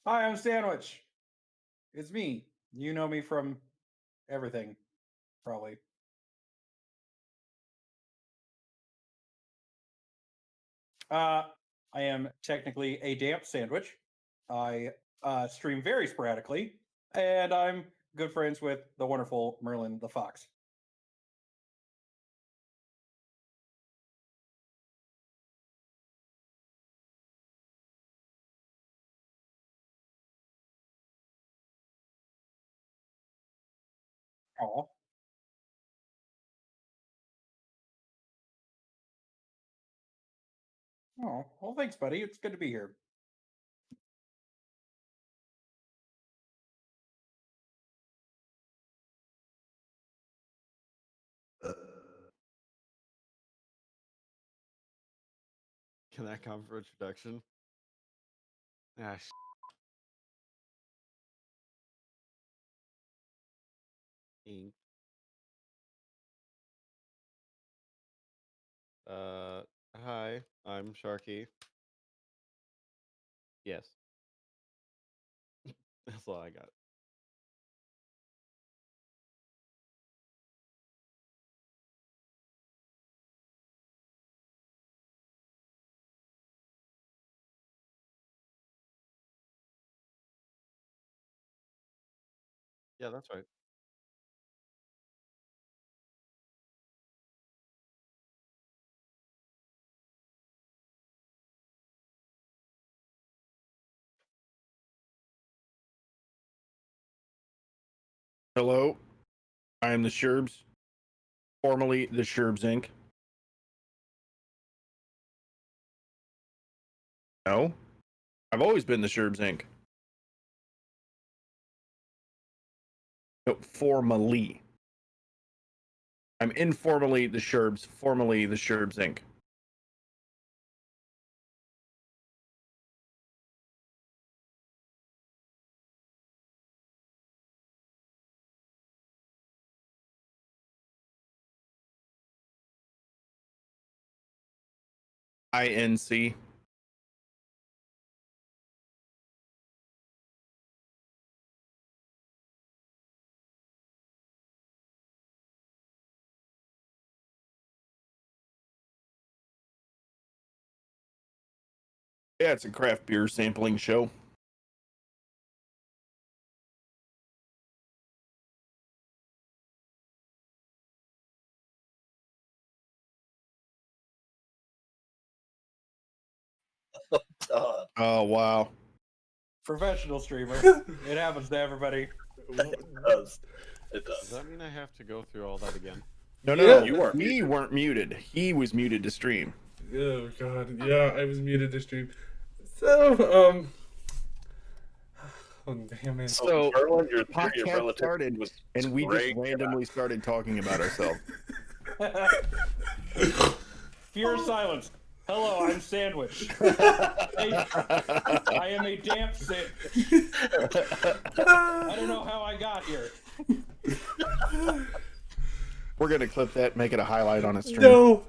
Hi, I'm Sandwich. It's me. You know me from everything, probably. Uh, I am technically a damp sandwich. I stream very sporadically, and I'm good friends with the wonderful Merlin the Fox. Oh, oh, well, thanks, buddy. It's good to be here. Can that come for introduction? Ah, ink. Uh, Hi, I'm Sharky. Yes, that's all I got. Yeah, that's right. Hello, I am the Sherbs, formerly the Sherbs Inc. No, I've always been the Sherbs Inc. No, formally. I'm informally the Sherbs, formally the Sherbs Inc. INC. Yeah, it's a craft beer sampling show. Oh wow. Professional streamer. It happens to everybody. It does. It Does does. that mean I have to go through all that again? No, Yeah. no, You weren't we muted. weren't muted. He was muted to stream. Oh god, yeah, I was muted to stream. So, oh damn it. So, Merlin, your Podcast relative started, was and we just great. randomly started talking about ourselves. Pure silence. Hello, I'm Sandwich. I am a damp sandwich. I don't know how I got here. We're gonna clip that, make it a highlight on a stream. No.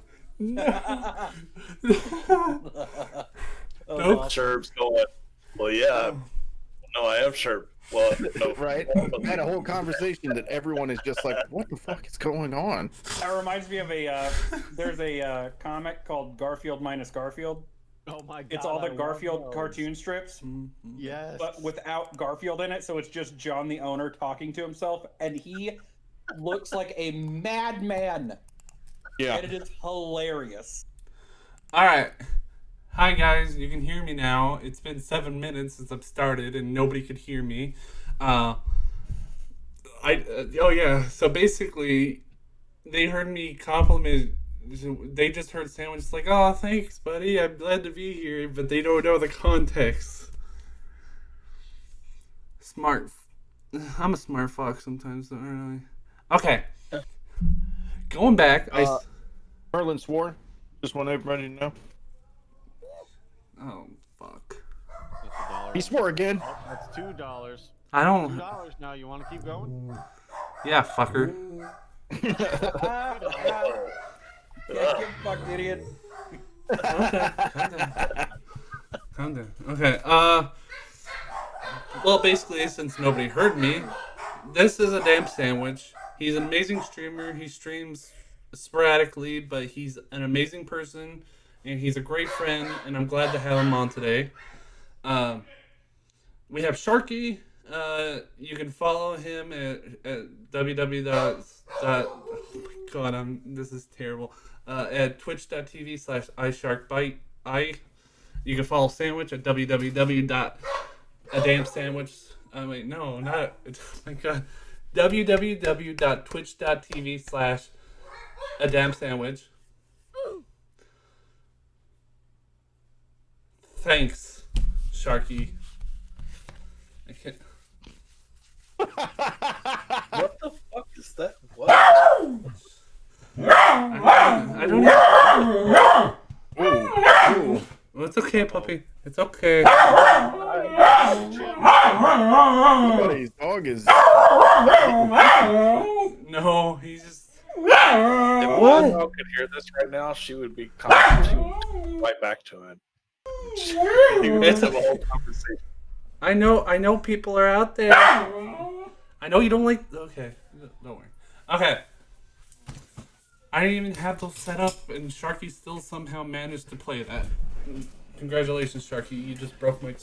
Oh, Nope. awesome. Sherb's going, well, yeah. No, I am Sherb. Well, no. Right? We had a whole conversation that everyone is just like, what the fuck is going on? That reminds me of there's a comic called Garfield minus Garfield. Oh my god! It's all the I love Garfield those. cartoon strips, Yes. but without Garfield in it. So it's just John the owner talking to himself, and he looks like a madman. Yeah. And it is hilarious. Alright. Hi guys, you can hear me now. It's been 7 minutes since I've started and nobody could hear me. Oh yeah, so basically they heard me compliment. They just heard Sandwich like, oh, thanks, buddy. I'm glad to be here, but they don't know the context. Smart. I'm a smart fox sometimes, don't really. Okay. Going back, Merlin swore. Just want everybody to know. oh fuck. That's $1. He swore again. Oh, that's $2. I don't. $2 now. You want to keep going? Yeah, fucker. Yeah, get fucked, idiot. Okay, calm down. Calm down. Okay. Well, basically, since nobody heard me, this is a damn sandwich. He's an amazing streamer. He streams sporadically, but he's an amazing person, and he's a great friend, and I'm glad to have him on today. Um, we have Sharky. You can follow him at www. Oh my god, this is terrible. At twitch.tv/iSharkBite. You can follow Sandwich at www.adamsandwich. Wait, no, not. Oh my god. www.twitch.tv/adamsandwich. Thanks, Sharky. I can't. What the fuck is that? What? I don't even. Ooh. Well, it's okay, puppy. It's okay. Somebody's dog is. No, he's just. If my dog could hear this right now, she would be right back to it. He would It's have a whole conversation. I know people are out there. I know you don't like. Okay, don't worry. Okay. I didn't even have those set up, and Sharky still somehow managed to play that. Congratulations, Sharky. You just broke my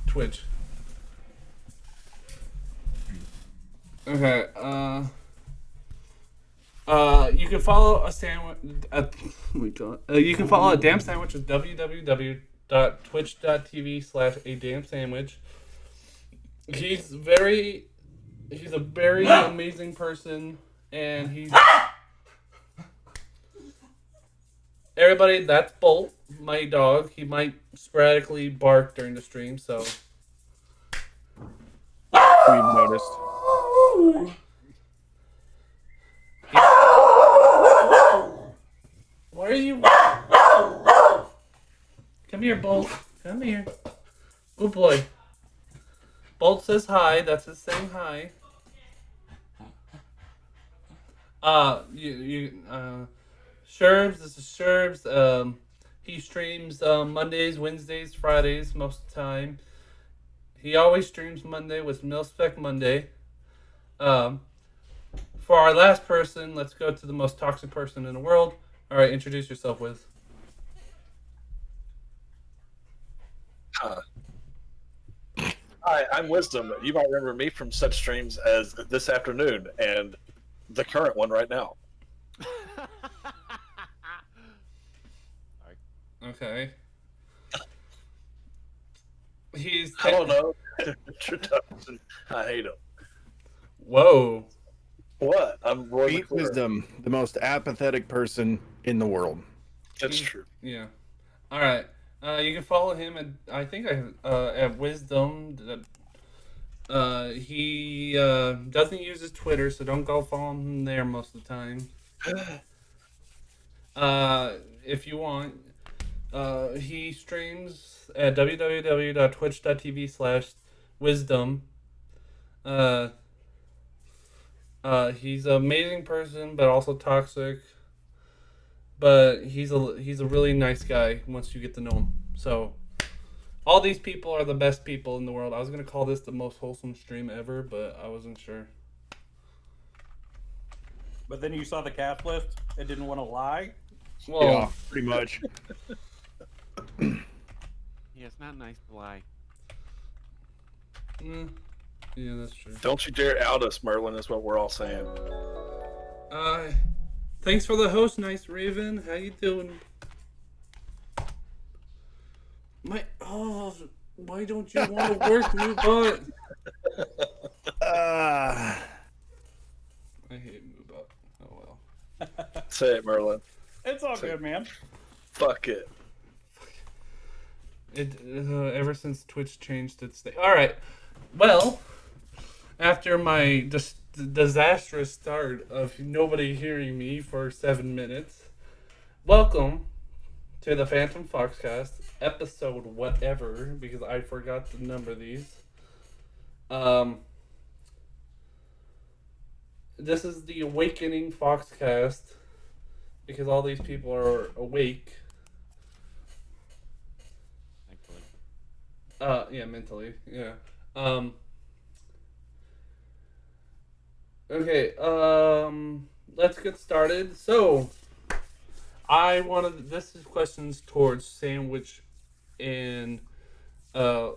Twitch. Okay, you can follow a sandwich. Oh my god. You can follow a damn sandwich at www.twitch.tv/adamsandwich. He's a very amazing person, and he's. Everybody, that's Bolt, my dog. He might sporadically bark during the stream, so. We've noticed. Why are you? Come here, Bolt. Come here. Good boy. Bolt says hi. That's his saying hi. Sherbs. This is Sherbs. He streams Mondays, Wednesdays, Fridays most of the time. He always streams Monday with Milspec Monday. For our last person, let's go to the most toxic person in the world. All right, introduce yourself, Wiz. Hi, I'm Wisdom. You might remember me from such streams as this afternoon and the current one right now. Okay. He's. I don't know. Introduction. I hate him. Whoa. What? I'm Roy Beat McClure. Wisdom, the most apathetic person in the world. That's true. Yeah. All right. You can follow him at Wisdom. He doesn't use his Twitter, so don't go follow him there most of the time. If you want, he streams at www.twitch.tv/wisdom. He's an amazing person, but also toxic. But he's a really nice guy once you get to know him. So, all these people are the best people in the world. I was gonna call this the most wholesome stream ever, but I wasn't sure. But then you saw the cast list and didn't want to lie. Well, Yeah, pretty much. Yeah, it's not nice to lie. yeah, that's true. Don't you dare out us, Merlin, is what we're all saying. Thanks for the host, Nice Raven. How you doing? Why don't you want to work, new butt? I hate Moobot. Oh well. Say it, Merlin. It's all good, man. Fuck it. Ever since Twitch changed its thing. All right. Well, after my disastrous start of nobody hearing me for 7 minutes, welcome to the Phantom Foxcast episode whatever, because I forgot to number these. This is the Awakening Foxcast because all these people are awake. Thankfully. Yeah, mentally, yeah. Um. Okay. Let's get started. So, I wanted. This is questions towards Sandwich and uh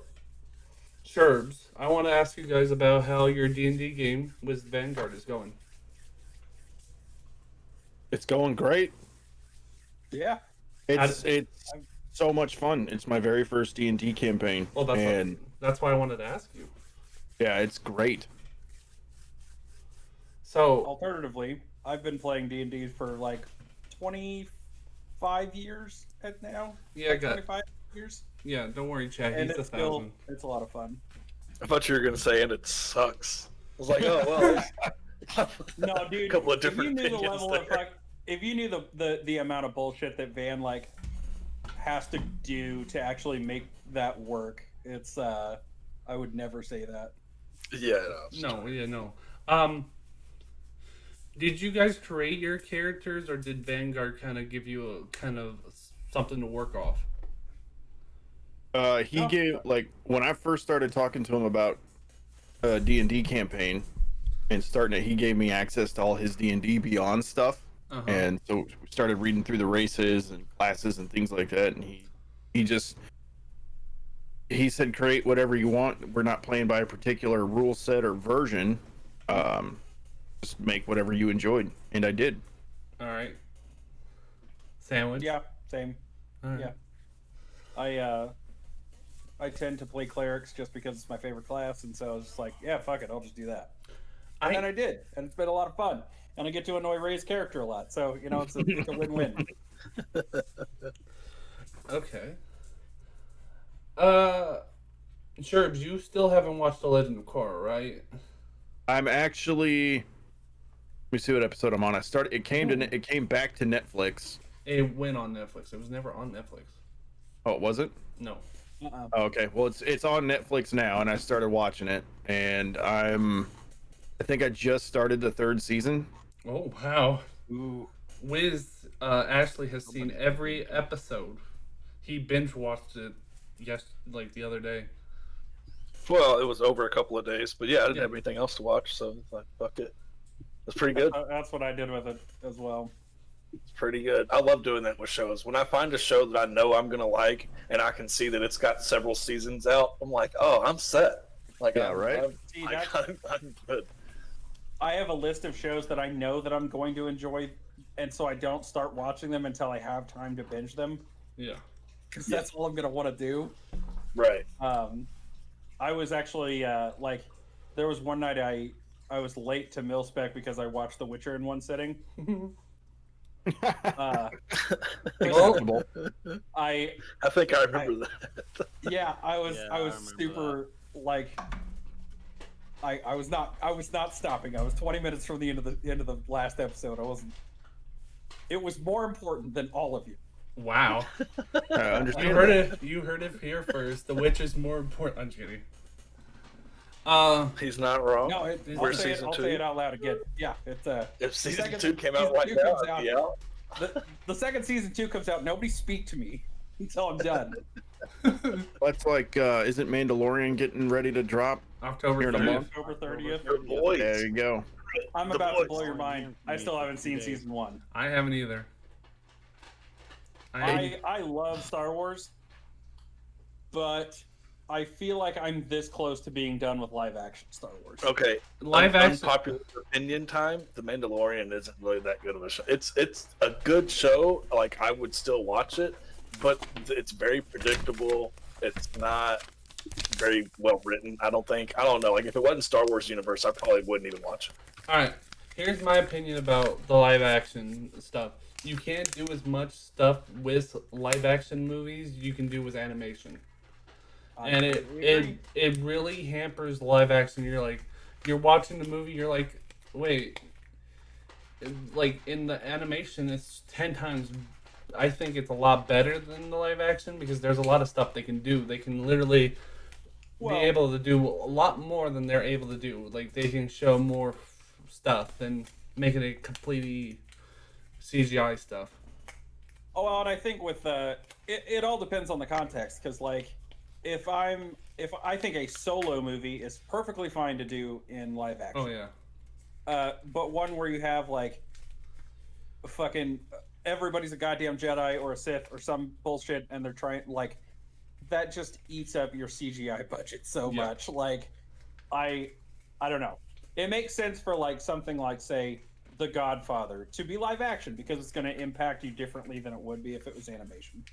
Sherbs. I want to ask you guys about how your D&D game with Vanguard is going. It's going great. Yeah. It's so much fun. It's my very first D&D campaign, Well, and that's why I wanted to ask you. yeah, it's great. So, Alternatively, I've been playing D&D for like 25 years at now. yeah, Like got 25 years. yeah. Don't worry, Chad. And He's it's 1,000. it's a lot of fun. I thought you were gonna say, and it sucks. I was like, oh well. No, dude. A couple of if you different knew the opinions level of there. like, if you knew the amount of bullshit that Van like has to do to actually make that work, it's I would never say that. Yeah, No. Did you guys create your characters, or did Vanguard kind of give you a kind of something to work off? He Oh. gave, like, when I first started talking to him about a D&D campaign and starting it, he gave me access to all his D&D Beyond stuff. Uh-huh. And so we started reading through the races and classes and things like that, and he said, create whatever you want. We're not playing by a particular rule set or version. Just make whatever you enjoyed, and I did. All right. Sandwich. Yeah, same. All right. Yeah. I tend to play clerics just because it's my favorite class, and so I was just like, yeah, fuck it, I'll just do that. And then I did, and it's been a lot of fun. And I get to annoy Ray's character a lot, so you know it's a win-win. Okay. Sherbs, you still haven't watched The Legend of Korra, right? I'm actually. Let me see what episode I'm on. It came back to Netflix. It went on Netflix. It was never on Netflix. Oh, was it? No. Uh-uh. Oh, okay. Well, it's on Netflix now, and I started watching it, and I think I just started the 3rd season. Oh wow. Ooh. Wiz Ashley has seen every episode. He binge watched it like the other day. Well, it was over a couple of days, but yeah, I didn't Yeah. have anything else to watch, so it's like, fuck it. It's pretty good. That's what I did with it as well. It's pretty good. I love doing that with shows. When I find a show that I know I'm gonna like, and I can see that it's got several seasons out, I'm like, oh, I'm set. Like, Yeah, right? See, I'm good. I have a list of shows that I know that I'm going to enjoy, and so I don't start watching them until I have time to binge them, Yeah. because that's all I'm gonna want to do. Right. I was actually there was one night I was late to Milspec because I watched The Witcher in one sitting. Acceptable. I think I remember that. yeah, I was Yeah, I I was remember super like I was not stopping. I was 20 minutes from the end of the last episode. I wasn't. It was more important than all of you. Wow. I understand. You heard it here first. The Witch is more important. I'm just kidding. He's not wrong. No, We're season I'll 2. say it out loud again. Yeah, it's If season second- 2 came out season right 2 now, comes I'd be out. the second season 2 comes out. Nobody speak to me until I'm done. That's like, isn't Mandalorian getting ready to drop? October Here in a 30th. month. October 30th. Good boys. There you go. I'm The about to boys. blow your mind. I still haven't seen season 1. I haven't either. I love Star Wars, but I feel like I'm this close to being done with live action Star Wars. Okay. Live action. Unpopular opinion time. The Mandalorian isn't really that good of a show. It's a good show. Like, I would still watch it, but it's very predictable. It's not very well written. I don't think. I don't know. Like, if it wasn't Star Wars universe, I probably wouldn't even watch it. All right. Here's my opinion about the live action stuff. You can't do as much stuff with live action movies you can do with animation. And it really hampers live action. You're watching the movie, you're like, wait, like in the animation it's 10 times. I think it's a lot better than the live action because there's a lot of stuff they can do. They can literally be able to do a lot more than they're able to do. Like, they can show more stuff than making it completely CGI stuff. Oh, well, and I think with it all depends on the context, because like if I think a solo movie is perfectly fine to do in live action. Oh yeah. But one where you have like fucking everybody's a goddamn Jedi or a Sith or some bullshit, and they're trying like that just eats up your CGI budget so Yeah. much. Like, I don't know. It makes sense for like something like say The Godfather to be live action because it's going to impact you differently than it would be if it was animation.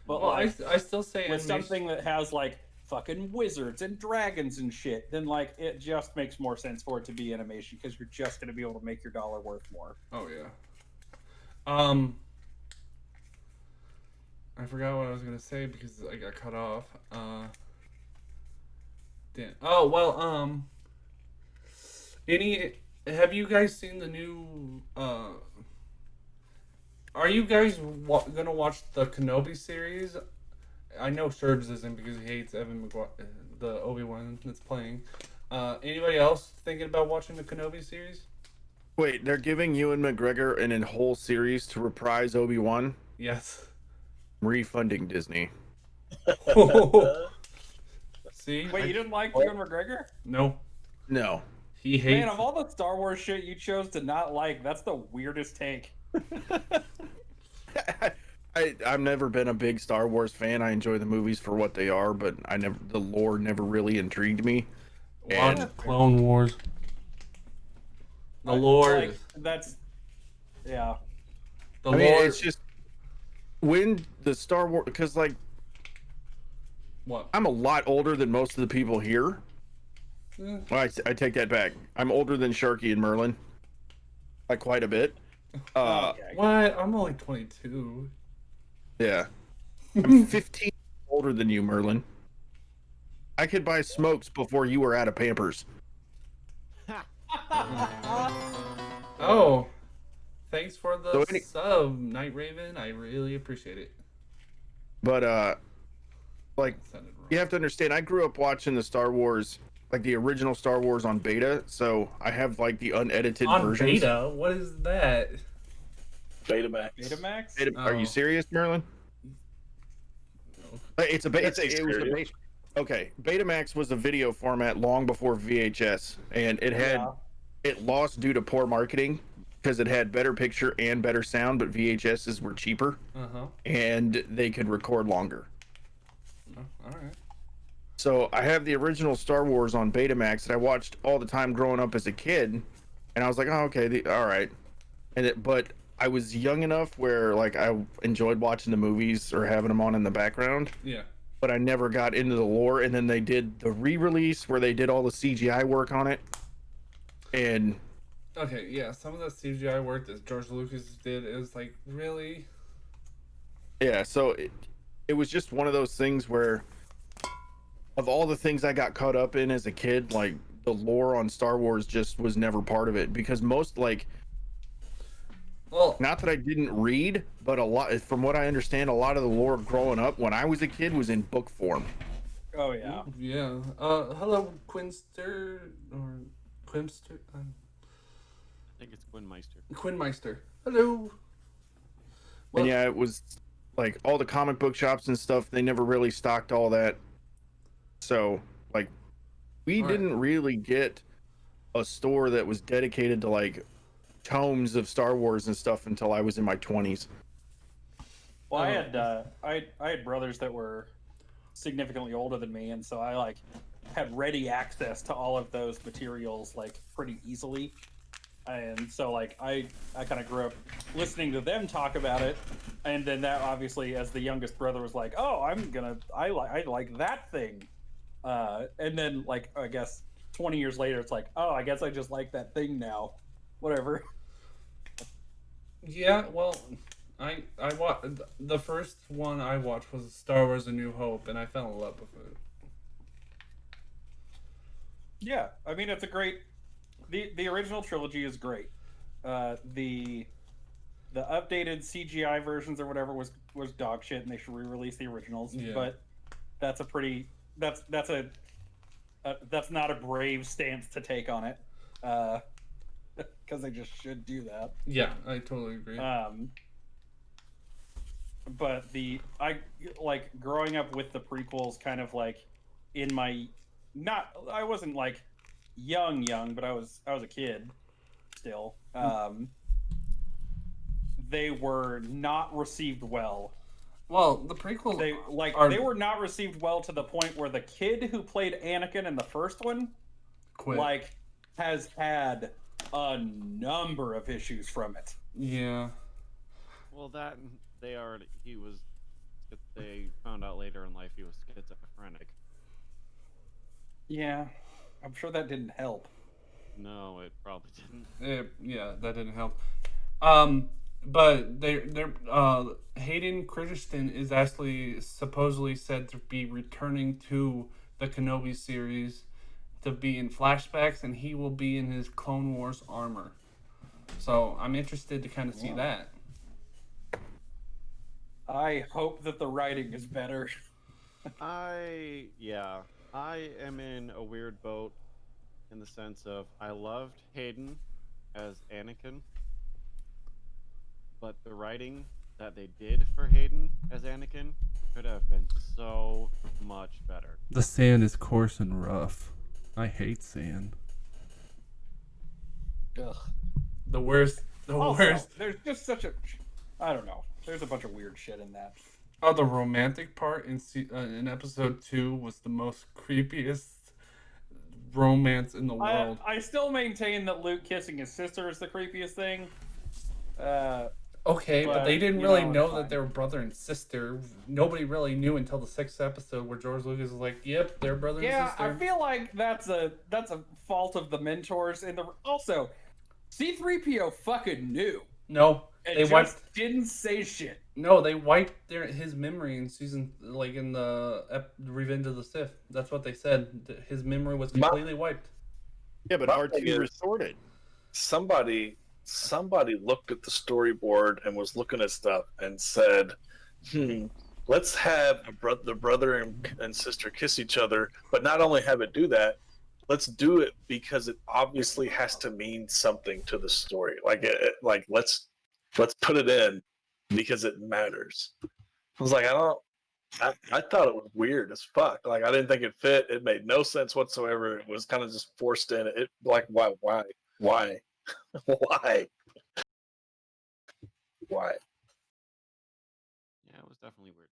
But Well, like I still say with animation. something that has like fucking wizards and dragons and shit, then like it just makes more sense for it to be animation because you're just going to be able to make your dollar worth more. Oh yeah. I forgot what I was gonna say because I got cut off. Damn. Oh well. Have you guys seen the new? Are you guys gonna watch the Kenobi series? I know Sherbs isn't because he hates Evan McGuire, the Obi-Wan that's playing. Anybody else thinking about watching the Kenobi series? Wait, they're giving Ewan McGregor a whole series to reprise Obi-Wan? Yes. Refunding Disney. See? Wait, you didn't like Ewan McGregor? No. No. He hates. Man, of all the Star Wars shit you chose to not like, that's the weirdest take. I've never been a big Star Wars fan. I enjoy the movies for what they are, but the lore never really intrigued me. Watch And Clone Wars. The lore. Like, that's yeah. The I mean, lore. it's just when the Star Wars, because like What? I'm a lot older than most of the people here. Well, I take that back. I'm older than Sharky and Merlin, like quite a bit. Okay. What? I'm only 22. Yeah, I'm 15 older than you, Merlin. I could buy smokes before you were out of Pampers. Oh, thanks for the So sub, Night Raven. I really appreciate it. But like Sounded wrong. you have to understand, I grew up watching the Star Wars, like the original Star Wars on beta, so I have like the unedited On versions. beta? What is that? Betamax. Betamax? Are you Oh. serious, Merlin? It's a That's it was a serious. okay. Betamax was a video format long before VHS, and it lost due to poor marketing because it had better picture and better sound, but VHSs were cheaper Uh-huh. and they could record longer. Oh, all right. So I have the original Star Wars on Betamax that I watched all the time growing up as a kid, and I was like, oh, okay, all right. But I was young enough where like I enjoyed watching the movies or having them on in the background, Yeah. but I never got into the lore. And then they did the re-release where they did all the CGI work on it, and Okay, yeah, some of the CGI work that George Lucas did is like, really? yeah, so it was just one of those things where of all the things I got caught up in as a kid, like the lore on Star Wars just was never part of it because most like Well, not that I didn't read, but a lot from what I understand, a lot of the lore growing up when I was a kid was in book form. Oh yeah. yeah. Hello, Quinster or Quimster. I think it's Quinmeister. Quinmeister. Hello. Well, And yeah, it was like all the comic book shops and stuff, they never really stocked all that. So, like, we All right. didn't really get a store that was dedicated to like tomes of Star Wars and stuff until I was in my 20s. Well, I had brothers that were significantly older than me, and so I like had ready access to all of those materials like pretty easily. And so like I kind of grew up listening to them talk about it, and then that obviously as the youngest brother was like, oh, I like that thing, and then like I guess 20 years later it's like, oh, I guess I just like that thing now, whatever. yeah. Well, I the first one I watched was Star Wars: A New Hope, and I fell in love with it. Yeah, I mean it's a great. The original trilogy is great. The updated CGI versions or whatever was dog shit, and they should re-release the originals. Yeah. But that's a pretty that's not a brave stance to take on it, because they just should do that. Yeah, I totally agree. But I like growing up with the prequels, kind of like in my I wasn't like young, but I was a kid still. They were not received well. Well, the prequels They were not received well to the point where the kid who played Anakin in the first one quit. like has had a number of issues from it. Yeah. Well, that they found out later in life he was schizophrenic. Yeah, I'm sure that didn't help. No, it probably didn't. Yeah, that didn't help. But Hayden Christensen is actually supposedly said to be returning to the Kenobi series to be in flashbacks, and he will be in his Clone Wars armor. So I'm interested to kind of see that. I hope that the writing is better. I am in a weird boat in the sense of I loved Hayden as Anakin, but the writing that they did for Hayden as Anakin could have been so much better. The sand is coarse and rough. I hate sand. Ugh. The worst. There's just such a, I don't know. There's a bunch of weird shit in that. Oh, the romantic part in episode 2 was the most creepiest romance in the world. I still maintain that Luke kissing his sister is the creepiest thing. Okay, but they didn't really know fine. that they were brother and sister. Nobody really knew until the 6th episode where George Lucas was like, "Yep, they're brother and Yeah, sister." I feel like that's a fault of the mentors in the. Also, C-3PO fucking knew. No, And just didn't say shit. No, they wiped his memory in in the Revenge of the Sith. That's what they said. His memory was completely wiped. Yeah, but R2 restored it. Somebody looked at the storyboard and was looking at stuff and said, let's have the brother and sister kiss each other, but not only have it do that, let's do it because it obviously has to mean something to the story. Let's put it in because it matters. I was like, I thought it was weird as fuck. Like, I didn't think it fit. It made no sense whatsoever. It was kind of just forced in. It like, why? Why? Yeah, it was definitely weird.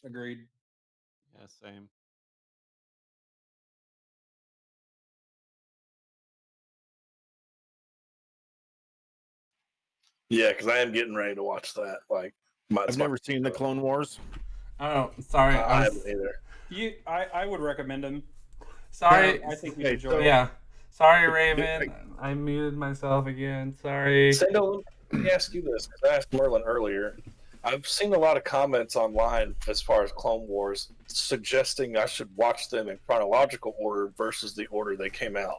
Agreed. Yeah, same. Yeah, because I am getting ready to watch that. Like, I've never seen the Clone Wars. Oh, sorry. I haven't either. I would recommend him. Sorry. I think you'd Okay, enjoy it. Yeah. Sorry, Raven. I muted myself again. Sorry. Sando, let me ask you this, because I asked Merlin earlier. I've seen a lot of comments online as far as Clone Wars suggesting I should watch them in chronological order versus the order they came out.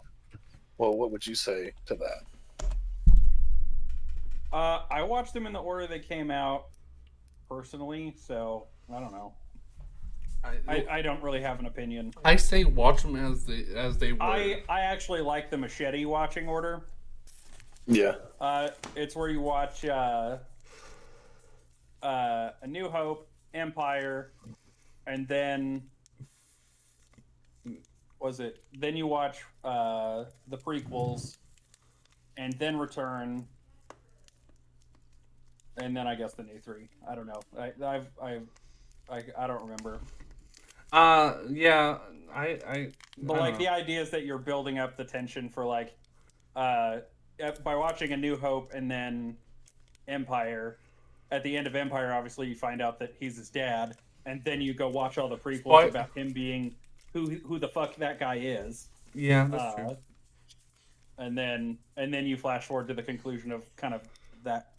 Well, what would you say to that? I watched them in the order they came out personally, so I don't know. I don't really have an opinion. I say watch them as they were. I actually like the machete watching order. Yeah. It's where you watch A New Hope, Empire, and then then you watch the prequels, and then Return, and then I guess the new 3. I don't know. I don't remember. Yeah, I But like the idea is that you're building up the tension for like by watching A New Hope and then Empire. At the end of Empire, obviously you find out that he's his dad, and then you go watch all the prequels about him being who the fuck that guy is. Yeah, that's true. And then you flash forward to the conclusion of kind of that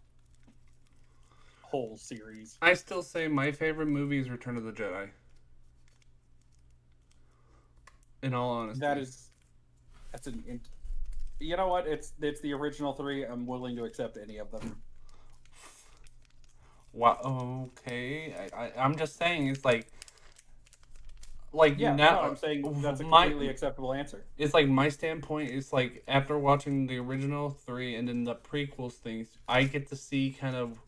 whole series. I still say my favorite movie is Return of the Jedi. In all honesty, you know what? It's the original 3. I'm willing to accept any of them. Wow. Okay. I'm just saying it's like Yeah, now no, I'm saying that's a my completely acceptable answer. it's like my standpoint is like after watching the original three and then the prequels things, I get to see kind of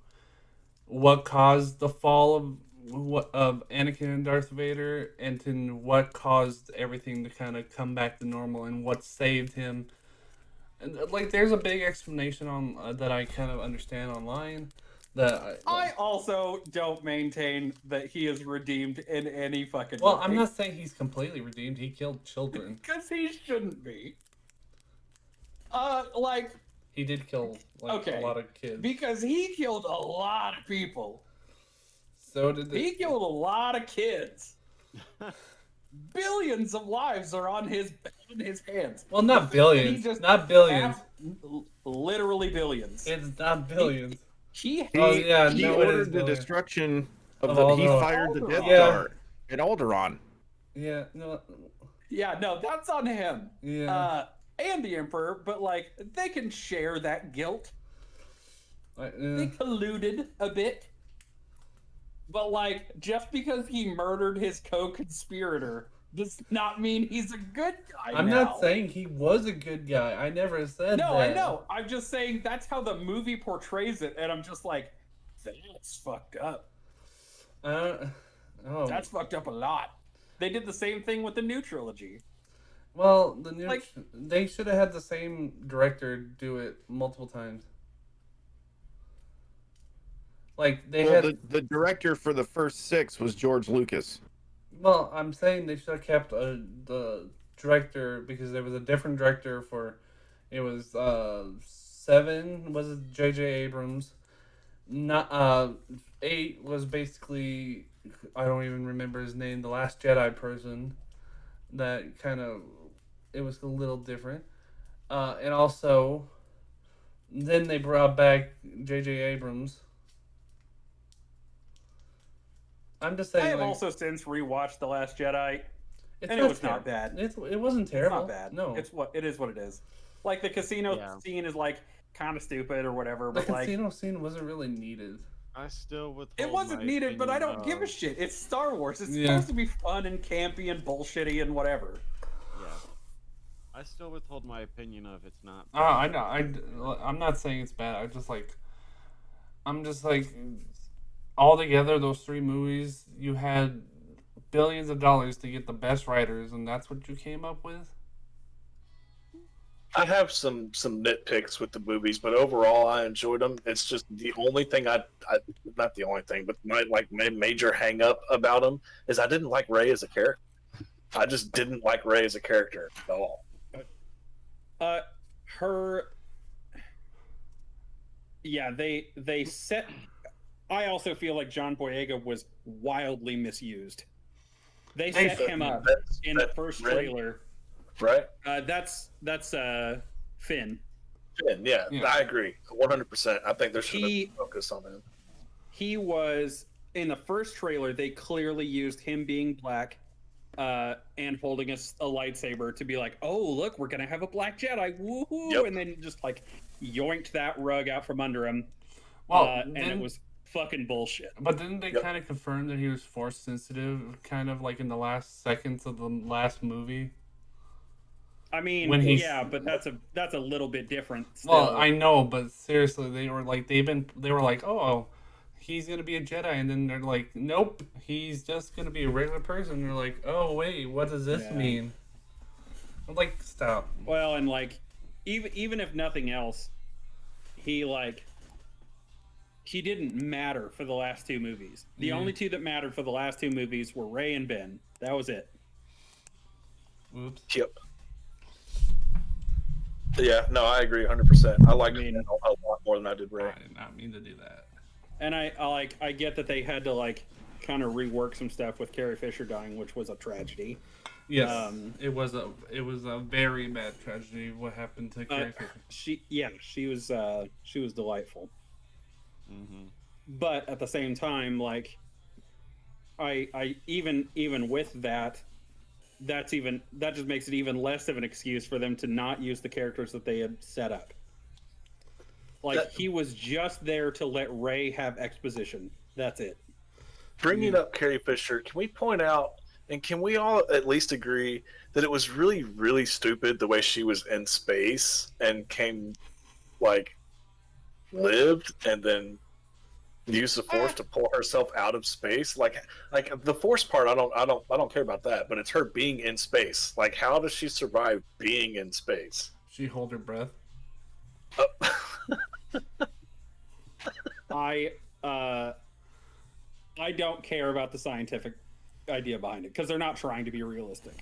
what caused the fall of Anakin and Darth Vader, and then what caused everything to kind of come back to normal, and what saved him. And like, there's a big explanation on that I kind of understand online. I also don't maintain that he is redeemed in any fucking Well, way. I'm not saying he's completely redeemed. He killed children. Because he shouldn't be. Like, He did kill okay, a lot of kids. because he killed a lot of people. So did He killed a lot of kids. Billions of lives are on his hands. Well, not The fact that he billions. just Not billions. literally billions. It's not billions. He Oh, yeah, he no, it is ordered the billion. destruction of Of the. all He the- fired the Death Yeah. Star at Alderaan. Yeah, no, Yeah, no, that's on him. yeah. And the Emperor, but like they can share that guilt. They Yeah. colluded a bit. But like just because he murdered his co-conspirator does not mean he's a good guy. I'm now. not saying he was a good guy. I never said No, that. I know. I'm just saying that's how the movie portrays it, and I'm just like, that's fucked up. Oh. That's fucked up a lot. They did the same thing with the new trilogy. Well, the new Like- they should have had the same director do it multiple times. Like they Well, had. the director for the first 6 was George Lucas. Well, I'm saying they should have kept the director because there was a different director for. It was 7 was it J.J. Abrams. Not 8 was basically I don't even remember his name. The Last Jedi person. That kind of it was a little different, and also then they brought back J.J. Abrams. I'm just I saying, have like, also since rewatched The Last Jedi, it's and it was not terrible. bad. It wasn't terrible. It's not bad. No, It is what it is. Like the casino Yeah. scene is like kind of stupid or whatever, the but like casino scene wasn't really needed. I still withhold it wasn't my needed. But I opinion don't give a of- shit. It's Star Wars. It's Yeah. supposed to be fun and campy and bullshitty and whatever. Yeah. I still withhold my opinion of it's not. I know. I'm not saying it's bad. I'm just like, all together, those 3 movies, you had billions of dollars to get the best writers, and that's what you came up with. I have some nitpicks with the movies, but overall I enjoyed them. It's just the only thing I not the only thing, but my major hang up about them is I didn't like Rey as a character. I just didn't like Rey as a character at all. Her. Yeah, they set. I also feel like John Boyega was wildly misused. They set him up in the first Rey, trailer. right? That's Finn. Finn, yeah, Yeah. I agree, 100%. I think there should have He- been focus on him. He was in the first trailer. They clearly used him being black, and holding a lightsaber to be like, "Oh, look, we're gonna have a black Jedi, woohoo!" Yep. And then just like yoinked that rug out from under him, Well, and it was fucking bullshit. But didn't they Yep. kind of confirm that he was force sensitive, kind of like in the last seconds of the last movie? I mean, When he's- yeah, but that's a little bit different. Still. Well, I know, but seriously, they were like, oh, he's gonna be a Jedi, and then they're like, nope, he's just gonna be a regular person. They're like, oh wait, what does this Yeah. mean? I'm like, stop. Well, and like, even if nothing else, he didn't matter for the last 2 movies. The only 2 that mattered for the last 2 movies were Rey and Ben. That was it. Whoops. Yep. Yeah, no, I agree 100%. I like mean- Finn a lot more than I did Rey. I did not mean to do that. And I get that they had to like kind of rework some stuff with Carrie Fisher dying, which was a tragedy. Yes, it was a very bad tragedy. What happened to Carrie Fisher? She was delightful. Mm-hmm. But at the same time, like, I even with that, that just makes it even less of an excuse for them to not use the characters that they had set up. Like he was just there to let Ray have exposition. That's it. Bringing up Carrie Fisher, can we point out, and can we all at least agree that it was really, really stupid the way she was in space and lived and then used the Force to pull herself out of space? Like the Force part, I don't care about that. But it's her being in space. Like, how does she survive being in space? She hold her breath. I don't care about the scientific idea behind it because they're not trying to be realistic.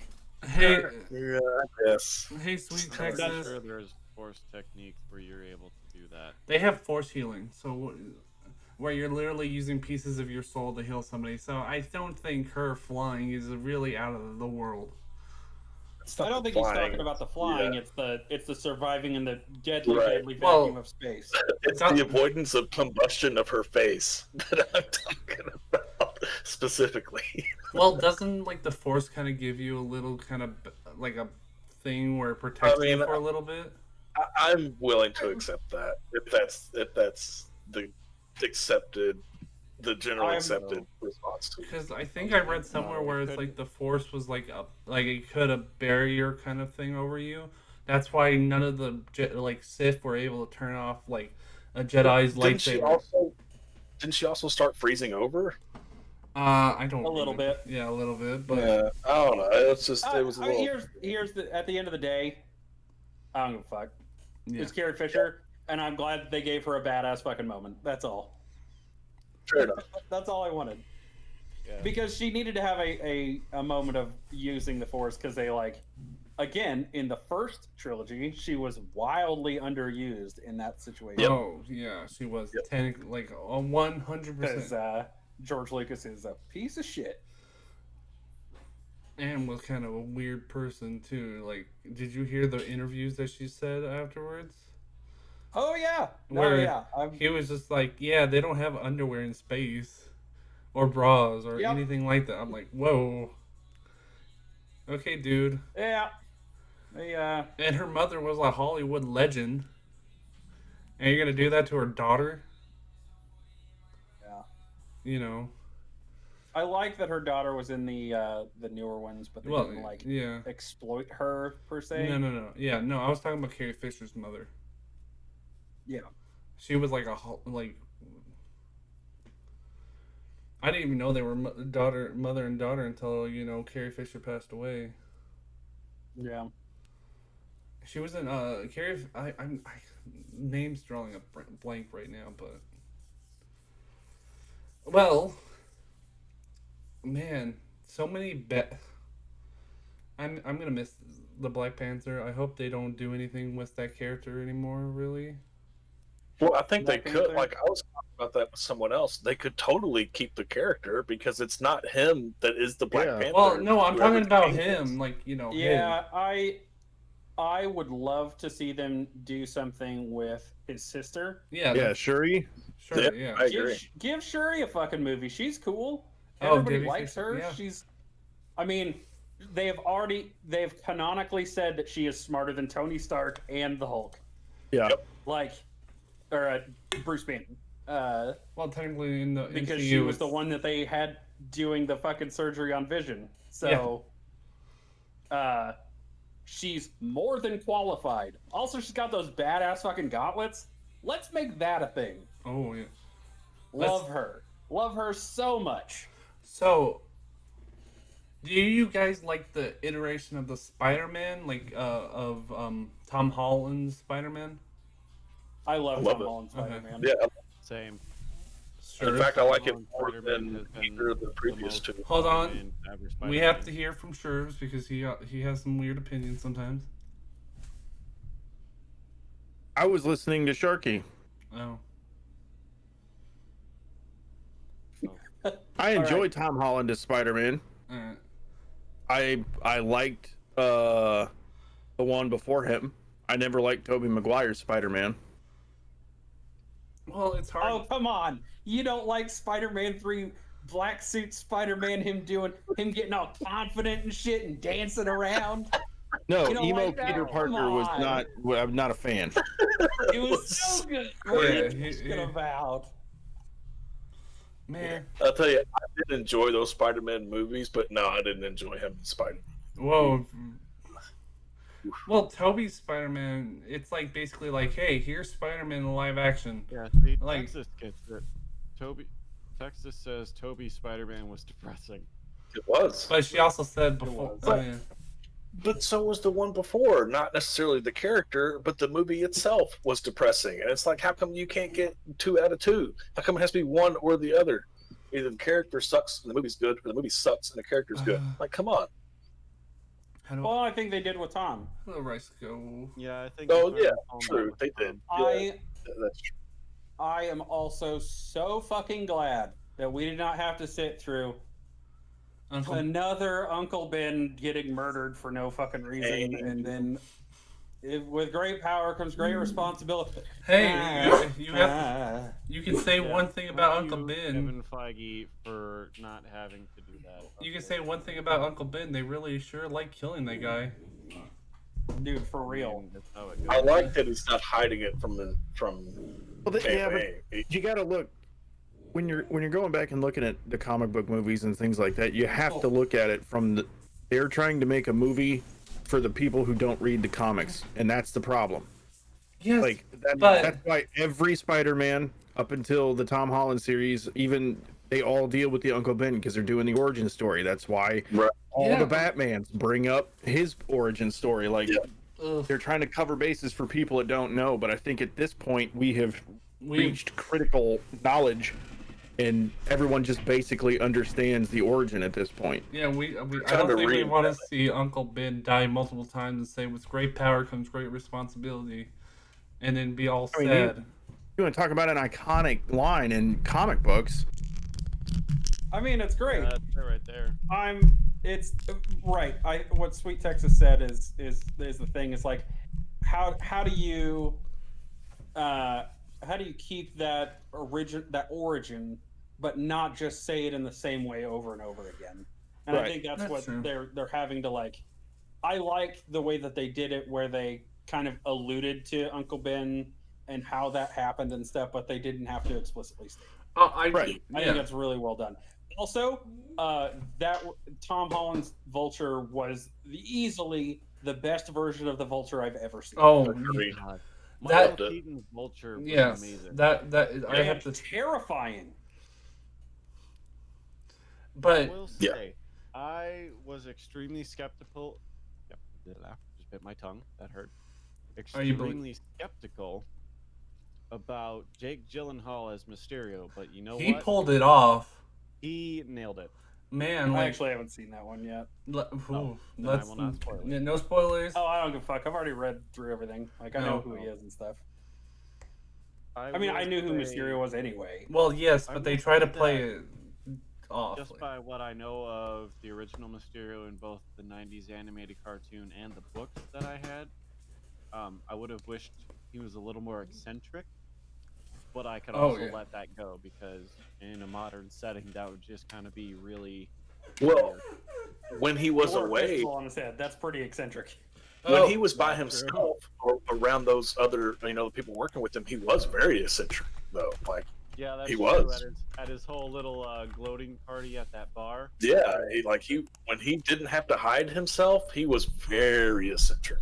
Hey, Yeah, yes. hey, sweet I'm Texas. sure there's Force techniques where you're able to do that. They have force healing, so where you're literally using pieces of your soul to heal somebody. So I don't think her flying is really out of the world. I don't think he's talking about the flying. Yeah. It's the surviving in the deadly Right. deadly vacuum of space. It's the avoidance of combustion of her face that I'm talking about specifically. Well, doesn't like the force kind of give you a little kind of like a thing where it protects you for a little bit? I'm willing to accept that if that's the general accepted response to it. Because I think I read somewhere where it's like the force was like it could a barrier kind of thing over you. That's why none of the Sith were able to turn off like a Jedi's lightsaber. Didn't she also start freezing over? I don't. A little bit. Yeah, a little bit, but Yeah, I don't know. It's just it was a little. Here's the at the end of the day, I don't give a fuck. yeah. It's Carrie Fisher, and I'm glad that they gave her a badass fucking moment. That's all. Fair enough. That's all I wanted. Yeah. Because she needed to have a moment of using the Force because they again, in the first trilogy, she was wildly underused in that situation. Yep. Oh yeah, she was 100%. Because George Lucas is a piece of shit. And was kind of a weird person too. Like, did you hear the interviews that she said afterwards? Oh yeah, He was just like, yeah, they don't have underwear in space, or bras, or anything like that. I'm like, whoa. Okay, dude. Yeah. And her mother was a Hollywood legend. And you're gonna do that to her daughter? Yeah. You know. I like that her daughter was in the newer ones, but they didn't exploit her per se. No. Yeah, no, I was talking about Carrie Fisher's mother. Yeah. She was like I didn't even know they were mother and daughter until Carrie Fisher passed away. Yeah. She was in Carrie. I'm name's drawing a blank right now, but well, man, so many I'm gonna miss the Black Panther. I hope they don't do anything with that character anymore. Really. Well, I think they Black could. Panther? Like I was talking about that with someone else. They could totally keep the character because it's not him that is the Black Panther. Well, no, I'm Whoever talking about changes. him. Like Yeah, him. I would love to see them do something with his sister. Yeah, Shuri. Sure. Yeah. I agree. Give Shuri a fucking movie. She's cool. Oh, Everybody Debbie likes Fisher, her. yeah. I mean, they've canonically said that she is smarter than Tony Stark and the Hulk. Yeah. Yep. Bruce Banner. Well, technically in the Because MCU, she was the one that they had doing the fucking surgery on Vision. So, she's more than qualified. Also, she's got those badass fucking gauntlets. Let's make that a thing. Oh yeah. Love her so much. So, do you guys like the iteration of the Spider-Man, of Tom Holland's Spider-Man? I love love Tom it. Holland's Spider-Man. Yeah. Same. In fact, I like it more Spider-Man than has been either of the the previous most two. Hold on. prominent ever We Spider-Man. have to hear from Shervs because he has some weird opinions sometimes. I was listening to Sharky. Oh. I All enjoy right. Tom Holland as Spider-Man. Alright. I liked the one before him. I never liked Tobey Maguire's Spider-Man. Well, it's hard. Oh, come on. You don't like Spider-Man 3 black suit Spider-Man, him getting all confident and shit and dancing around? No, You don't emo like that? Peter Come Parker was on. not. Well, I'm not a fan. It was so good. Yeah, What are you talking about? Man. I'll tell you, I did enjoy those Spider-Man movies, but no, I didn't enjoy him as Spider-Man. Whoa. Well, Toby's Spider-Man, it's like basically like, hey, here's Spider-Man in live action. Yeah, see, Like- Texas gets it. Texas says Toby Spider-Man was depressing. It was. But she also said before. was. Oh, yeah. But so was the one before. Not necessarily the character, but the movie itself was depressing. And it's like, how come you can't get 2 out of 2? How come it has to be one or the other? Either the character sucks and the movie's good, or the movie sucks and the character's good. Like, come on. How do Well, I think they did with Tom. how do Rice go? Yeah, I think. Oh, they yeah, found home true. with They Tom. did. That's true. I am also so fucking glad that we did not have to sit through Uncle. another Uncle Ben getting murdered for no fucking reason, Hey. and then with great power comes great responsibility. Hey, you can say Yeah, one thing about fuck Uncle you, Ben. Kevin Feige, for not having to do that. You can say one thing about Uncle Ben. They really sure like killing that guy. Dude, for real. That's how it I goes. like that he's not hiding it from Well, yeah, but Hey, you got to look when you're going back and looking at the comic book movies and things like that. You have to look at it from they're trying to make a movie for the people who don't read the comics, and that's the problem. Yes, Like but- that's why every Spider-Man up until the Tom Holland series, even they all deal with the Uncle Ben because they're doing the origin story. That's why Right. all Yeah. the Batmans bring up his origin story. Like Yeah. Ugh. they're trying to cover bases for people that don't know. But I think at this point we have We reached critical knowledge, and everyone just basically understands the origin at this point. yeah we I trying don't to think we read want to that. see Uncle Ben die multiple times and say with great power comes great responsibility, and then be all I mean, sad. You want to talk about an iconic line in comic books? I mean, it's great. That's it right there. It's right. What Sweet Texas said is the thing. It's like, how do you keep that origin, but not just say it in the same way over and over again? And I Right. think that's That's what true. they're having to like. I like the way that they did it, where they kind of alluded to Uncle Ben and how that happened and stuff, but they didn't have to explicitly state it. Oh, I Right. think yeah. that's really well done. Also, that Tom Holland's Vulture was easily the best version of the Vulture I've ever seen. Oh, Agreed. God. That- Michael Keaton's Vulture was yes. amazing. That I And have to. terrifying. But I will Yeah. say, I was extremely skeptical. Yep, did laugh. Just bit my tongue. That hurt. Are you Extremely skeptical about Jake Gyllenhaal as Mysterio, but you know he what? pulled it off, He nailed it. man. I Like, actually haven't seen that one yet. then I let's will not spoil it. yeah, no spoilers. Oh, I don't give a fuck. I've already read through everything. Like, I know who he is and stuff. I mean, I will knew who say, Mysterio was anyway. Well, yes, I but they will try to say play that it off. Just by what I know of the original Mysterio in both the 90s animated cartoon and the books that I had, I would have wished he was a little more eccentric, but I could Oh, also yeah. let that go because in a modern setting, that would just kind of be really. Well, when he was Or away, pistol on his head. That's pretty eccentric. when Oh, he was by that's true. himself or around those other, people working with him, he was very eccentric, though. Like, Yeah, that's He true. was. At his whole little gloating party at that bar. yeah, when he didn't have to hide himself, he was very eccentric.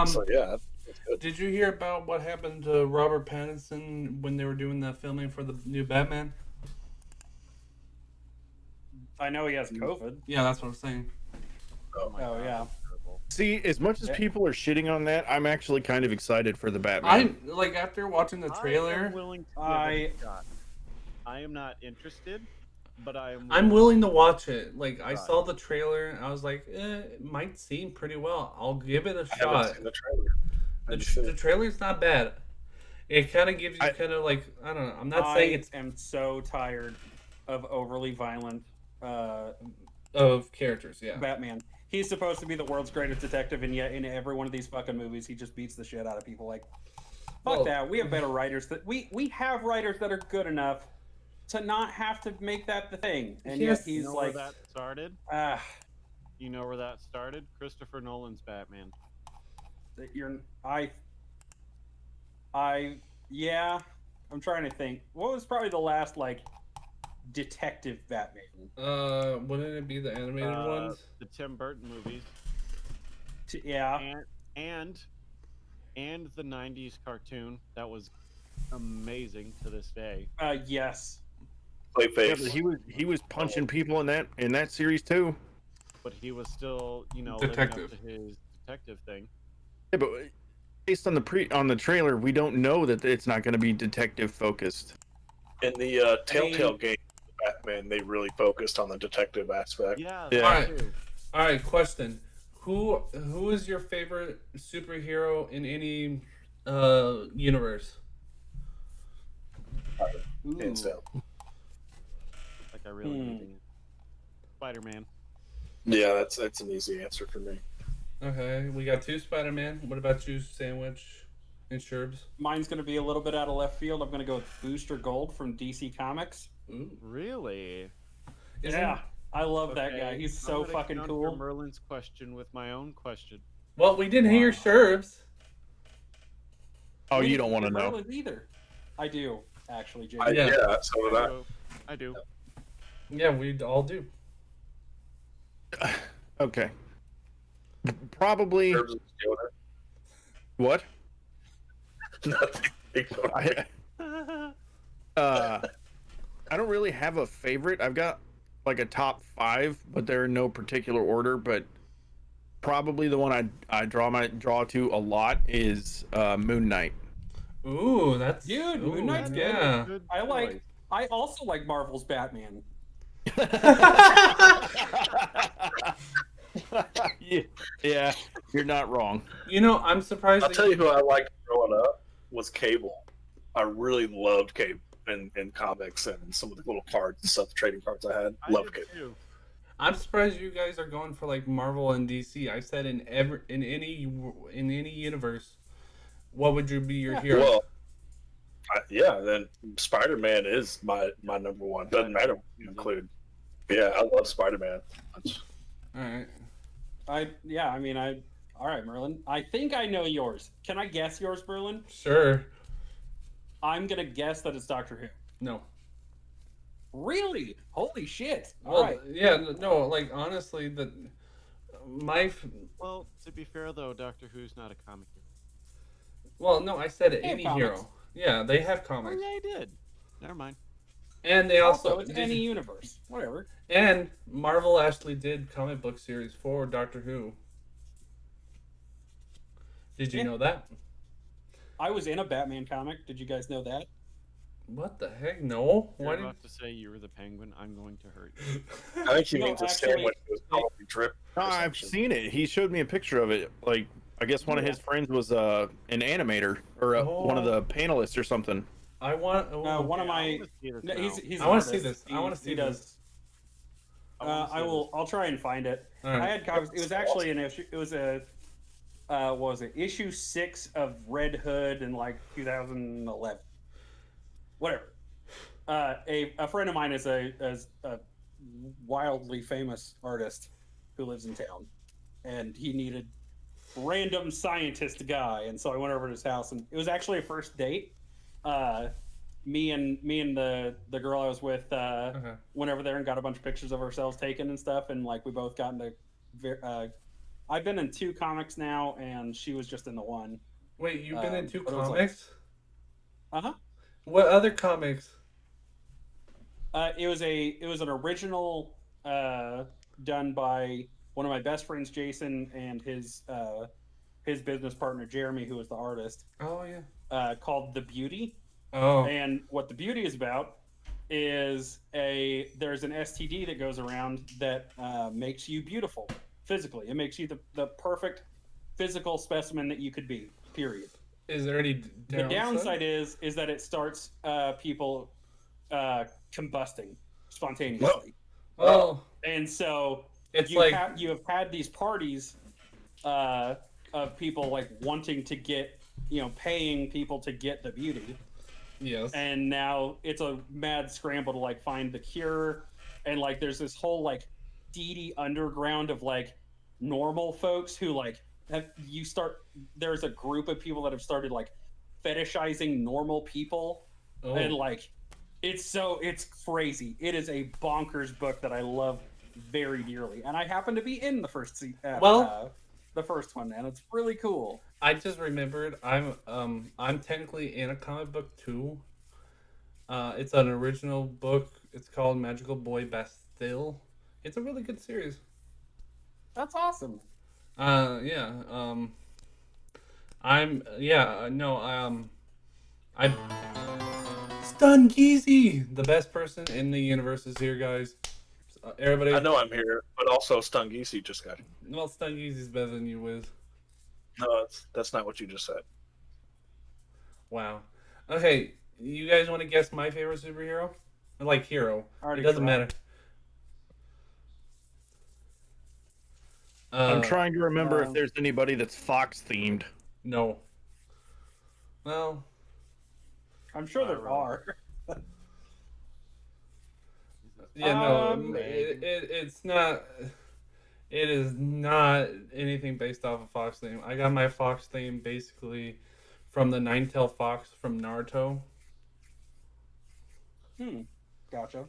So yeah, that's good. Did you hear about what happened to Robert Pattinson when they were doing the filming for the new Batman? I know he has COVID. Yeah, that's what I'm saying. Oh, my Oh, God, yeah. that's terrible. See, as much as Yeah. people are shitting on that, I'm actually kind of excited for the Batman. I'm like after watching the I am trailer, willing to give I- it a shot. I am not interested, but I'm willing to watch it. Like I Right. saw the trailer, and I was like, it might seem pretty well. I'll give it a I haven't shot. seen the trailer. I haven't seen The it. trailer's not bad. It kind of gives you I- kind of like I don't know. I'm not saying it's am so tired of overly violent of characters. Yeah. Batman. He's supposed to be the world's greatest detective, and yet in every one of these fucking movies, he just beats the shit out of people. Like, fuck Well- that. We have better writers. We have writers that are good enough to not have to make that the thing. And Yes. yet he's you know like, where that started? You know where that started? Christopher Nolan's Batman. That you're I yeah. I'm trying to think. What was probably the last like detective Batman? Wouldn't it be the animated ones? The Tim Burton movies, Yeah. and and and the '90s cartoon that was amazing to this day. Yes. Yeah, Clayface. but he was punching people in that series too. But he was still, living up Detective. to his detective thing. Yeah, but based on the trailer, we don't know that it's not going to be detective focused. In the Telltale game, Batman, they really focused on the detective aspect. Yeah, Yeah. that Alright. too. All right, question. Who is your favorite superhero in any universe? Ooh. Hands down. Like I really need it. Spider-Man. Yeah, that's an easy answer for me. Okay, we got 2 Spider-Man. What about you, Sandwich and Sherbs? Mine's gonna be a little bit out of left field. I'm gonna go with Booster Gold from DC Comics. Ooh. Really? Yeah, I love that Okay, guy. He's I'm so gonna fucking counter cool. Merlin's question with my own question. Well, we didn't hear Sherbs. Oh, We you didn't don't want to hear know. Merlin's either. I do actually, Jake. Yeah. Yeah, so did I. I do. Yeah, we all do. Okay. Probably Herbs and Yoda. what? Nothing. Ignore me. I don't really have a favorite. I've got like a top 5, but they're in no particular order. But probably the one I draw to a lot is Moon Knight. Ooh, that's Dude, Moon Knight's good. yeah. Good I also like Marvel's Batman. Yeah, you're not wrong. You know, I'm surprised. I'll tell you who I liked growing up was Cable. I really loved Cable in comics and some of the little cards and stuff, trading cards I had. I Loved did Cable. too. I'm surprised you guys are going for like Marvel and DC. I said in any universe, what would you be your hero? Well, yeah, then Spider-Man is my number one. Doesn't matter what you include. Yeah, I love Spider-Man. All right. All right, Merlin. I think I know yours. Can I guess yours, Merlin? Sure. I'm gonna guess that it's Doctor Who. No. Really? Holy shit! All Well, right. yeah, no. Like honestly, Well, to be fair though, Doctor Who's not a comic hero. well, no. I said They have any comics. hero. Yeah, they have Oh comics, yeah, I did. Never mind. and they also It's any universe. Whatever. and Marvel actually did comic book series for Doctor Who. Did you Yeah. know that? I was in a Batman comic. Did you guys know that? What the heck? No. You're Why did? about to say you were the Penguin. I'm going to hurt you. I think he No, means a actually, sandwich was probably drip. No, I've seen it. He showed me a picture of it. Like, I guess one of his friends was an animator or one of the panelists or something. I want. One of I my. wanna see this No, now. he's I an wanna see artist. this. I wanna see He this. does. wanna see I will. I'll try and find it. All right. I had comics. It was actually an issue. It was a. What was it? Issue 6 of Red Hood in like 2011. Whatever. A friend of mine is a wildly famous artist who lives in town, and he needed random scientist guy, and so I went over to his house, and it was actually a first date. Me and the girl I was with Okay. went over there and got a bunch of pictures of ourselves taken and stuff, and like we both got into. I've been in 2 comics now, and she was just in the one. Wait, you've been in 2 but it was like- comics? Uh-huh. What other comics? It was an original done by one of my best friends, Jason, and his business partner Jeremy, who was the artist, Oh yeah. called The Beauty. Oh. And what The Beauty is about is there's an STD that goes around that makes you beautiful physically. It makes you the perfect physical specimen that you could be. Period. Is there any The downside is that it starts people combusting spontaneously, Well, and so it's you like have had these parties of people like wanting to get, paying people to get the beauty, yes. and now it's a mad scramble to like find the cure, and like there's this whole like seedy underground of like normal folks who like there's a group of people that have started like fetishizing normal people, and Oh, like it's crazy. It is a bonkers book that I love very dearly, and I happen to be in the the first one, and it's really cool. I just remembered I'm technically in a comic book too. It's an original book. It's called Magical Boy Bastille. It's a really good series. That's awesome. Yeah. I'm yeah. No. I Stun Geezy, the best person in the universe, is here, guys. Everybody. I know I'm here, but also Stungisi just got. Well, Stun Geezy's better than you, Wiz. No, that's not what you just said. Wow. Okay, you guys want to guess my favorite superhero? Like hero. Already It doesn't tried. matter. I'm trying to remember if um, there's anybody that's Fox themed. No. Well, I'm sure there Pyro. are. yeah, no. Um, It's not. It is not anything based off of Fox theme. I got my Fox theme basically from the Nine-Tailed Fox from Naruto. Gotcha. All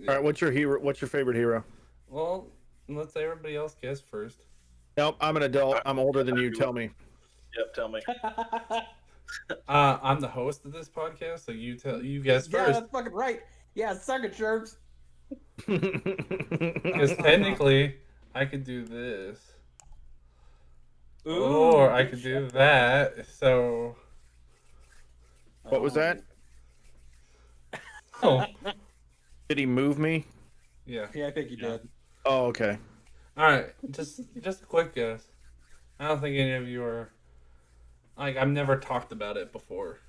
right, what's your hero? What's your favorite hero? Well, let's everybody else guess first. Nope, I'm an adult. I'm older than you. Tell me. Yep, tell me. I'm the host of this podcast, so you guess Yeah, first. that's fucking right. Yeah, suck it, Sherps. Because technically, I could do this, Ooh, or I good could shit. do that. So, What was that? oh Did he move me? yeah. Yeah, I think you Yeah. did. Oh, okay. All right, just a quick guess. I don't think any of you are like I've never talked about it before.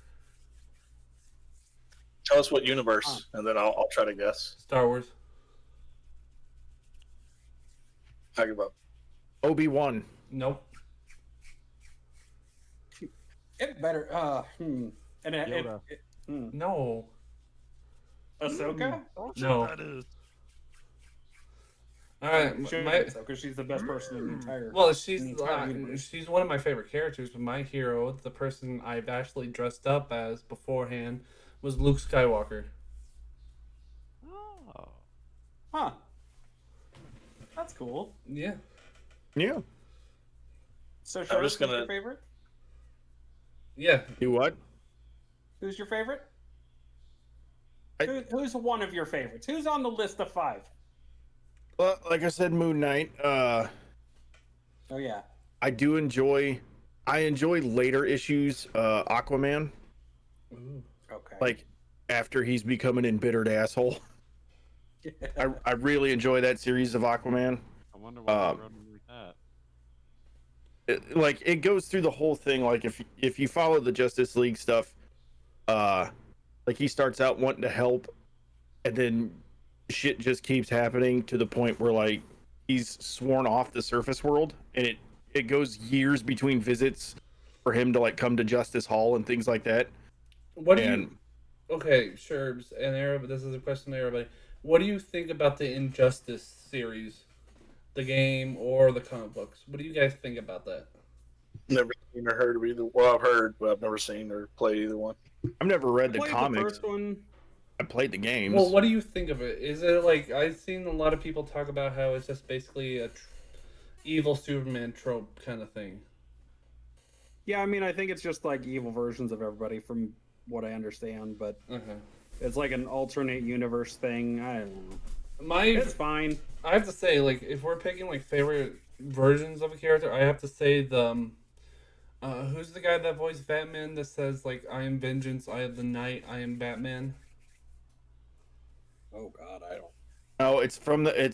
Tell us what universe, and then I'll try to guess. Star Wars. Talk about. Obi-Wan. Nope. It better. And Yoda. No. Ahsoka? No. All right, Should my because she's the best person in the entire. well, in the entire universe. she's one of my favorite characters, but my hero, the person I've actually dressed up as beforehand, was Luke Skywalker. Oh. Huh. That's cool. Yeah. Yeah. So, I'm Sherps, just who's gonna- your favorite? Yeah. You what? Who's your favorite? I- Who's one of your favorites? Who's on the list of 5? Well, like I said, Moon Knight. Oh yeah. I enjoy later issues. Aquaman, Ooh. Okay. like after he's become an embittered asshole. I really enjoy that series of Aquaman. I wonder why they wrote him like that. It goes through the whole thing. Like if you follow the Justice League stuff, like he starts out wanting to help, and then shit just keeps happening to the point where like he's sworn off the surface world, and it goes years between visits for him to like come to Justice Hall and things like that. What do And you? Okay, sure. And everybody, this is a question to everybody. What do you think about the Injustice series, the game or the comic books? What do you guys think about that? Never seen or heard of either. Well, I've heard, but I've never seen or played either one. I've never read the Played comics. The first one. I played the games. Well, what do you think of it? Is it like I've seen a lot of people talk about how it's just basically a evil Superman trope kind of thing? Yeah, I mean, I think it's just like evil versions of everybody, from what I understand. But Uh-huh. it's like an alternate universe thing. I don't know. My It's fine. I have to say, like, if we're picking like favorite versions of a character, I have to say the who's the guy that voiced Batman that says like, "I am vengeance, I am the night, I am Batman." Oh God, I don't. No, it's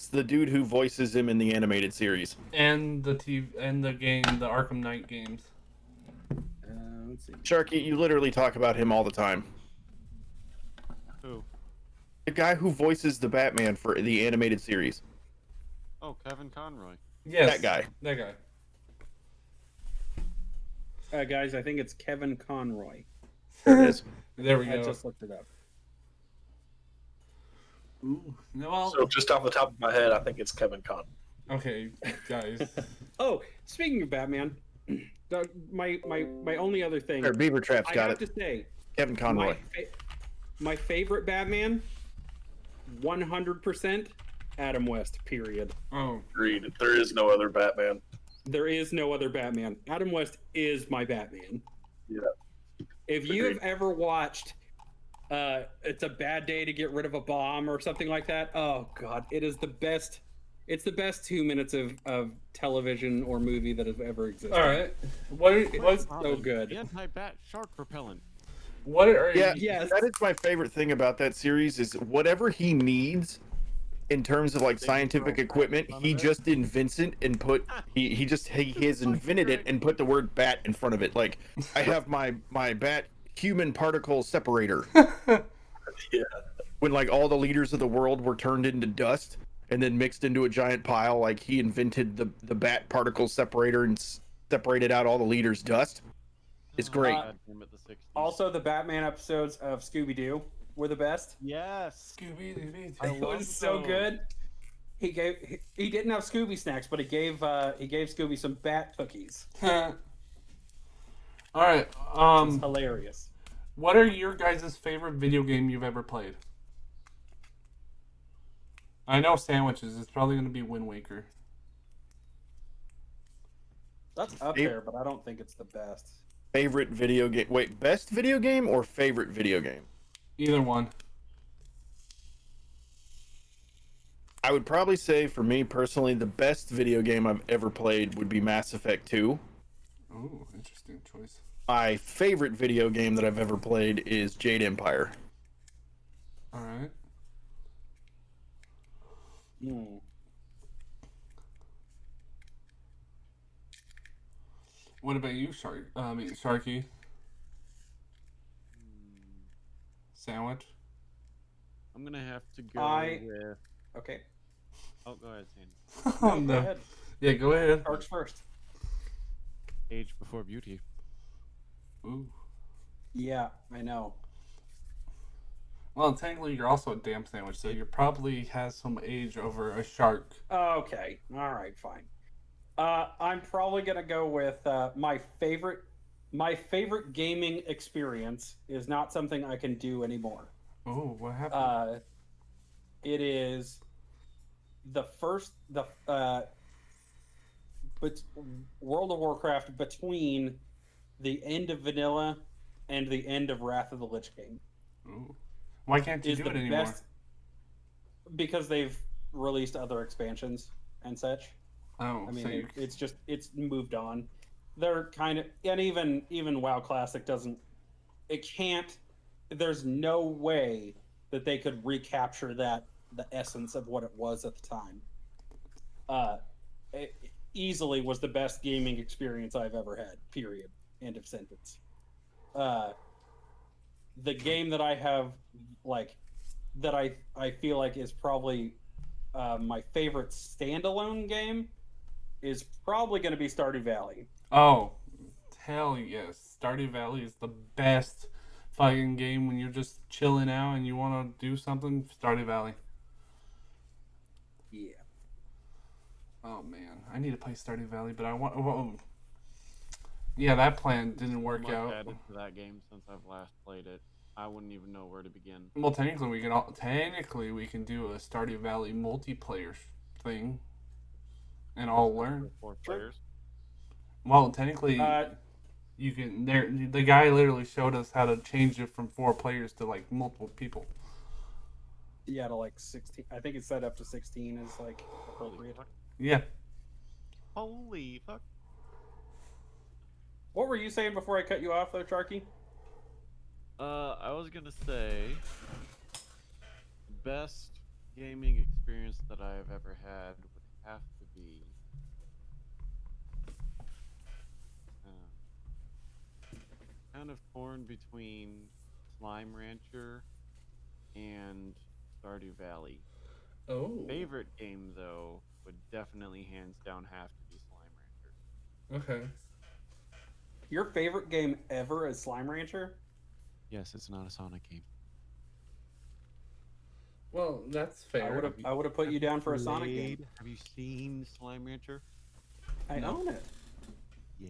the dude who voices him in the animated series. And the game, the Arkham Knight games. Let's see. Sharky, you literally talk about him all the time. Who? The guy who voices the Batman for the animated series. Oh, Kevin Conroy. Yes, That guy. That guy. Guys, I think it's Kevin Conroy. There it is. There we I go. just looked it up. Ooh. Well, So just off the top of my head, I think it's Kevin Conroy. okay, guys. Oh, speaking of Batman, my only other thing There, Beaver Trap's I got have it. to say, Kevin Conroy. my favorite Batman, 100% Adam West. Period. Oh, Agreed. There is no other Batman. There is no other Batman. Adam West is my Batman. Yeah. If you Agreed. have ever watched It's a Bad Day to Get Rid of a Bomb or something like that, oh god, it is the best. It's the best 2 minutes of television or movie that has ever existed. all right. What's so good. The anti-bat shark repellent. what are Yeah, Yes. that is my favorite thing about that series is whatever he needs in terms of like They just scientific throw equipment, bats he on it. just invents it and put he has invented it and put the word bat in front of it. Like I have my bat human particle separator. Yeah. When like all the leaders of the world were turned into dust and then mixed into a giant pile, like he invented the bat particle separator and separated out all the leaders' dust. It's great. Bad game at the 60s. Also, the Batman episodes of Scooby Doo were the best. yes. Scooby? I It love was so those. good. He didn't have Scooby snacks, but he gave Scooby some bat cookies. All right. It's hilarious. What are your guys' favorite video game you've ever played? I know sandwiches. It's probably going to be Wind Waker. That's up there, but I don't think it's the best. Favorite video game? Wait, best video game or favorite video game? Either one. I would probably say for me personally, the best video game I've ever played would be Mass Effect 2. Oh, interesting choice. My favorite video game that I've ever played is Jade Empire. All right. What about you, Sharky? Sandwich? I'm gonna have to go I- with. Okay. Oh, go ahead, Sandy. Oh, Go ahead. Yeah, go ahead. Arch first. Age before beauty. Ooh. Yeah, I know. Well, technically, you're also a damn sandwich, so you probably has some age over a shark. Okay. All right. Fine. I'm probably gonna go with my favorite. My favorite gaming experience is not something I can do anymore. Oh, what happened? It is but World of Warcraft between the end of Vanilla and the end of Wrath of the Lich King Ooh. Why can't you is do the it anymore? best because they've released other expansions and such. Oh, I mean, so you... it's moved on. They're kind of, and even WoW Classic doesn't. It can't. There's no way that they could recapture the essence of what it was at the time. It easily was the best gaming experience I've ever had. Period. End of sentence. The game that I have that I feel like is probably my favorite standalone game is probably going to be Stardew Valley. Oh, hell yes. Stardew Valley is the best fucking game when you're just chilling out and you want to do something. Stardew Valley. Yeah. Oh, man. I need to play Stardew Valley, but I want... Whoa. Yeah, that plan didn't work Much out. added to that game since I've last played it. I wouldn't even know where to begin. Well, technically we can do a Stardew Valley multiplayer thing, and all learn. 4 Sure. players. Well, technically, Uh, you can. The guy literally showed us how to change it from 4 players to like multiple people. Yeah, to like 16. I think it's set up to 16 is like Holy appropriate. fuck. Yeah. Holy fuck. What were you saying before I cut you off, though, Sharky? I was gonna say, best gaming experience that I've ever had would have to be kind of torn between Slime Rancher and Stardew Valley. Oh. Favorite game though would definitely hands down have to be Slime Rancher. Okay. Your favorite game ever is Slime Rancher? Yes, it's not a Sonic game. Well, that's fair. I would have put you down for a Sonic game. Have you seen Slime Rancher? I No. own it. Yeah.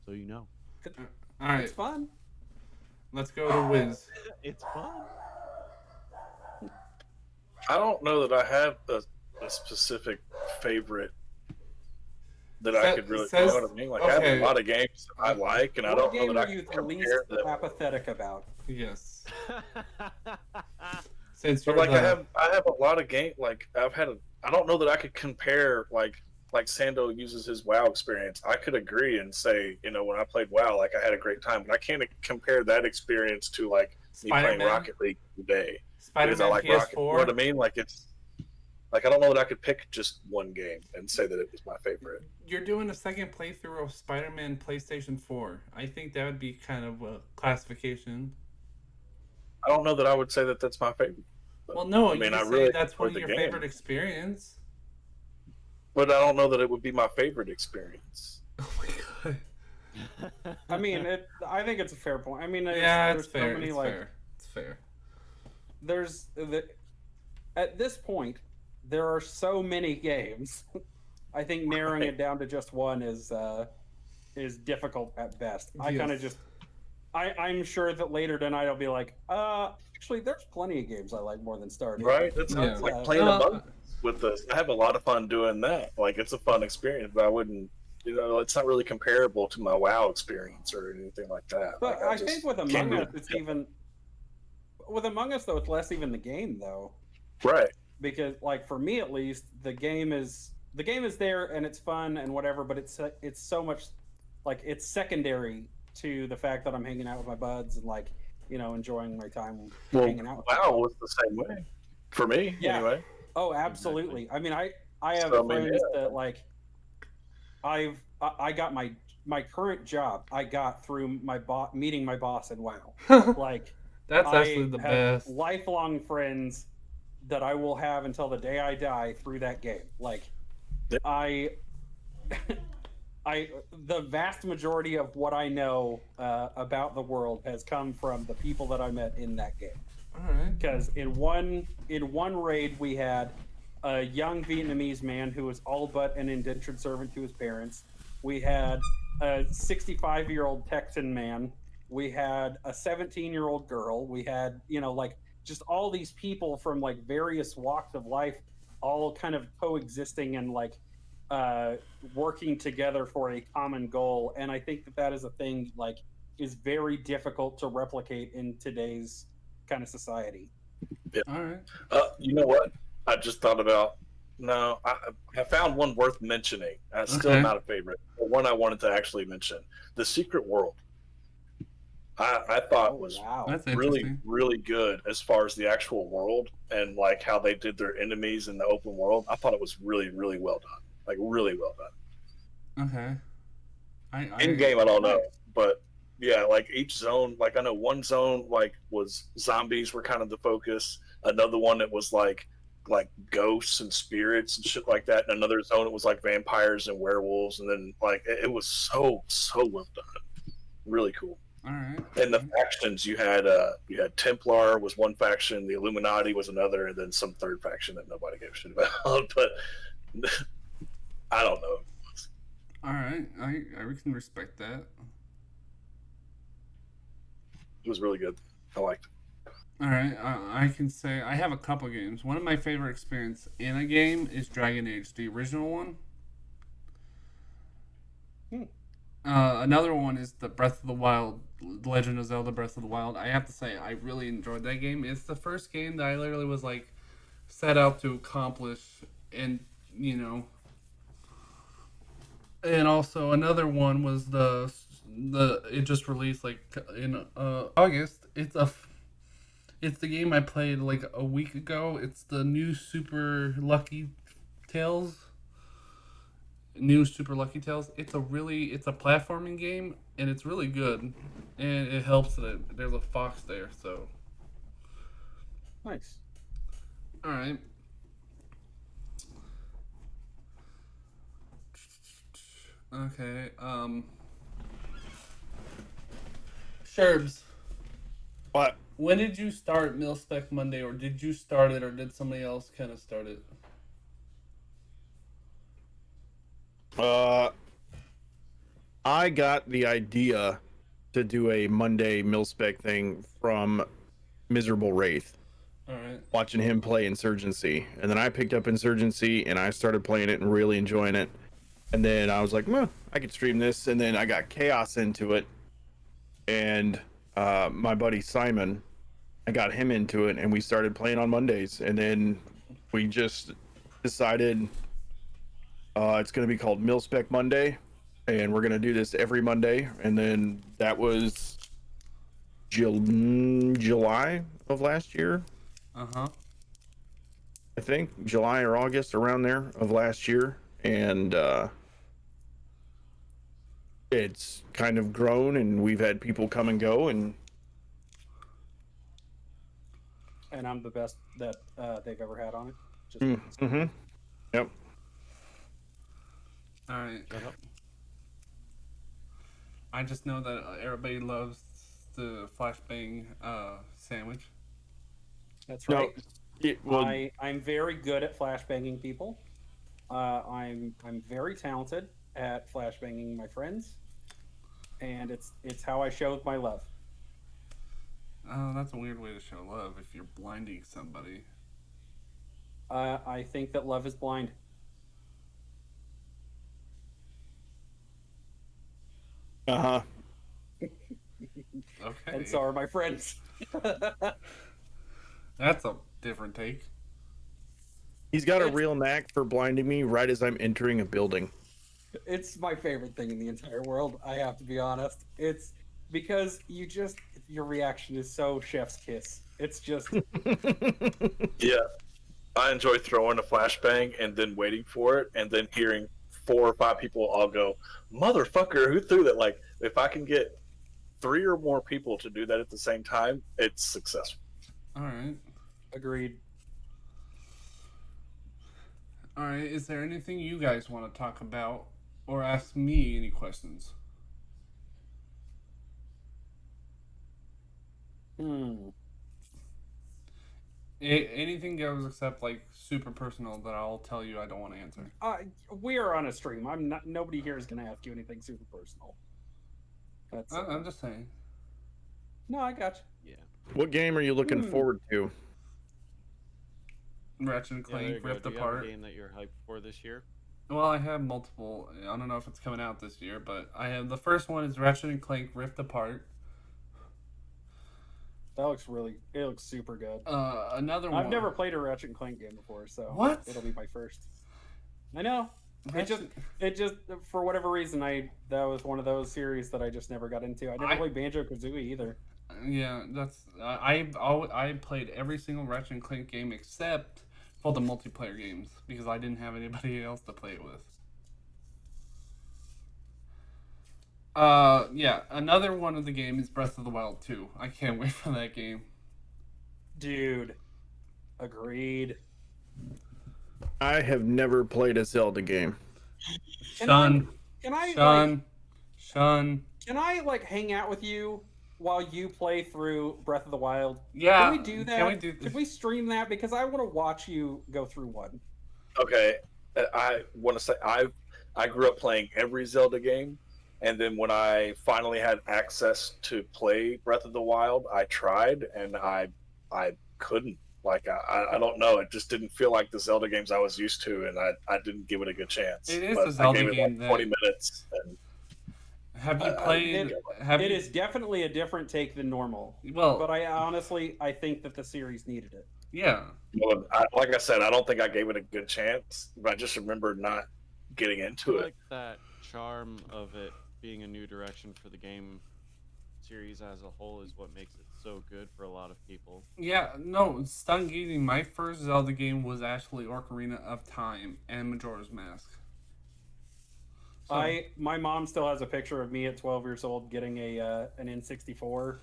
So you know. All right, It's fun. let's go to Wiz. It's fun. I don't know that I have a specific favorite that I could really, you know what I mean? Like, I have okay. a lot of games that I like, and I What don't know game that are I you can the least compare them. apathetic about? Yes. Since But you're like, the, I have a lot of game. Like, I don't know that I could compare like Sando uses his WoW experience. I could agree and say, you know, when I played WoW, like I had a great time, but I can't compare that experience to like me playing Spider-Man, Rocket League today because Spider-Man I like PS4. Rocket. You know what I mean? Like it's like I don't know that I could pick just one game and say that it was my favorite. You're doing a second playthrough of Spider-Man PlayStation 4. I think that would be kind of a classification. I don't know that I would say that that's my favorite. But, Well, no, I you mean, I just really say that's one of enjoyed your the game, favorite experience. but I don't know that it would be my favorite experience. Oh my god. I mean, I think it's a fair point. I mean, Yeah, there's it's fair. so many It's like fair. It's fair. there's the at this point there are so many games. I think narrowing it down to just one is difficult at best. I kind of Yes. just I'm sure that later tonight I'll be like, actually, there's plenty of games I like more than Stardew. Right? That sounds Yeah. like playing No, Among Us with this. I have a lot of fun doing that. Like it's a fun experience, but I wouldn't. You know, it's not really comparable to my WoW experience or anything like that. But Like, I think with can't Among do Us, it's even with Among Us though, it's less even the game though, right. because like for me at least, the game is there and it's fun and whatever, but it's so much like it's secondary to the fact that I'm hanging out with my buds and like enjoying my time Well, hanging out. WoW was the same way for me. Yeah. Anyway. Oh, absolutely. I mean, I have So, I mean, friends yeah. that like I got my current job I got through my meeting my boss in WoW. Like That's I actually the have best. lifelong friends that I will have until the day I die through that game. Like Yep. I the vast majority of what I know about the world has come from the people that I met in that game. All right. Because in one raid we had a young Vietnamese man who was all but an indentured servant to his parents. We had a 65-year-old Texan man. We had a 17-year-old girl. We had like just all these people from like various walks of life, all kind of coexisting and like working together for a common goal. And I think that is a thing like is very difficult to replicate in today's kind of society. All right. You know what? I just thought about. No, I found one worth mentioning. Still Okay. not a favorite, but one I wanted to actually mention: The Secret World. I thought was Wow. That's really, interesting. really good as far as the actual world and like how they did their enemies in the open world. I thought it was really, really well done. Like really well done. Okay. In game, I don't know, but yeah, like each zone. Like I know one zone like was zombies were kind of the focus. Another one it was like ghosts and spirits and shit like that. And another zone it was like vampires and werewolves. And then like it was so well done. Really cool. All right. And the factions you had Templar was one faction, the Illuminati was another, and then some third faction that nobody gave a shit about. But I don't know. All right. I can respect that. It was really good. I liked it. All right. I can say I have a couple games. One of my favorite experience in a game is Dragon Age, the original one. Another one is the Breath of the Wild, The Legend of Zelda Breath of the Wild. I have to say, I really enjoyed that game. It's the first game that I literally was like set out to accomplish, and and also another one was the it just released like in August. It's the game I played like a week ago. It's the new Super Lucky Tales. It's a platforming game and it's really good, and it helps that there's a fox there. So Nice. all right. Okay. Sherbs. What? When did you start Mil Spec Monday, or did you start it, or did somebody else kind of start it? Uh, I got the idea to do a Monday mil-spec thing from Miserable Wraith, All right. watching him play Insurgency. And then I picked up Insurgency and I started playing it and really enjoying it. And then I was like, well, I could stream this. And then I got Chaos into it. And my buddy Simon, I got him into it and we started playing on Mondays. And then we just decided it's going to be called Mil-Spec Monday. And we're going to do this every Monday. And then that was July of last year. Uh-huh. I think July or August, around there, of last year. And it's kind of grown and we've had people come and go, and I'm the best that they've ever had on it. Just mm-hmm. Yep. All right. I just know that everybody loves the flashbang sandwich. That's right. Well, I'm very good at flashbanging people. I'm very talented at flashbanging my friends, and it's how I show my love. Oh, that's a weird way to show love if you're blinding somebody. I think that love is blind. uh-huh. Okay. And so are my friends. That's a different take. He's got a real knack for blinding me right as I'm entering a building. It's my favorite thing in the entire world, I have to be honest. It's because your reaction is so chef's kiss. It's just Yeah, I enjoy throwing a flashbang and then waiting for it, and then hearing 4 or 5 people all go, "Motherfucker, who threw that?" Like, if I can get 3 or more people to do that at the same time, it's successful. All right. agreed. All right. Is there anything you guys want to talk about or ask me any questions? Anything goes except like super personal that I'll tell you I don't want to answer. We are on a stream. I'm not. Nobody here is going to ask you anything super personal. That's. I'm just saying. No, I got you. Yeah. What game are you looking forward to? Ratchet and Yeah, there you Clank go. Rift Do you have Apart. a game that you're hyped for this year? Well, I have multiple. I don't know if it's coming out this year, but I have the first one is Ratchet and Clank Rift Apart. That looks it looks super good. Another one. I've never played a Ratchet and Clank game before, so What? it'll be my first. I know. Ratchet- It just for whatever reason that was one of those series that I just never got into. I never played Banjo-Kazooie either. Yeah, that's I played every single Ratchet and Clank game except for the multiplayer games because I didn't have anybody else to play it with. Yeah, another one of the game is Breath of the Wild 2. I can't wait for that game. Dude, agreed. I have never played a Zelda game. Shun, Can I like hang out with you while you play through Breath of the Wild? Yeah. Can we do that? Can we stream that? Because I want to watch you go through one. Okay, I want to say I grew up playing every Zelda game, and then when I finally had access to play Breath of the Wild, I tried and I couldn't. Like I don't know, it just didn't feel like the Zelda games I was used to, and I didn't give it a good chance. It is but a Zelda I gave game it like 20 minutes. And have you played? It is definitely a different take than normal. Well, but I think that the series needed it. Yeah. Well, like I said, I don't think I gave it a good chance, but I just remember not getting into I it. like that charm of it being a new direction for the game series as a whole is what makes it so good for a lot of people. Yeah, no, Stun Gazing, my first Zelda game was actually Ocarina of Time and Majora's Mask. So, My mom still has a picture of me at 12 years old getting an N64,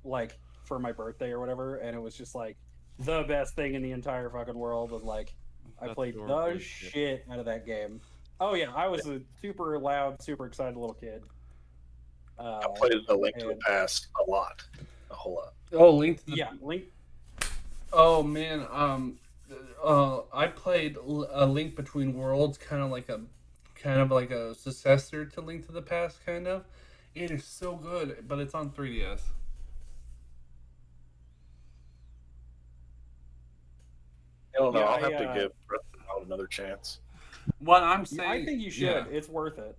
like for my birthday or whatever, and it was just like the best thing in the entire fucking world. And like, I played the shit out of that game. Oh yeah, I was a super loud, super excited little kid. I played A Link to the and- Past a lot, a whole lot. Oh, Link to the Yeah, Link. Oh man, I played a Link Between Worlds, kind of like a successor to Link to the Past, kind of. It is so good, but it's on 3DS. I don't know. Yeah, I'll have to give Breath of the Wild another chance. What I'm I saying, think you should. yeah. It's worth it.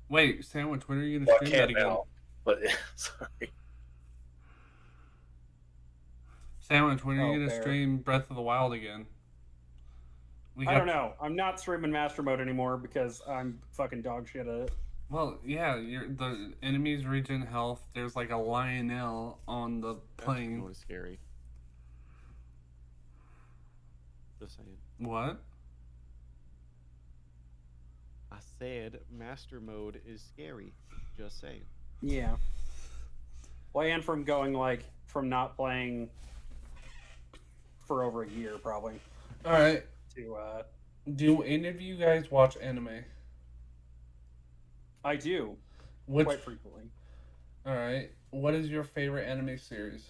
Wait, Sandwich, when are you gonna Well, I stream that can't again? now, but sorry. Sandwich, when are you Oh, gonna fair. stream Breath of the Wild again? I don't know. I'm not streaming Master Mode anymore because I'm fucking dog shit at it. Well, yeah, the enemies regen health. There's like a Lionel on the plane. Mode is scary. Just saying. What? I said master mode is scary. Just saying. Yeah. Well, and from going from not playing for over a year probably All right. to Do any of you guys watch anime? I do Which? quite frequently. All right. What is your favorite anime series?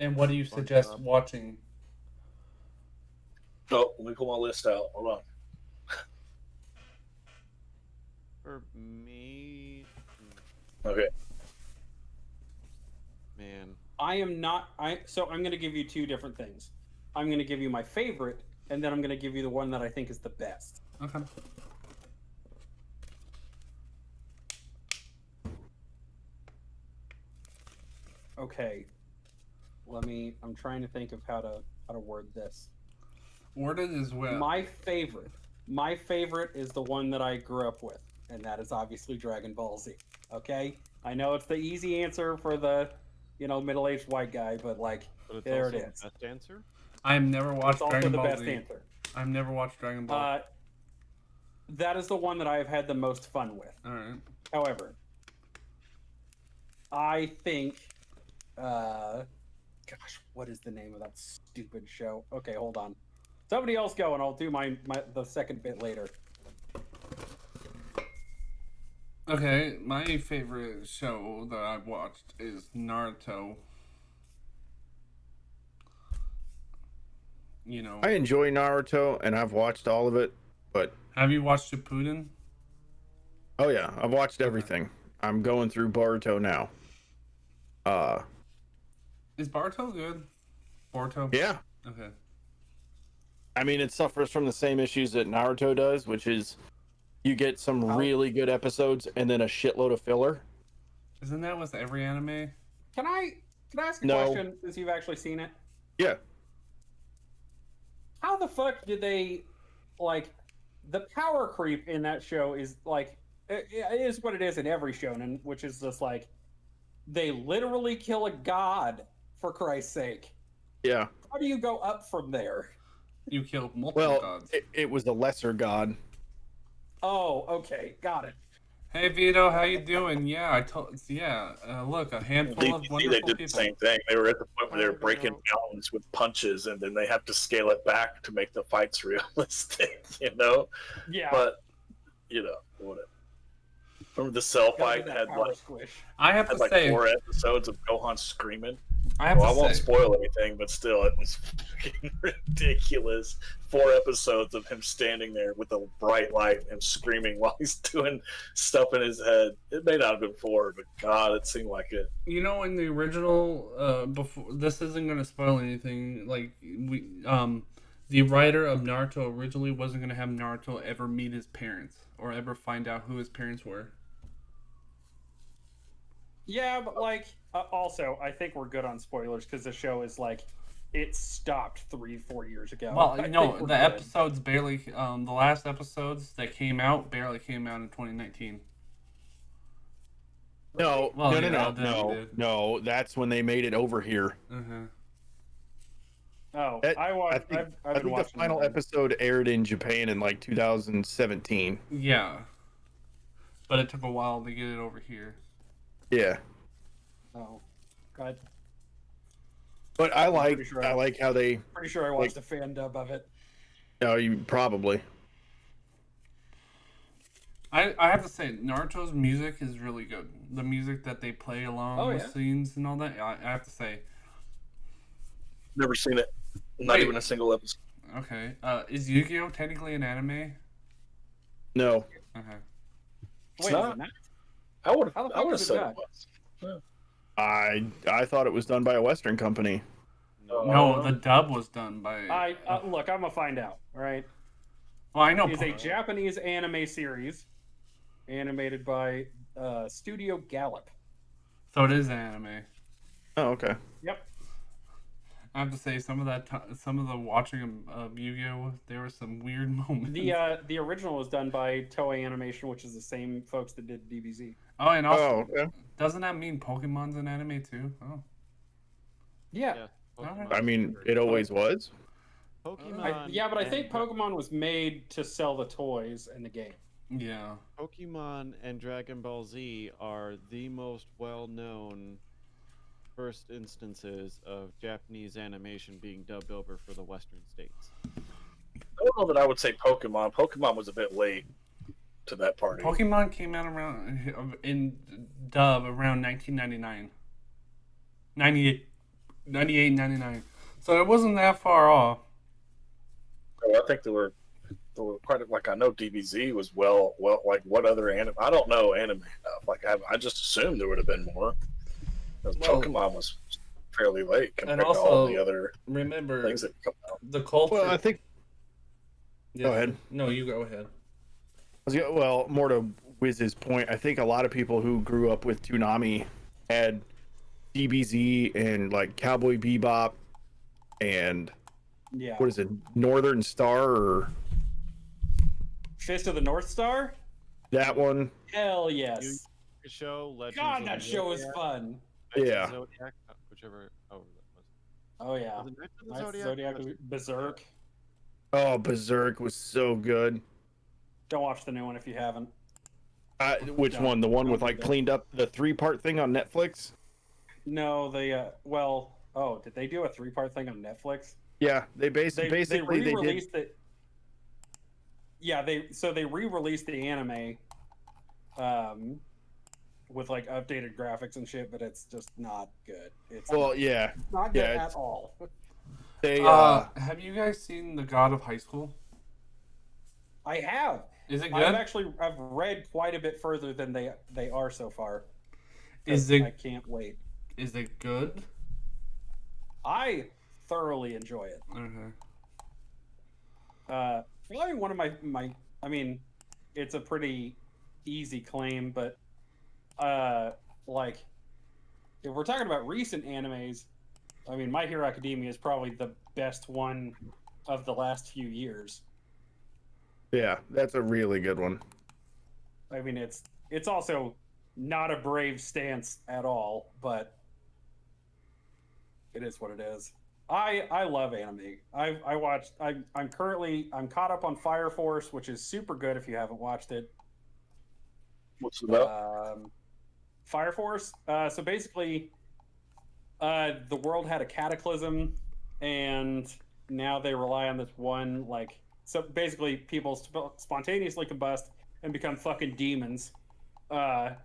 And what do you suggest SpongeBob. watching? Oh, let me pull my list out. Hold on. For me, Okay. man, I am not so I'm going to give you two different things. I'm going to give you my favorite and then I'm going to give you the one that I think is the best. Okay. Okay. I'm trying to think of how to word this. Word it as well. My favorite is the one that I grew up with, and that is obviously Dragon Ball Z. Okay? I know it's the easy answer for the, middle-aged white guy, but but it's there also it is. the best answer. I've never It's watched also Dragon the Ball best Z. answer. I've never watched Dragon Ball. That is the one that I have had the most fun with. All right. However, I think, gosh, what is the name of that stupid show? Okay, hold on. Somebody else go, and I'll do the second bit later. Okay, my favorite show that I've watched is Naruto. I enjoy Naruto, and I've watched all of it. But Have you watched Shippuden? oh yeah, I've watched everything. I'm going through Boruto now. Is Boruto good? Boruto? Yeah. Okay. I mean, it suffers from the same issues that Naruto does, which is you get some really good episodes and then a shitload of filler. Isn't that with every anime? Can I ask a No. question since you've actually seen it? Yeah. How the fuck did they the power creep in that show is it is what it is in every shonen, which is just they literally kill a god for Christ's sake. Yeah. How do you go up from there? You killed multiple Well, gods. it was a lesser god. Oh, okay, got it. Hey Vito, how you doing? Yeah, I told. Yeah, look, a handful of DBZ, wonderful they did people. the same thing. They were at the point where they were Oh, breaking no. mountains with punches, and then they have to scale it back to make the fights realistic, you know? Yeah. But, whatever. Remember the cell gotta fight do that had power like, squish. I have to had like say, 4 episodes of Gohan screaming? I have Well, I to won't say, spoil anything, but still, it was fucking ridiculous. 4 episodes of him standing there with a bright light and screaming while he's doing stuff in his head. It may not have been 4, but God, it seemed like it. in the original, before this isn't going to spoil anything. The writer of Naruto originally wasn't going to have Naruto ever meet his parents or ever find out who his parents were. Yeah, but also, I think we're good on spoilers because the show is it stopped 3-4 years ago. Well, I think no, we're the good. episodes barely. The last episodes that came out barely came out in 2019. No, Well, no, yeah, no, they no, did. no. That's when they made it over here. Uh-huh. Oh, That- I watched. think, I've I been think the watching final them. episode aired in Japan in 2017. Yeah, but it took a while to get it over here. Yeah, Oh, God. but I like pretty sure I like how they. Pretty sure I watched a fan dub of it. No, you probably. I have to say, Naruto's music is really good. The music that they play along with scenes and all that, I have to say. Never seen it. Not Wait. even a single episode. Okay. Is Yu-Gi-Oh technically an anime? No. Okay. It's Wait, not. is it not? I would How the have fuck is it said not? it was. Yeah. I thought it was done by a Western company. No, the dub was done by. Look, I'm gonna find out. All right. Well, I know. It's a Japanese anime series, animated by Studio Gallop. So it is anime. Oh, okay. Yep. I have to say, some of the watching of Yu-Gi-Oh, there were some weird moments. The original was done by Toei Animation, which is the same folks that did DBZ. Oh, and also, okay. doesn't that mean Pokemon's an anime too? Oh. Yeah. Pokemon I mean, it always was. Pokemon. But I think Pokemon was made to sell the toys and the game. Yeah. Pokemon and Dragon Ball Z are the most well-known first instances of Japanese animation being dubbed over for the Western states. I don't know that I would say Pokemon. Pokemon was a bit late to that party. Pokemon came out in dub around 1999. 98, 99. So it wasn't that far off. I think there were quite like I know DBZ was well like what other anime? I don't know anime enough. Like I just assumed there would have been more. Because Pokemon was fairly late compared and also, to all the other remember things that come out. The culture. Well, I think. Yeah. Go ahead. No, you go ahead. Well, more to Wiz's point, I think a lot of people who grew up with Toonami had DBZ and like Cowboy Bebop and what is it, Northern Star or Fist of the North Star? that one? Hell yes. Show Legends God, of that the show was Zodiac, fun. Knights of Yeah. Zodiac, whichever. Oh, that was. Oh yeah. Was it Knights of the Knights of Zodiac? Zodiac was Berserk. Oh, Berserk was so good. Don't watch the new one if you haven't. Which Don't- one? The one don't with do like that. cleaned up the 3-part thing on Netflix? No, did they do a 3-part thing on Netflix? Yeah, they basically they did. re-released it. Yeah, they re-released the anime, with like updated graphics and shit, but it's just not good. It's Well, yeah, not good yeah, at all. they. Have you guys seen The God of High School? I have. Is it good? I've read quite a bit further than they are so far. Is it? I can't wait. Is it good? I thoroughly enjoy it. Okay. Probably one of my. I mean, it's a pretty easy claim, but like, if we're talking about recent animes, I mean, My Hero Academia is probably the best one of the last few years. Yeah, that's a really good one. I mean, it's also not a brave stance at all, but it is what it is. I love anime. I'm caught up on Fire Force, which is super good if you haven't watched it. What's it about? Fire Force. So basically, the world had a cataclysm, and now they rely on this one like. So basically, people spontaneously combust and become fucking demons, and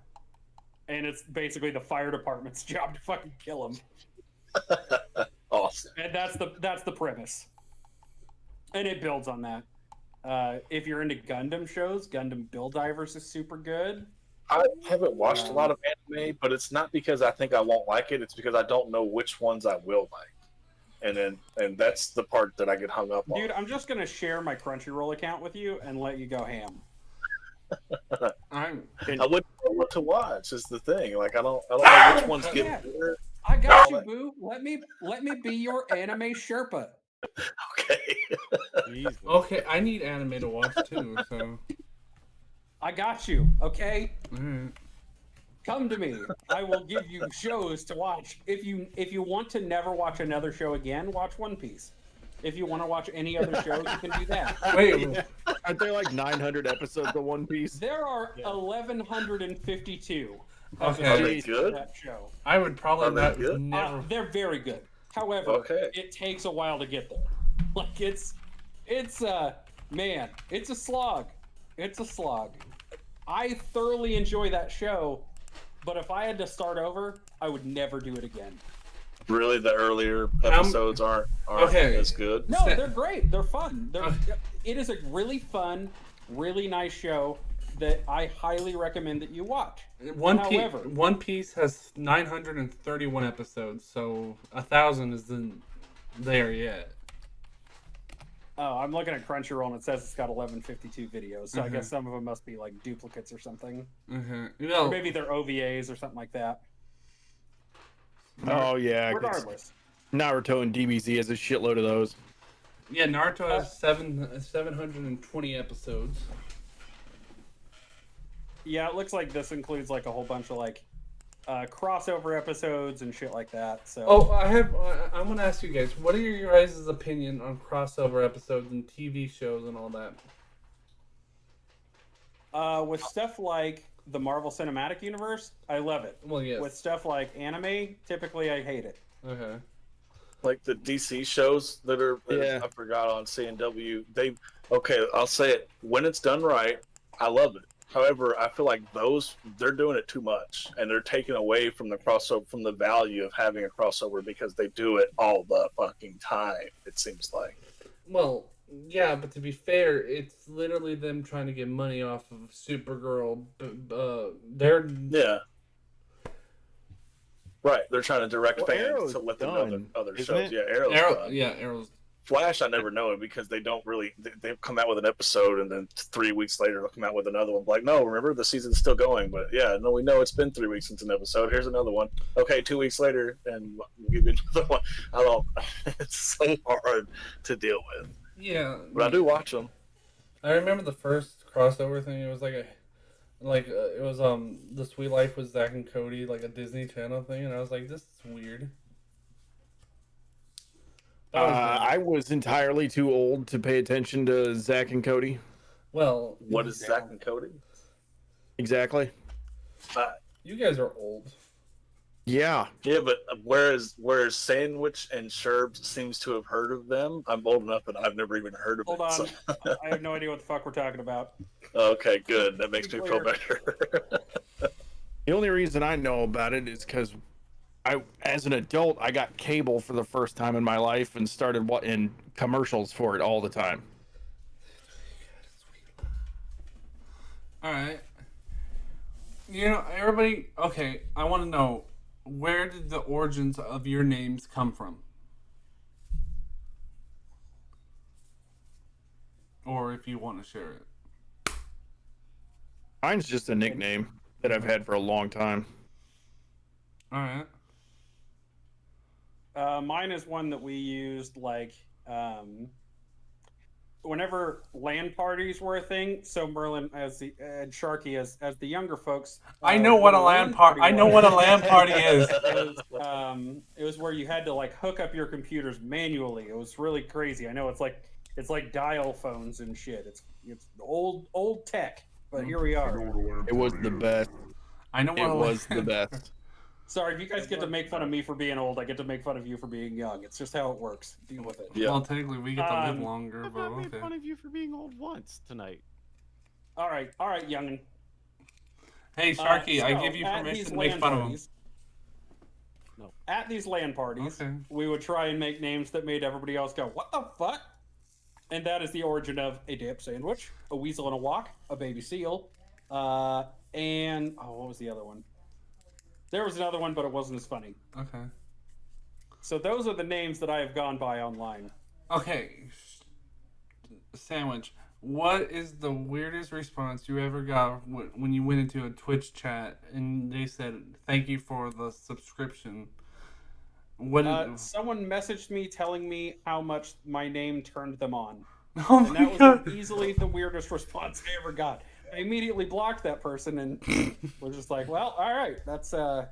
it's basically the fire department's job to fucking kill them. Awesome. And that's the premise, and it builds on that. If you're into Gundam shows, Gundam Build Divers is super good. I haven't watched a lot of anime, but it's not because I think I won't like it. It's because I don't know which ones I will like, and that's the part that I get hung up on. Dude, I'm just gonna share my Crunchyroll account with you and let you go ham. I wouldn't know what to watch. Is the thing. Like I don't know which ones get Yeah. better. I got you, boo. Let me be your anime Sherpa. Okay. Jesus. Okay, I need anime to watch too. So. I got you. Okay. Alright. Come to me. I will give you shows to watch. If you want to never watch another show again, watch One Piece. If you want to watch any other shows, you can do that. Wait. Aren't there like 900 episodes of One Piece? There are 1,152. Okay. Are they good? That show. I would probably Are they not good? never. They're very good. However, Okay. it takes a while to get there. Like it's man, it's a slog. It's a slog. I thoroughly enjoy that show, but if I had to start over, I would never do it again. Really, the earlier episodes aren't Okay. as good. No, they're great. They're fun. Okay. It is a really fun, really nice show that I highly recommend that you watch. However, One Piece has 931 episodes, so 1,000 isn't there yet. oh, I'm looking at Crunchyroll and it says it's got 1152 videos, so I guess some of them must be like duplicates or something. Or maybe they're OVAs or something like that. Oh yeah. 'cause Regardless. Naruto and DBZ has a shitload of those. Yeah, Naruto has 720 episodes. Yeah, it looks like this includes like a whole bunch of like crossover episodes and shit like that. So I'm gonna ask you guys, what are your guys' opinion on crossover episodes and TV shows and all that? with stuff like the Marvel Cinematic Universe, I love it. Well, yes. With stuff like anime, typically I hate it. Okay. Like the DC shows that are, I forgot on CW. I'll say it, when it's done right, I love it. However, I feel like they're doing it too much, and they're taking away from the crossover, from the value of having a crossover, because they do it all the fucking time, it seems like. Well, yeah, but to be fair, it's literally them trying to get money off of Supergirl. Yeah. Right, they're trying to direct fans Arrow's to let them done, know other isn't shows. it? Yeah, Arrow's done. Yeah, Arrow's. Flash, I never know it, because they don't really. They've come out with an episode, and then 3 weeks later they'll come out with another one. Like, no, remember, the season's still going. But yeah, no, we know it's been 3 weeks since an episode. Here's another one. Okay, 2 weeks later, and we'll give you another one. I don't. It's so hard to deal with. Yeah, But I do watch them. I remember the first crossover thing. It was it was The Sweet Life with Zack and Cody, like a Disney Channel thing, and I was like, this is weird. I was entirely too old to pay attention to Zack and Cody. Well, What is Zack and Cody? Exactly. you guys are old. Yeah. Yeah, but whereas Sandwich and Sherbs seems to have heard of them, I'm old enough that I've never even heard of Hold it. on. So. I have no idea what the fuck we're talking about. Okay, good. That makes me feel better. The only reason I know about it is because as an adult, I got cable for the first time in my life and started in commercials for it all the time. All right. You know, everybody. Okay, I want to know, where did the origins of your names come from? Or if you want to share it. Mine's just a nickname that I've had for a long time. All right. Mine is one that we used whenever LAN parties were a thing. So Merlin and Sharky as the younger folks. I know what a LAN party. I know what a LAN party is. It was where you had to like hook up your computers manually. It was really crazy. I know it's like dial phones and shit. It's old tech, but here we are. It was the best. I know what It was the best. Sorry, if you guys get to make fun of me for being old, I get to make fun of you for being young. It's just how it works. Deal with it. Yeah. Well, technically, we get to live longer, I've but not made okay. fun of you for being old once tonight. All right, youngin. Hey, Sharky, I So, give you at permission these to make LAN fun of him. parties- No. At these LAN parties, Okay. we would try and make names that made everybody else go, "What the fuck?" And that is the origin of a dip sandwich, a weasel and a walk, a baby seal, and what was the other one? There was another one, but it wasn't as funny. Okay. So those are the names that I have gone by online. Okay. Sandwich, what is the weirdest response you ever got when you went into a Twitch chat and they said, thank you for the subscription? What did... Someone messaged me telling me how much my name turned them on. Oh And my that God. was easily the weirdest response I ever got. I immediately blocked that person and was just like, well, all right, that's, huh.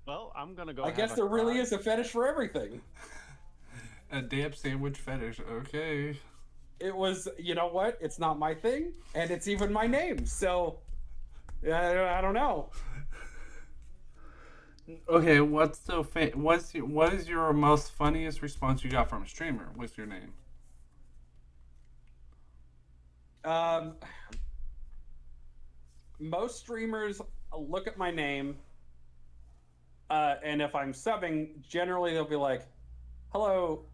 Well, I'm gonna go. I guess there really is a fetish for everything. A damn sandwich fetish. Okay. It was, you know what? It's not my thing, and it's even my name, so I don't know. Okay, what is your most funniest response you got from a streamer with your name? most streamers look at my name, and if I'm subbing, generally they'll be like, "Hello,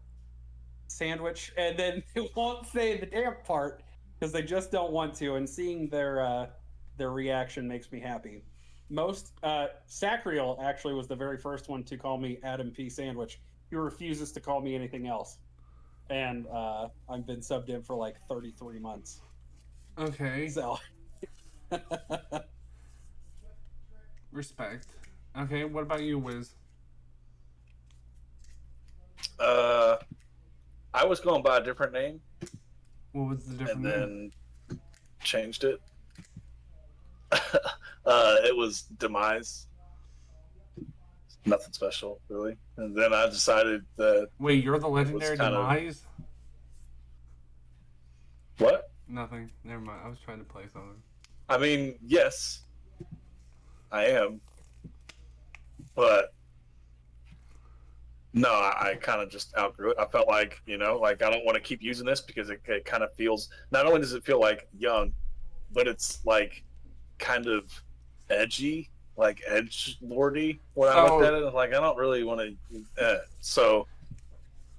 sandwich," and then they won't say the damn part because they just don't want to. And seeing their reaction makes me happy. Most Sacriel actually was the very first one to call me Adam P. Sandwich. He refuses to call me anything else, and I've been subbed in for like 33 months. Okay. So Respect. Okay, what about you, Wiz? I was going by a different name What was the different and name? then changed it. It was Demise. Nothing special, really. And then I decided that Wait, you're the legendary kind of- Demise? what? Nothing. Never mind. I was trying to play something. I mean, yes, I am, but no, I kind of just outgrew it. I felt like, like I don't want to keep using this because it kind of feels. Not only does it feel like young, but it's like kind of edgy, like edge lordy. When I looked at it, like I don't really want to. So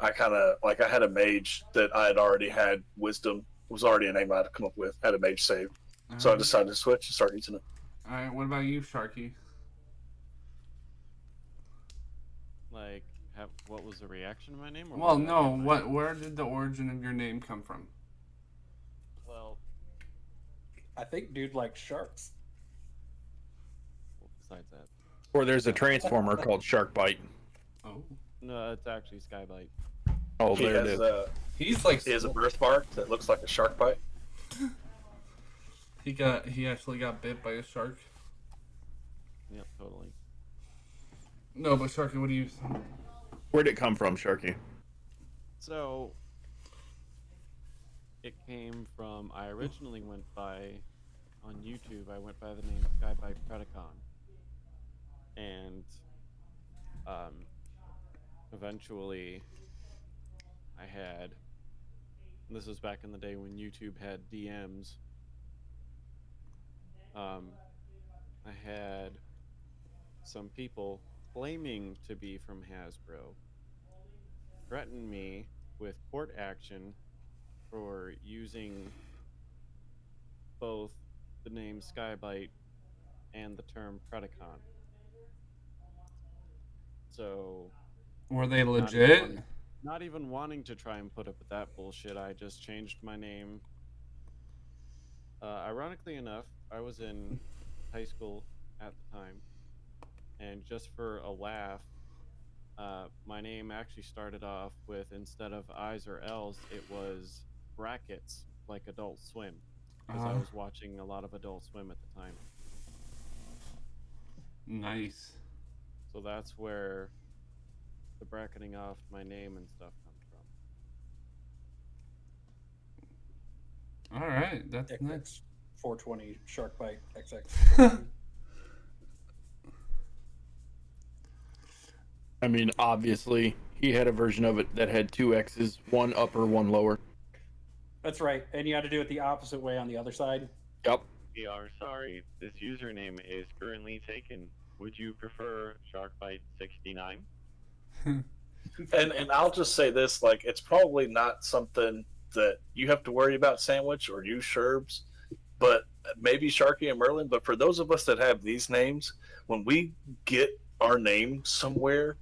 I kind of like I had a mage that I had already had wisdom. Was already a name I had come up with. Had a mage save. So I decided to switch and start using it. Alright, what about you, Sharky? Like, what was the reaction to my name? Or Well, where did I no. get my What? name? Where did the origin of your name come from? Well, I think dude likes sharks. besides that, Or there's a transformer called Sharkbite. Oh, no, it's actually Skybite. Oh, He there it has is. he's like he has a birthmark that looks like a shark bite. he actually got bit by a shark. Yep, totally. No, but Sharky, what do you? Where'd it come from, Sharky? So, it came from, I originally went by, on YouTube, I went by the name Skybite Predacon. And, eventually, I had, this was back in the day when YouTube had DMs, I had some people claiming to be from Hasbro threaten me with court action for using both the name Skybite and the term Predacon. So, Were they not legit? even- not even wanting to try and put up with that bullshit, I just changed my name. Ironically enough, I was in high school at the time, and just for a laugh, my name actually started off with, instead of I's or L's, it was brackets, like Adult Swim, because I was watching a lot of Adult Swim at the time. Nice. So that's where the bracketing off my name and stuff comes from. All right, that's nice. XX 420 shark bite XX. I mean, obviously, he had a version of it that had two X's, one upper, one lower. That's right, and you had to do it the opposite way on the other side. Yep. We are sorry. This username is currently taken. Would you prefer Sharkbite69? And I'll just say this, like, it's probably not something that you have to worry about, Sandwich, or you, Sherbs, but maybe Sharky and Merlin. But for those of us that have these names, when we get our name somewhere,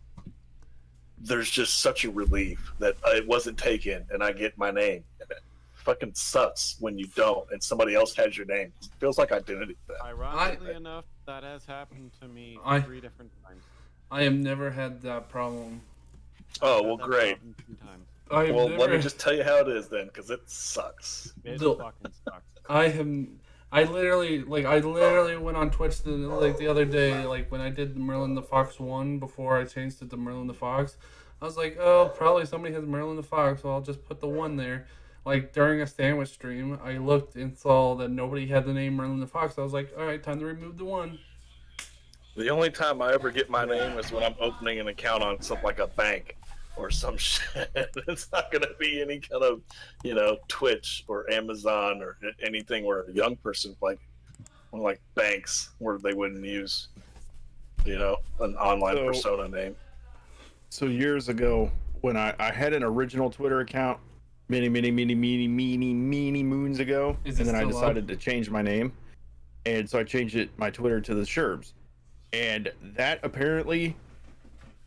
there's just such a relief that it wasn't taken and I get my name. And it fucking sucks when you don't and somebody else has your name. It feels like identity theft. Ironically enough, that has happened to me 3 different times. I have never had that problem. Oh, well, That's great. happened 2 times. I have Well, never, let me just tell you how it is then, because it sucks. It The- fucking sucks. I literally went on Twitch the other day, like when I did Merlin the Fox 1 before I changed it to Merlin the Fox. I was like, oh, probably somebody has Merlin the Fox, so I'll just put the 1 there. Like during a sandwich stream, I looked and saw that nobody had the name Merlin the Fox. I was like, all right, time to remove the 1. The only time I ever get my name is when I'm opening an account on something like a bank or some shit. It's not going to be any kind of, Twitch or Amazon or anything where a young person, like like banks where they wouldn't use, an online persona name. So years ago, when I had an original Twitter account, many moons ago, Is it and then I still decided to change my name, and so I changed my Twitter to the Sherbs, and that apparently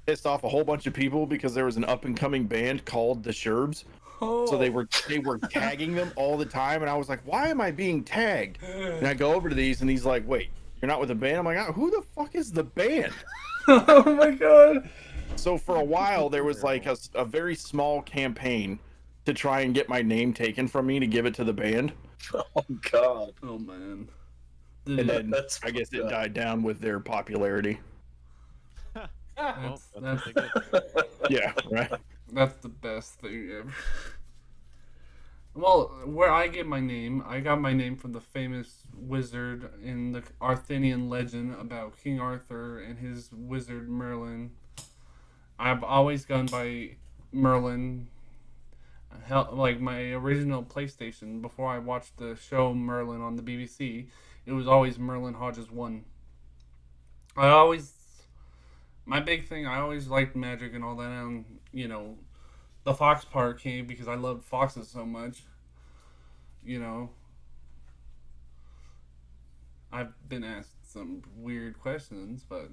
pissed off a whole bunch of people because there was an up and coming band called the Sherbs. So they were tagging them all the time, and I was like, why am I being tagged? And I go over to these, and he's like, wait, you're not with the band? I'm like, oh, who the fuck is the band? Oh my god. So for a while, there was like a very small campaign to try and get my name taken from me to give it to the band. Oh God. Oh man. And then That's I guess it fucked up. died down with their popularity. Well, That's- that's what they get. Yeah, right. That's the best thing ever. Well, where I get my name, I got my name from the famous wizard in the Arthurian legend about King Arthur and his wizard Merlin. I've always gone by Merlin. Like my original PlayStation, before I watched the show Merlin on the BBC, it was always Merlin Hodges 1. My big thing, I always liked magic and all that, and, the fox part came because I loved foxes so much. I've been asked some weird questions, but,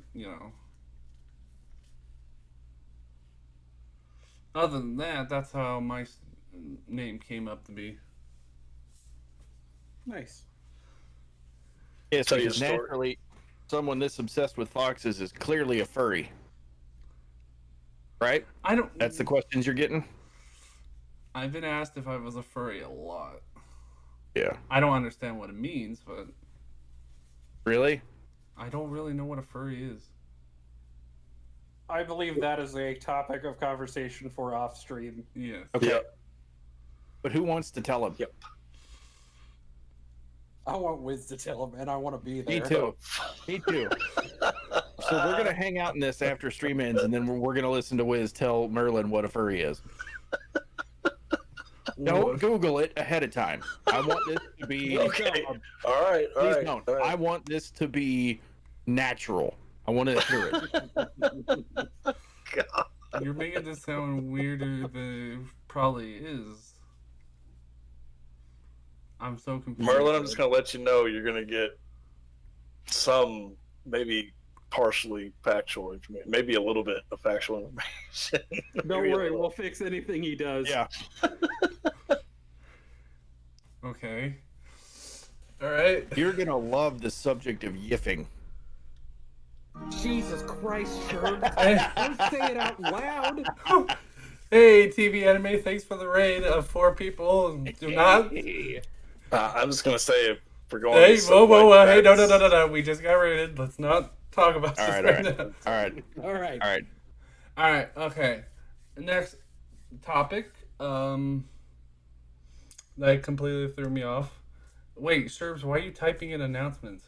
other than that, that's how my name came up to be. Nice. Yeah, Tell you a because story. naturally, someone this obsessed with foxes is clearly a furry. Right? I don't. That's the questions you're getting? I've been asked if I was a furry a lot. Yeah. I don't understand what it means, but Really? I don't really know what a furry is. I believe that is a topic of conversation for off stream. Yes. Okay. Yeah. But who wants to tell him? Yep. I want Wiz to tell him, and I want to be Me there. too. Me too. So we're gonna hang out in this after stream ends, and then we're gonna listen to Wiz tell Merlin what a furry is. Don't Google it ahead of time. I want this to be. Okay. All right. All Please right. don't. All right. I want this to be natural. I want to hear it. God. You're making this sound weirder than it probably is. I'm so confused. Merlin, I'm just gonna let you know you're gonna get some maybe partially factual information, maybe a little bit of factual information. Don't Maybe a worry, little. we'll fix anything he does. Yeah. Okay. All right. You're gonna love the subject of yiffing. Jesus Christ, Sherb. Hey. Don't say it out loud. Hey, TV Anime, thanks for the raid of 4 people. Do not. I'm just gonna say if we're going. Hey, to whoa, stuff whoa, like whoa. Hey, no, that, no, no, no, no. We just got raided. Let's not talk about All this right, right all right. now. All right. All right. All right. All right, okay. Next topic. That completely threw me off. Wait, Sherbs, why are you typing in announcements?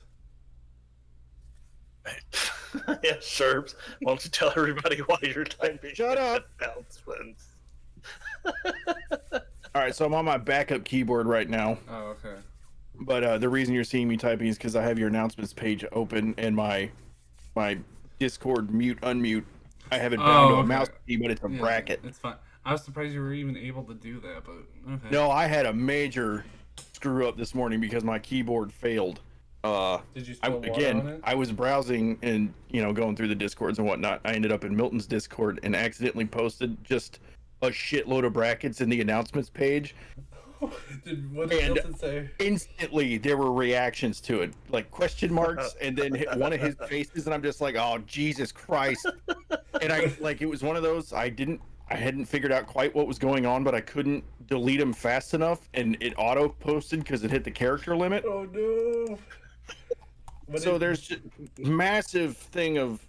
Yeah, Sherbs. Why don't you tell everybody why you're typing? Shut up. Announcements. All right. So I'm on my backup keyboard right now. Oh, okay. But the reason you're seeing me typing is because I have your announcements page open and my Discord mute unmute. I have it bound to a okay. mouse key, but it's a Yeah, bracket. It's fine. I was surprised you were even able to do that, but okay. No, I had a major screw up this morning because my keyboard failed. Did you spill water on it? I was browsing and going through the Discords and whatnot. I ended up in Milton's Discord and accidentally posted just a shitload of brackets in the announcements page. What did And- Milton say? Instantly, there were reactions to it, like question marks, and then hit one of his faces, and I'm just like, "Oh, Jesus Christ!" And it was one of those I hadn't figured out quite what was going on, but I couldn't delete them fast enough, and it auto posted because it hit the character limit. Oh no. So there's just massive thing of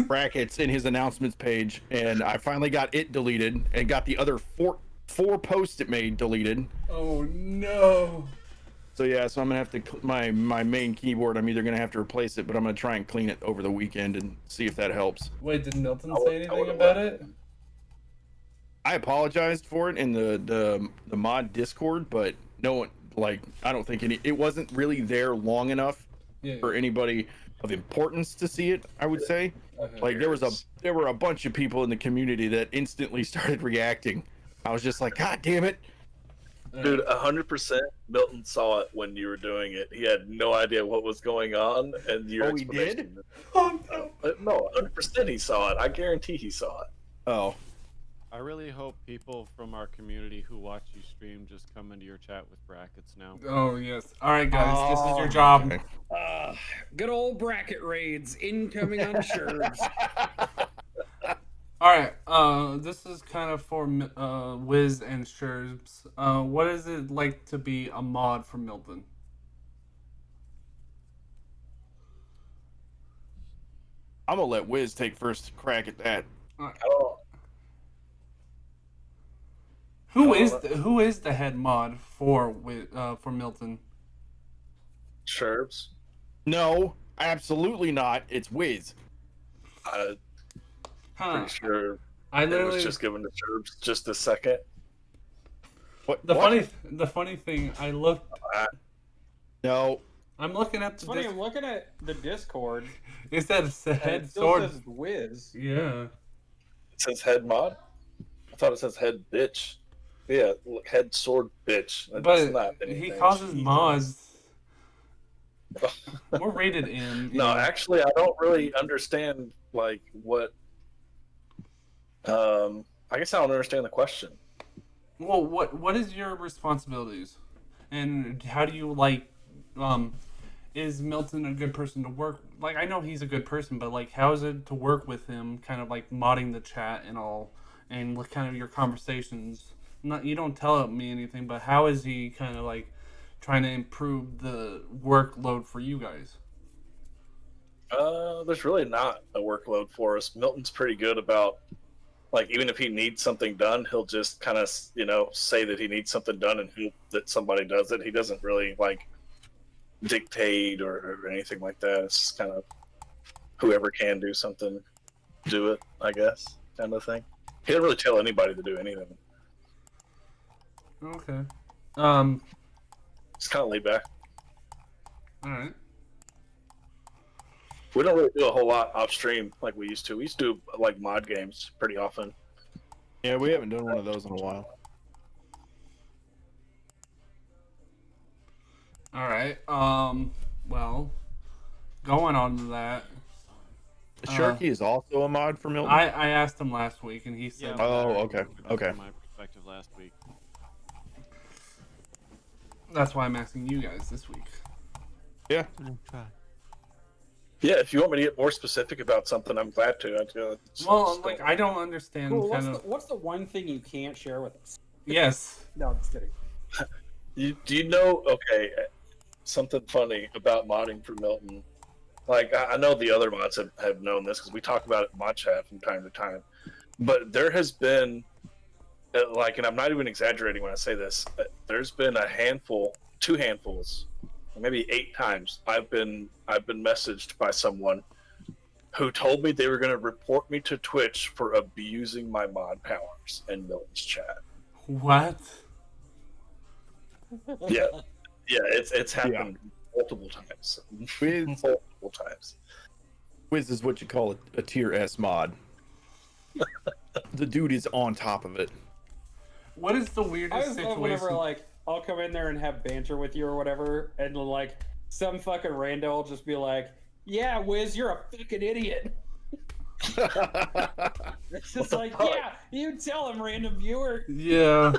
brackets in his announcements page, and I finally got it deleted and got the other four posts it made deleted. Oh no. So yeah, so I'm gonna have to my main keyboard. I'm either gonna have to replace it, but I'm gonna try and clean it over the weekend and see if that helps. Wait, did Milton I say would- I anything would've about let- it? I apologized for it in the mod Discord, but no one I don't think it wasn't really there long enough Yeah. for anybody of importance to see it. I would say, Uh-huh. like there were a bunch of people in the community that instantly started reacting. I was just like, God damn it! Dude, 100% Milton saw it when you were doing it. He had no idea what was going on, and your Oh, he did? explanation. Oh, no. No, 100% he saw it. I guarantee he saw it. Oh, I really hope people from our community who watch you stream just come into your chat with brackets now. Oh, yes. All right, guys. This is your Oh, job. okay. Good old bracket raids incoming on Sherds. All right. This is kind of for Wiz and Sherbs. What is it like to be a mod for Milton? I'm gonna let Wiz take first crack at that. Oh, Who Oh, is the head mod for Milton? Sherbs. No, absolutely not. It's Wiz. I'm Huh? pretty sure I it literally was just given to Sherbs just a second. What? the what? funny thing. No. I'm looking at It's the funny, I'm looking at the Discord. It said it's the And head it still sword. says Wiz. Yeah. It says head mod. I thought it says head bitch. Yeah, look, head sword bitch. That's But not he anything. causes mods. We're rated M. No, actually, I don't really understand like what. I guess I don't understand the question. Well, what is your responsibilities, and how do you like? Is Milton a good person to work? Like, I know he's a good person, but like, how is it to work with him? Kind of like modding the chat and all, and like kind of your conversations. Not you don't tell me anything, but how is he kind of like trying to improve the workload for you guys? There's really not a workload for us. Milton's pretty good about, like, even if he needs something done, he'll just kind of, say that he needs something done and hope that somebody does it. He doesn't really, like, dictate or anything like that. It's just kind of whoever can do something, do it, I guess, kind of thing. He doesn't really tell anybody to do anything. Okay. It's kind of laid back. All right. We don't really do a whole lot off stream like we used to. We used to do, like, mod games pretty often. Yeah, we haven't done one of those in a while. All right. Well, going on to that, Sharky is also a mod for Milton. I asked him last week, and he said, Yeah, Oh, I okay, remember that okay. From my perspective last week. that's why I'm asking you guys this week. Yeah. Yeah, if you want me to get more specific about something, I'm glad to. Well, like I don't understand. Cool. kind What's the one thing you can't share with us? Yes. No, I'm just kidding. Do you know? Okay, something funny about modding for Milton. Like, I know the other mods have known this because we talk about it in mod chat from time to time. But there has been, like, and I'm not even exaggerating when I say this. There's been two handfuls, maybe 8 times I've been messaged by someone who told me they were going to report me to Twitch for abusing my mod powers in Milton's chat. What? Yeah, it's happened multiple times. Wiz, Multiple times. Wiz is what you call a tier S mod. The dude is on top of it. What is the I weirdest always love situation? whenever, like, I'll come in there and have banter with you or whatever, and, like, some fucking rando will just be like, yeah, Wiz, you're a fucking idiot. It's just like, yeah, you tell him, random viewer. Yeah.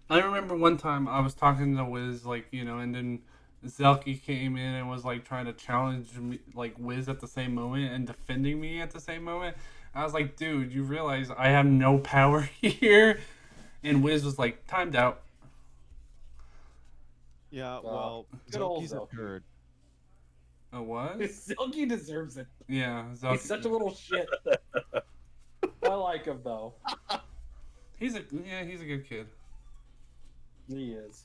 I remember one time I was talking to Wiz, like, and then Zelky came in and was, like, trying to challenge me, like, Wiz at the same moment and defending me at the same moment. I was like, dude, you realize I have no power here? And Wiz was like, timed out. Yeah, well, good old Zelky's a Zelky. turd. A what? Zelky deserves it. Yeah, Zelky. He's such a little shit. I like him, though. He's a good kid. He is.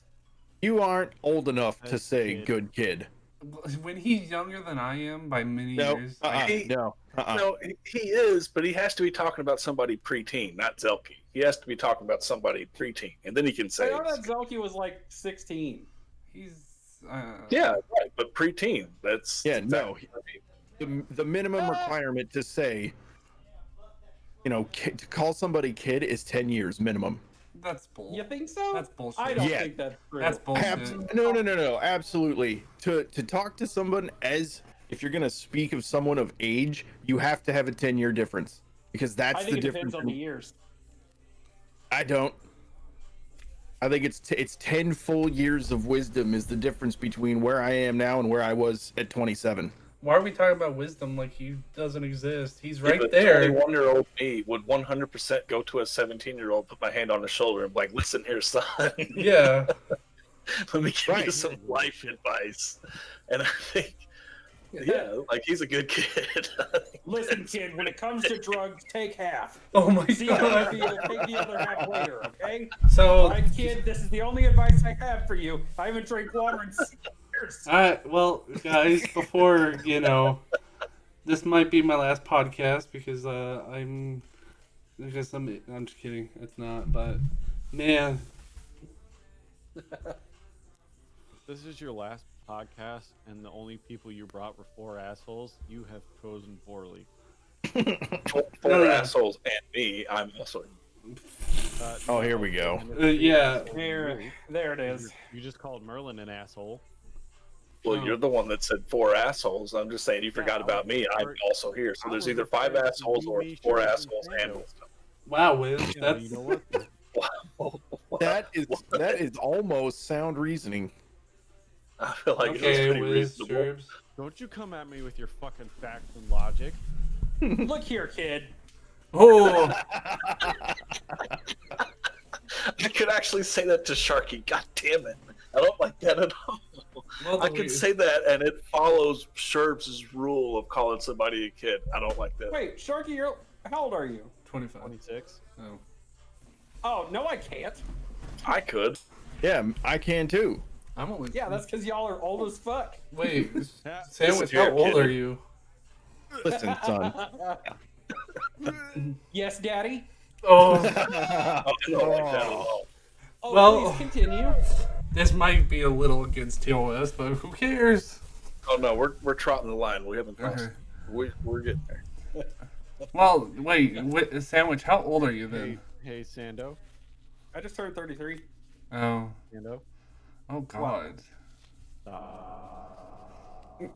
You aren't old enough to That's say good. good kid. When he's younger than I am by many No, years, no. No, he is, but he has to be talking about somebody preteen, not Zelky. He has to be talking about somebody preteen, and then he can I say. know that Zelky was like 16. he's Yeah, right. But preteen. That's Yeah, exactly no. what I mean. The minimum requirement to say, to call somebody kid is 10 years minimum. That's bull. You think so? That's bullshit. I don't Yeah. think that's true. That's bullshit. No, absolutely. To talk to someone as if you're gonna speak of someone of age, you have to have a 10-year difference because that's I think the it difference. depends on the years. I don't. I think it's 10 full years of wisdom is the difference between where I am now and where I was at 27. Why are we talking about wisdom like he doesn't exist? He's Yeah, right but there. 21-year-old me would 100% go to a 17-year-old, put my hand on his shoulder, and be like, "Listen here, son. Yeah. Let me give you Right. some life advice." And I think, yeah, like he's a good kid. Listen, kid, when it comes to drugs, take half. Oh my See how you god. feel, take the other half later, okay? So, All right, kid, this is the only advice I have for you. I haven't drank water in 6 years. well, guys, before, this might be my last podcast because I'm just kidding. It's not, but man, If this is your last podcast and the only people you brought were 4 assholes, you have chosen poorly. Four Yeah. assholes and me. I'm also. Oh, here we go. Yeah. There it is. You just called Merlin an asshole. Well, Oh. you're the one that said 4 assholes. I'm just saying you forgot I about was me. I'm referring- also here. So I there's was either 5 referring to assholes you, or me, 4 Sheriff, and assholes and Sando. wisdom. Wow, Wiz, Yeah, that's you know what? That is almost sound reasoning. I feel like okay. it's pretty Wiz, reasonable. Sherbs. Don't you come at me with your fucking facts and logic. Look here, kid. Oh, I could actually say that to Sharky. God damn it. I don't like that at all. well, I can say that, and it follows Sherbs' rule of calling somebody a kid. I don't like that. Wait, Sharky, how old are you? 25. 26. Oh. Oh, no, I can't. I could. Yeah, I can too. I'm only. Yeah, that's because y'all are old as fuck. Wait, Yeah. Sandwich, You're how a old kid. are you? Listen, son. Yes, Daddy. Oh, I don't like that at all. Oh, Well- please continue. this might be a little against TOS, but who cares? Oh no, we're trotting the line. We haven't crossed. Okay. We're getting there. Well, wait, Sandwich, how old are you then? Hey, Sando. I just turned 33. Oh, Sando. oh God. Uh,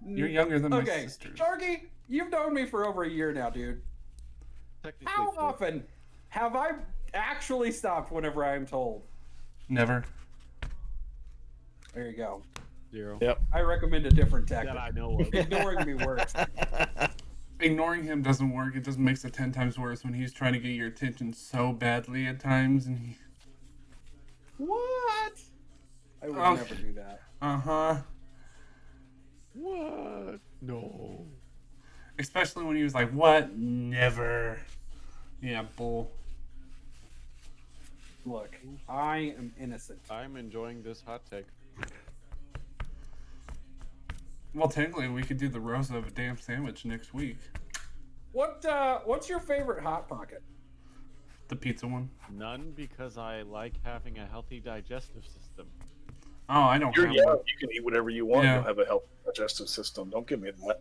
You're younger than my Okay, sisters. Sharky, you've known me for over a year now, dude. technically, How 4. often have I actually stopped whenever I am told? Never. There you go. 0. Yep. I recommend a different That tactic. I know of. Ignoring me works. Ignoring him doesn't work. It just makes it 10 times worse when he's trying to get your attention so badly at times. And he... What? I would Okay. never do that. Uh-huh. What? No. Especially when he was like, what? Never. Yeah, bull. Look, I am innocent. I'm enjoying this hot take. Well, technically, we could do the roast of a damn sandwich next week. What's your favorite hot pocket? The pizza one. None, because I like having a healthy digestive system. Oh, I don't You're have young. one. You can eat whatever you want. Yeah. You'll have a healthy digestive system. Don't give me that.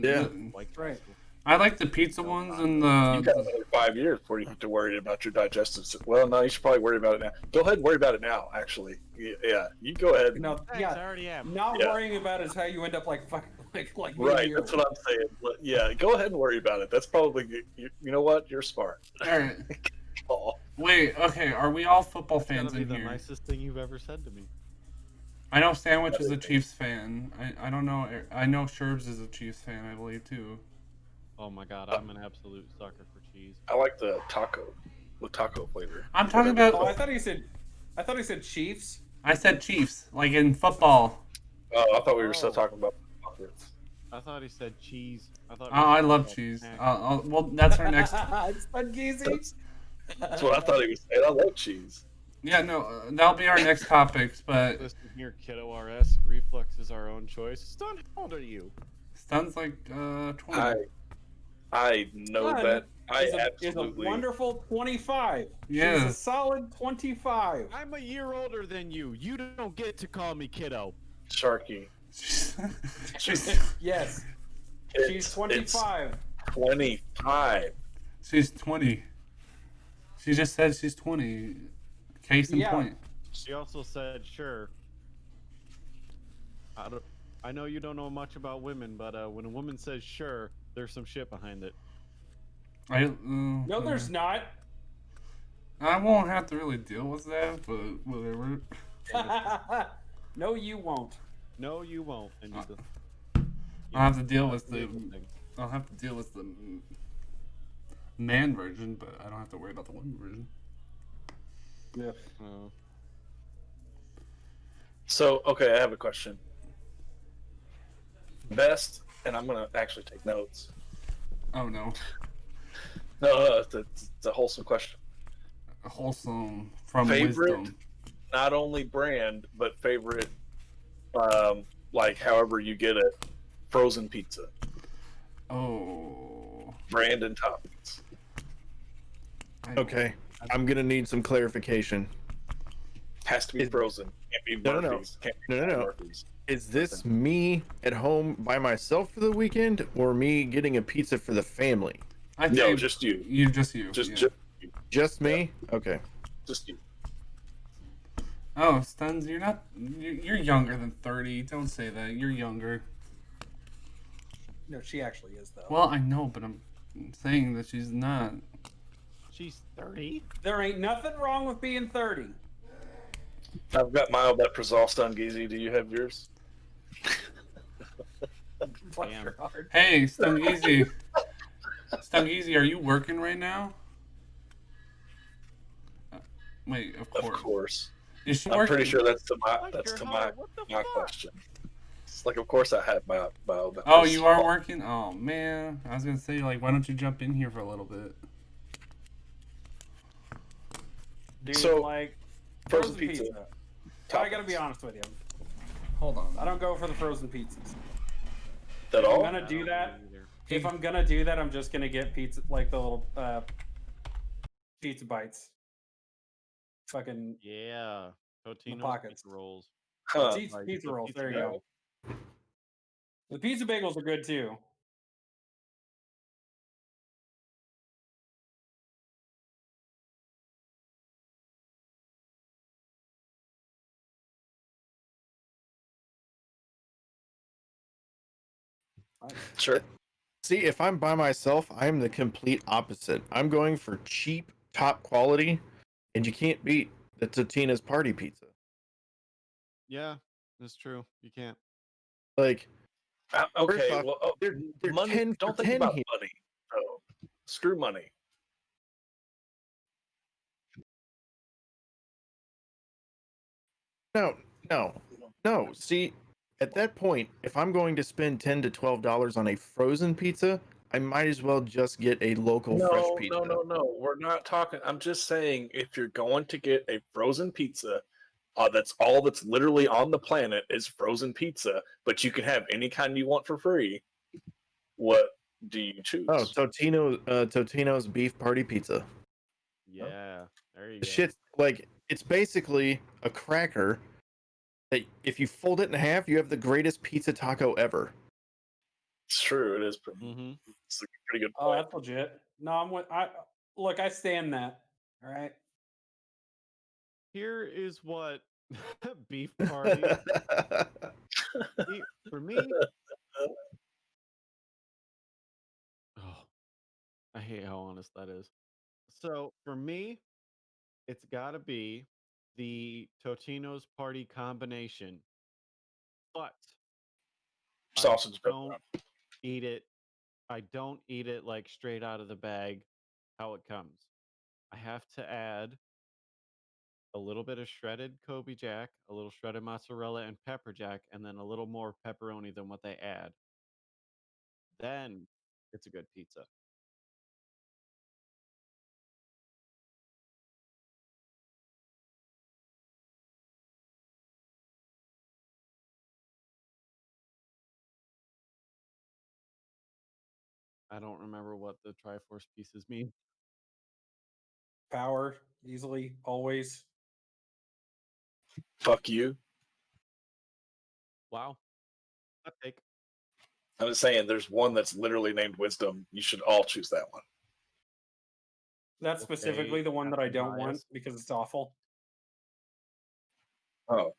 Yeah. Like Right. I like the pizza ones and You got the... another 5 years before you have to worry about your digestive system. Well, no, you should probably worry about it now. Go ahead and worry about it now. Actually, yeah, you go ahead. No, Thanks, I yeah. already am. Not Yeah. worrying about is how you end up like fucking like me Right, and you. that's what I'm saying. But yeah, go ahead and worry about it. That's probably you know what? You're smart. Alright. Oh, Wait, okay, are we all football That's fans gotta be in the here? nicest thing you've ever said to me. I know Sandwich is a Chiefs fan. I don't know. I know Sherbs is a Chiefs fan, I believe, too. Oh my god, I'm an absolute sucker for cheese. I like the taco flavor. I'm talking Oh, about... I thought he said Chiefs. I said Chiefs, like in football. Oh, I thought we were still Oh. talking about chocolates. I thought he said cheese. I thought. Oh, I love cheese. Well, that's our next... It's fun, Geezy. That's what I thought he was saying. I love cheese. Yeah, no, that'll be our next topics, but Listen here, kiddo RS. Reflux is our own choice. Stun, how old are you? Stun's like 20. I know Son that. I is a absolutely. wonderful 25. She's a Yes. solid 25. I'm a year older than you. You don't get to call me kiddo. Sharky. Yes, she's It's 25. 25. She's 20. She just said she's 20. Case in Yeah. point. She also said, "Sure." I know you don't know much about women, but when a woman says "sure," there's some shit behind it. No, there's not. I won't have to really deal with that, but whatever. No, you won't. No, you won't. And you just, I'll have to deal with the the. legal thing. I'll have to deal with the man version, but I don't have to worry about the woman version. Yeah. So, okay, I have a question. Best, and I'm going to actually take notes. Oh no. No, it's a wholesome question. Wholesome from Favorite, wisdom. not only brand, but favorite, like however you get it, frozen pizza. Oh. Brand and toppings. Okay, I'm gonna need some clarification. Has to be frozen. Can't be No, no, no. Murphy's. Can't be No, no, no. Murphy's. Is this me at home by myself for the weekend, or me getting a pizza for the family? I think No, just you. Just you. Just, yeah. just you. Just me? Okay. Just you. Oh, Stuns, you're not. You're younger than 30. Don't say that. You're younger. No, she actually is, though. Well, I know, but I'm saying that she's not. She's 30. There ain't nothing wrong with being 30. I've got my Omeprazole Stungeezy. Do you have yours? Bless Damn. your heart. Hey, Stungeezy. Stungeezy, are you working right now? Wait, of course. Of course. Is she I'm working? pretty sure that's to my Like that's your to heart, what the my fuck? question. It's like, of course I have my Omeprazole. Oh, you are working? Oh, man. I was going to say, like, why don't you jump in here for a little bit? Dude, So, like, frozen frozen pizza. pizza. I gotta be honest with you. Hold on. I don't go for the frozen pizzas. At I'm all? gonna do that. Either. If I'm gonna do that, I'm just gonna get pizza, like the little pizza bites. Fucking Yeah. Totino's pockets. pizza rolls. Huh. pizza, Like, pizza the rolls. pizza There you bagel. go. The pizza bagels are good too. Sure. See, if I'm by myself, I'm the complete opposite. I'm going for cheap, top quality, and you can't beat the Totino's party pizza. Yeah, that's true. You can't. Like, Okay. First off, Well, they're money. 10 for Don't think 10 about here. money. Oh, screw money. No, no. See, at that point, if I'm going to spend $10 to $12 on a frozen pizza, I might as well just get a local fresh No, pizza. no. We're not talking. I'm just saying, if you're going to get a frozen pizza, that's all that's literally on the planet is frozen pizza, but you can have any kind you want for free. What do you choose? Oh, Totino's beef party pizza. Yeah. There you The go. shit's like, it's basically a cracker that if you fold it in half, you have the greatest pizza taco ever. It's true. It is. Mm-hmm. It's a pretty good Oh, point. that's legit. No, I'm with. I stand that. All right. Here is what beef party for me. Oh, I hate how honest that is. So for me, it's got to be the Totino's party combination, but I Sausage don't pepperoni. eat it. I don't eat it like straight out of the bag, how it comes. I have to add a little bit of shredded Kobe Jack, a little shredded mozzarella and pepper jack, and then a little more pepperoni than what they add. Then it's a good pizza. I don't remember what the Triforce pieces mean. Power, easily, always. Fuck you. Wow. Hot take. I'm just saying, there's one that's literally named Wisdom. You should all choose that one. That's Okay, specifically the one that I Captain don't want Bias. because it's awful. Oh,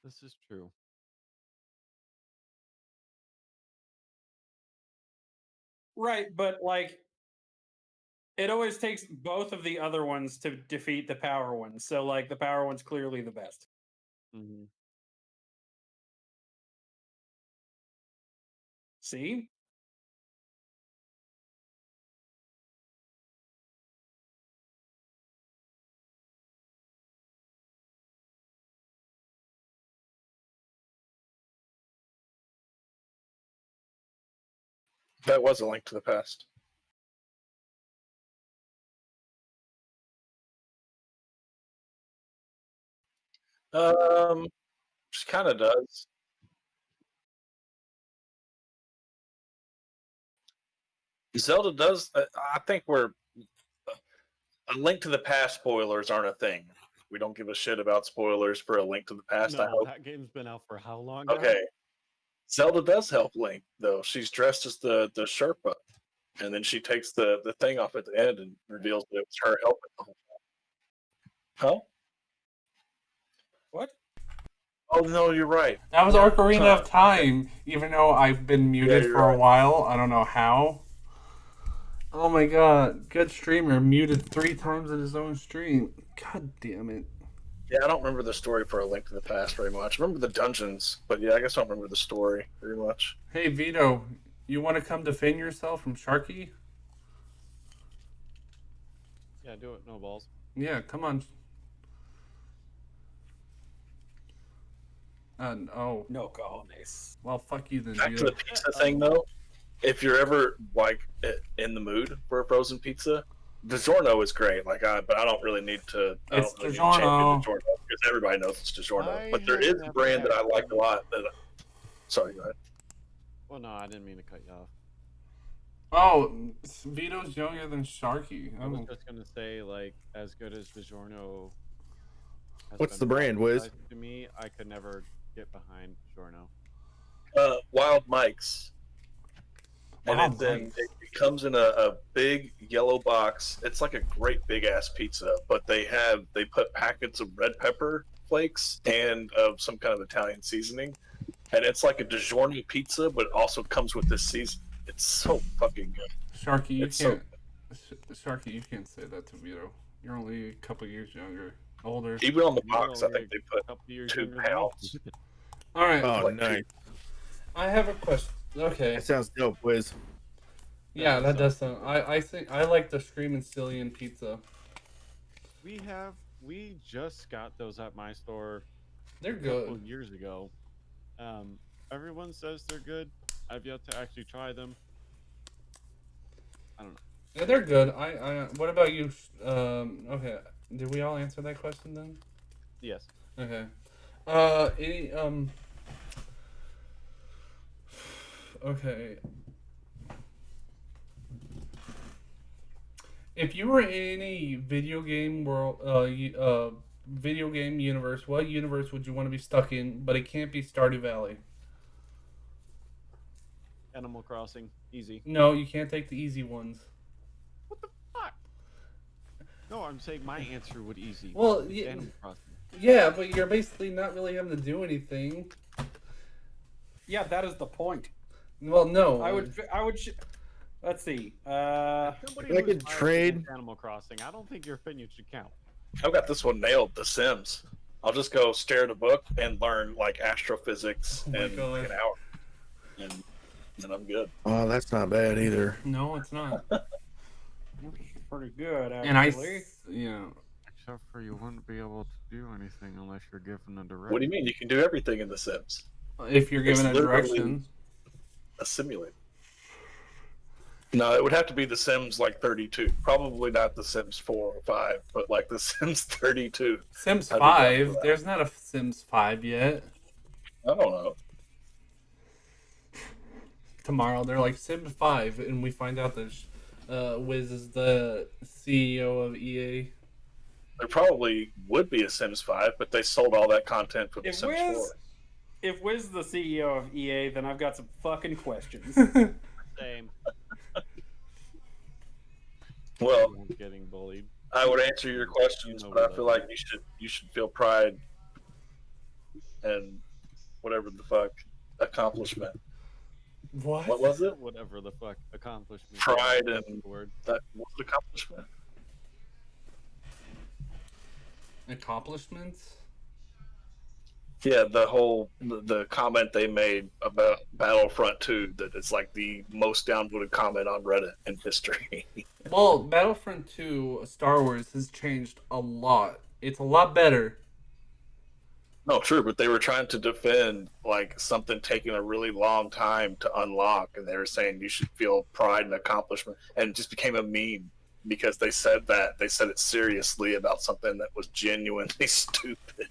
This is true. Right, but like it always takes both of the other ones to defeat the power one. So like the power one's clearly the best. Hmm. See? that was A Link to the Past. Just kind of does. Zelda does. I think we're A Link to the Past spoilers aren't a thing. We don't give a shit about spoilers for A Link to the Past. I No, hope. that game's been out for how long now? Okay, Zelda does help Link though. She's dressed as the Sherpa, and then she takes the thing off at the end and reveals that it was her helping the whole time. Huh? What? Oh no, you're right. That was Yeah, Ocarina huh, of Time, even though I've been muted you're for a right. while. I don't know how. Oh my god, good streamer muted 3 times in his own stream. God damn it. Yeah, I don't remember the story for A Link to the Past very much. I remember the dungeons, but yeah, I guess I don't remember the story very much. Hey Vito, you want to come defend yourself from Sharky? Yeah, do it. No balls. Yeah, come on. Oh, No cojones. well, fuck you then, Back to Vito. the pizza thing though. If you're ever like in the mood for a frozen pizza, DiGiorno is great. But I don't really need to. I It's don't really need to champion DiGiorno. DiGiorno because everybody knows it's DiGiorno. I But there have is a never brand that I had like a one. lot. Sorry, go ahead. Well, no, I didn't mean to cut you off. Oh, Vito's younger than Sharky. I was Oh. just gonna say, like, as good as DiGiorno has What's been the brand, Wiz? publicized to me, I could never get behind DiGiorno. Wild Mike's, and Wild it Mike's. comes in a big yellow box. It's like a great big ass pizza, but they put packets of red pepper flakes and of some kind of Italian seasoning, and it's like a DiGiorno pizza, but it also comes with this season. It's so fucking good. Sharky, you It's so can't. Sharky, you can't say that to Vito. You're only a couple years younger, older. Even on the You're box, I only think they a put couple years 2 younger than me. pounds. All right, Oh, like nice. I have a question. Okay, That sounds dope, Wiz. yeah, that does does sound. I think I like the Screamin' Stillion pizza. We just got those at my store They're a couple good. years ago. Everyone says they're good. I've yet to actually try them. I don't know. Yeah, they're good. What about you? Okay. Did we all answer that question then? Yes. Okay. Any Okay. If you were in any video game world, video game universe, what universe would you want to be stuck in? But it can't be Stardew Valley. Animal Crossing, easy. No, you can't take the easy ones. What the fuck? No, I'm saying my answer would easy. Well, It's yeah, Animal Crossing. yeah, but you're basically not really having to do anything. Yeah, that is the point. Well, no. I would. Let's see. Somebody If I who's could biased trade- against Animal Crossing. I don't think your opinion should count. I've got this one nailed. The Sims. I'll just go stare at a book and learn like astrophysics Oh my in God. an hour, and then I'm good. Oh, that's not bad either. No, it's not. Pretty good, And actually. yeah. Except for you wouldn't be able to do anything unless you're given a direction. What do you mean? You can do everything in The Sims. If you're given It's a literally- direction. A simulator. No, it would have to be The Sims like 32. Probably not The Sims 4 or 5, but like The Sims 32. Sims I'd be down for 5. that. There's not a Sims 5 yet. I don't know. Tomorrow they're like Sims 5, and we find out that Wiz is the CEO of EA. There probably would be a Sims 5, but they sold all that content for The Sims 4. If Wiz is the CEO of EA, then I've got some fucking questions. Same. Well, Everyone's getting bullied. I would answer your questions, You know but we I feel love like you should feel pride and whatever the fuck accomplishment. What? What was it? Whatever the fuck accomplishment. Pride That's and the word. that what was accomplishment? Accomplishments? Yeah, the comment they made about Battlefront 2 that it's like the most downvoted comment on Reddit in history. Well, Battlefront 2 Star Wars has changed a lot. It's a lot better. No, true, but they were trying to defend like something taking a really long time to unlock, and they were saying you should feel pride and accomplishment, and it just became a meme because they said it seriously about something that was genuinely stupid.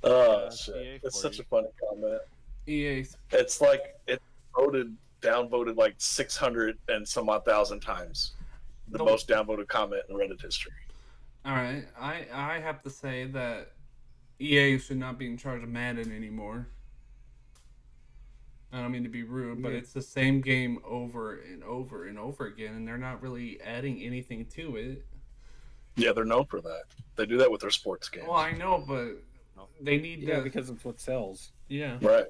Oh EA shit! for It's such you. a funny comment. EA. It's like it downvoted like 600 and some odd thousand times. The No. most downvoted comment in Reddit history. Alright, I have to say that EA should not be in charge of Madden anymore. I don't mean to be rude, but Yeah. it's the same game over and over and over again, and they're not really adding anything to it. Yeah, they're known for that. They do that with their sports games. Well, I know, but they need Yeah, to. because it's what sells. Yeah. Right.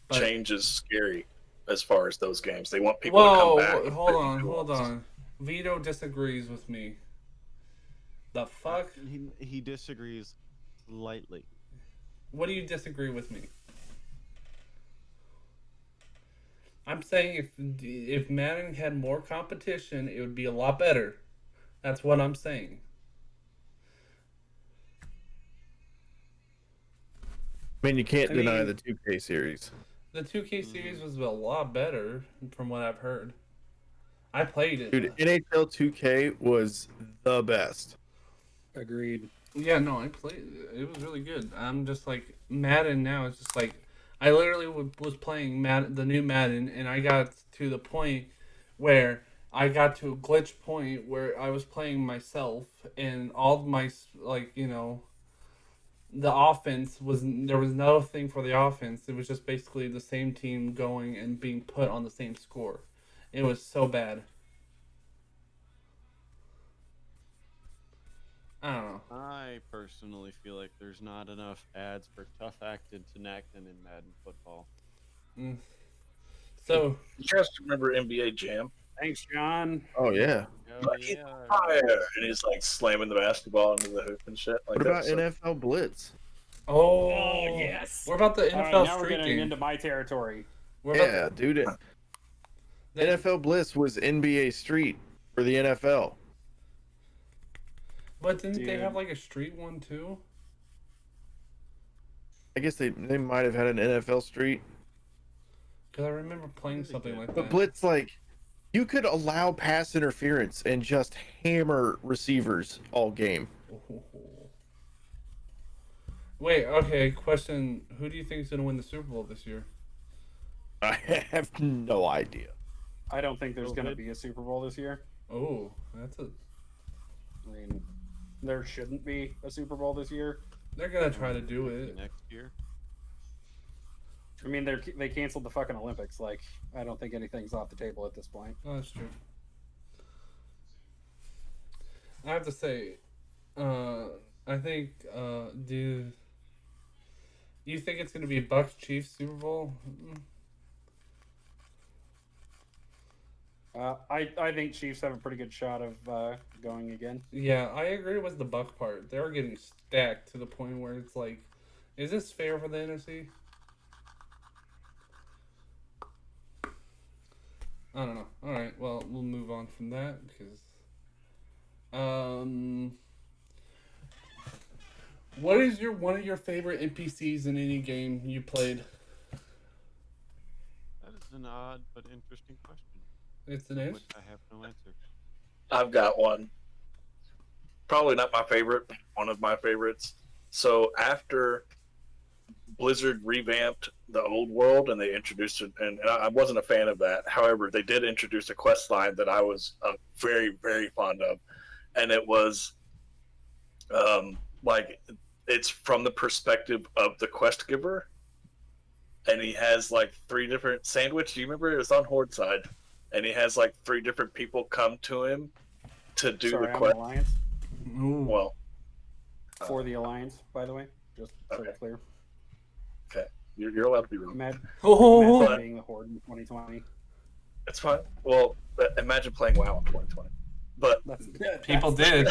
But, Change is scary as far as those games. They want people to come back. and hold play on, new hold ones. on. Vito disagrees with me. The fuck? He disagrees slightly. What do you disagree with me? I'm saying if Madden had more competition, it would be a lot better. That's what I'm saying. I mean, you can't I deny mean- the 2K series. The 2K series was a lot better, from what I've heard. I played it. Dude, NHL 2K was the best. Agreed. Yeah, no, I played it. It was really good. I'm just like Madden now. It's just like I literally was playing the new Madden, and I got to the point where I got to a glitch point where I was playing myself, and all of my the offense there was no thing for the offense. It was just basically the same team going and being put on the same score. It was so bad. I don't know. I personally feel like there's not enough ads for Tough Acted to Tenactin in Madden football. So You guys remember NBA Jam? Thanks, John. Oh yeah. Oh, Like, yeah. Fire! And he's like slamming the basketball into the hoop and shit. Like, What about that's NFL Blitz? oh yes. What about the All right, NFL now we're Street getting game? into my territory. What about Yeah, dude. the- NFL Blitz was NBA Street for the NFL. But didn't they Dude. have like a street one too? I guess they might have had an NFL Street. Because I remember playing they something did. like But that. Blitz, like, you could allow pass interference and just hammer receivers all game. Wait, okay, question. Who do you think is going to win the Super Bowl this year? I have no idea. I don't think there's going to COVID. be a Super Bowl this year. Oh, that's a. I mean, there shouldn't be a Super Bowl this year. They're going to try to do it. Next year. I mean, they canceled the fucking Olympics. Like, I don't think anything's off the table at this point. Oh, that's true. I have to say, I think, do you think it's going to be Bucks Chiefs Super Bowl? I think Chiefs have a pretty good shot of going again. Yeah, I agree with the Buck part. They were getting stacked to the point where it's like, is this fair for the NFC? I don't know. All right, well, we'll move on from that because, what is one of your favorite NPCs in any game you played? That is an odd but interesting question. It's an ish. which I have no answer. I've got one. Probably not my favorite, but one of my favorites. So after Blizzard revamped the old world and they introduced it, and I wasn't a fan of that. However, they did introduce a quest line that I was very, very fond of, and it was like it's from the perspective of the quest giver, and he has like three different sandwich. Do you remember it was on Horde side, and he has like three different people come to him to do Sorry, the I'm quest. an alliance. Ooh. Well, For the alliance, by the way, just so Okay. it's clear. okay, you're allowed to be wrong. Imagine Oh, being the Horde in 2020. It's fine. Well, imagine playing WoW in 2020. But people did.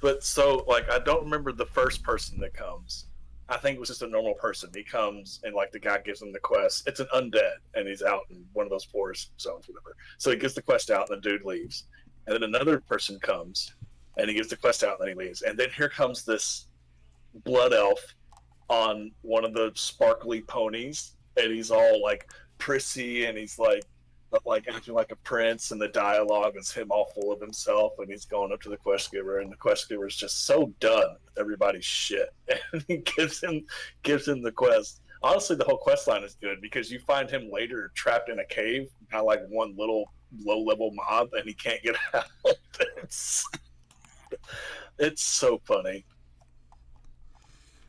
But so like I don't remember the first person that comes. I think it was just a normal person. He comes and like the guy gives him the quest. It's an undead and he's out in one of those forest zones, whatever. So he gives the quest out and the dude leaves. And then another person comes and he gives the quest out and then he leaves. And then here comes this blood elf on one of the sparkly ponies and he's all like prissy and he's like acting like a prince, and the dialogue is him all full of himself, and he's going up to the quest giver, and the quest giver is just so done with everybody's shit, and he gives him the quest. Honestly, the whole quest line is good because you find him later trapped in a cave by like one little low level mob, and he can't get out. It's so funny.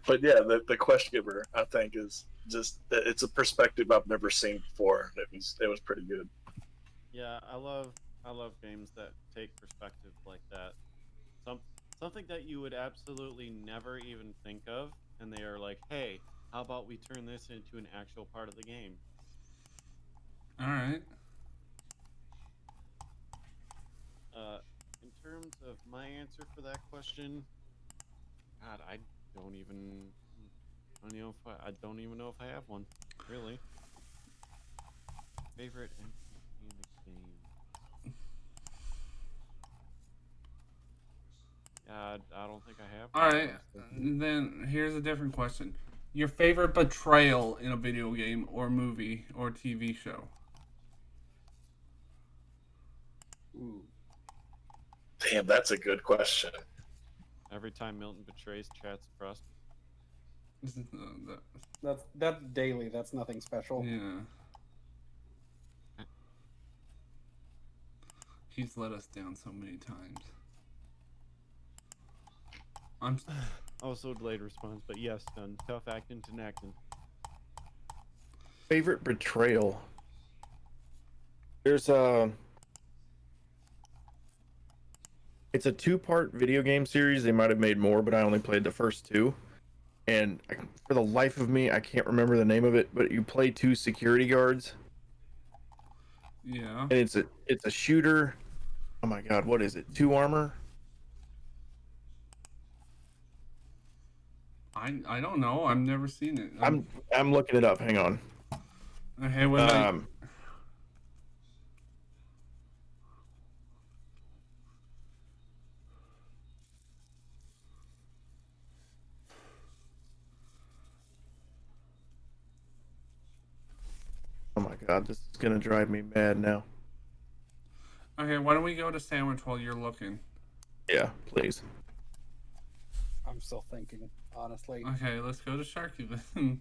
But yeah, the quest giver I think is just it's a perspective I've never seen before. It was pretty good. Yeah, I love games that take perspective like that. Something that you would absolutely never even think of, and they are like, "Hey, how about we turn this into an actual part of the game?" All right. In terms of my answer for that question, God, I don't even know if I have one, really. Favorite NPC in the game? I don't think I have All one, right. honestly. Then here's a different question. Your favorite betrayal in a video game or movie or TV show? Ooh. Damn, that's a good question. Every time Milton betrays Chat's trust. That's daily. That's nothing special. Yeah. He's let us down so many times. I'm Also delayed response, but yes, done. Tough acting to acting. Favorite betrayal. There's it's a 2-part video game series. They might have made more, but I only played the first 2. And for the life of me, I can't remember the name of it. But you play 2 security guards, yeah. and it's a shooter. Oh my god, what is it? 2 armor. I don't know. I've never seen it. I'm looking it up. Hang on. Okay, what about Oh my god, this is gonna drive me mad now. Okay, why don't we go to Sandwich while you're looking? Yeah, please. I'm still thinking, honestly. Okay, let's go to Sharky then.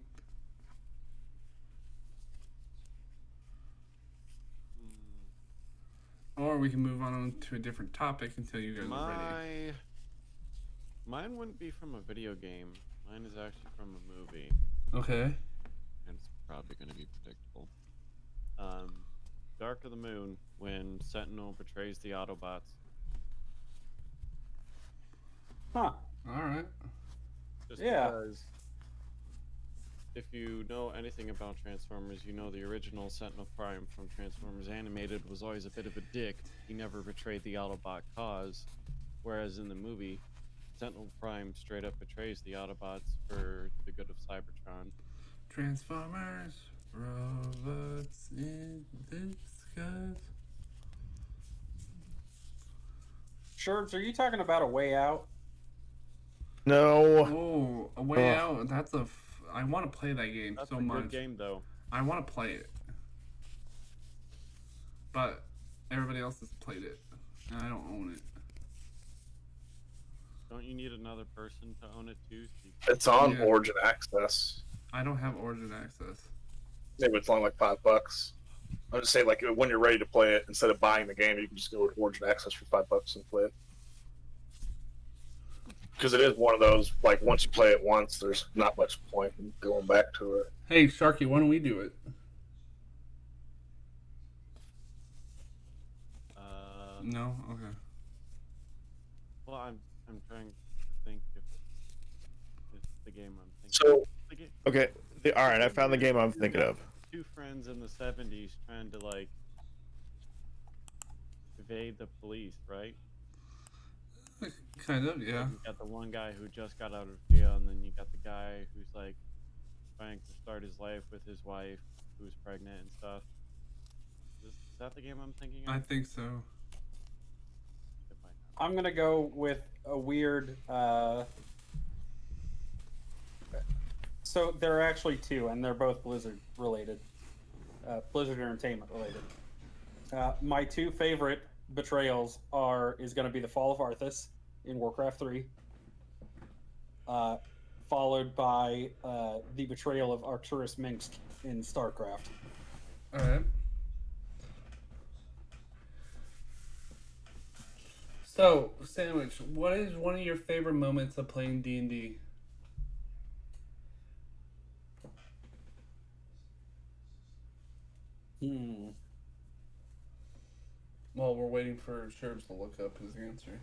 Or we can move on to a different topic until you guys are ready. Mine wouldn't be from a video game. Mine is actually from a movie, Okay. and it's probably going to be predictable. Dark of the Moon, when Sentinel betrays the Autobots. Huh. All right. Just Yeah. because if you know anything about Transformers, you know the original Sentinel Prime from Transformers Animated was always a bit of a dick. He never betrayed the Autobot cause, whereas in the movie, Sentinel Prime straight up betrays the Autobots for the good of Cybertron. Transformers, robots in disguise. Sherds, are you talking about A Way Out? No. Oh, A Way Out. That's I want to play that game That's so a much. good game, though. I want to play it. but everybody else has played it, and I don't own it. Don't you need another person to own it too? So you It's on Yeah. Origin Access. I don't have Origin access. Maybe it's only like $5. I'm just saying, like when you're ready to play it, instead of buying the game, you can just go to Origin Access for $5 and play it. Because it is one of those, like once you play it once, there's not much point in going back to it. Hey, Sharky, why don't we do it? No? Okay. Well, I'm trying to think if it's the game I'm thinking. So, The game, Okay. All right. I found the game I'm thinking of. two friends in the 70s trying to like evade the police, right? Kind of, yeah. You got the one guy who just got out of jail, and then you got the guy who's like trying to start his life with his wife who's pregnant and stuff. Is that the game I'm thinking of? I think so. It might not. I'm gonna go with a weird. So there are actually two, and they're both Blizzard related, Blizzard Entertainment related. My two favorite betrayals is going to be the Fall of Arthas in Warcraft 3, followed by the betrayal of Arcturus Minsk in StarCraft. All right. So, Sandwich, what is one of your favorite moments of playing D&D? Well, we're waiting for Sherbs to look up his answer.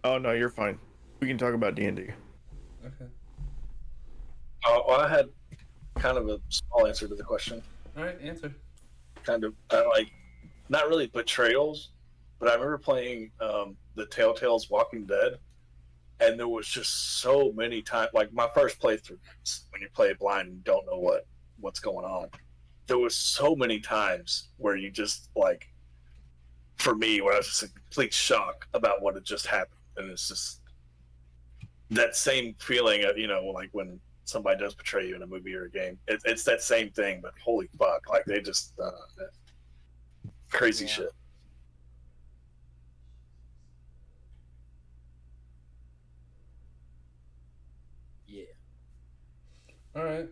Oh no, you're fine. We can talk about D&D. Okay. well, I had kind of a small answer to the question. All right, answer. Kind of like, not really betrayals, but I remember playing the Telltale's Walking Dead, and there was just so many times. Like my first playthrough, when you play it blind and don't know what's going on, there was so many times where you just like, for me, where I was just in complete shock about what had just happened, and it's just that same feeling of, like when somebody does betray you in a movie or a game. It's that same thing, but holy fuck, like they just crazy shit. Yeah. All right.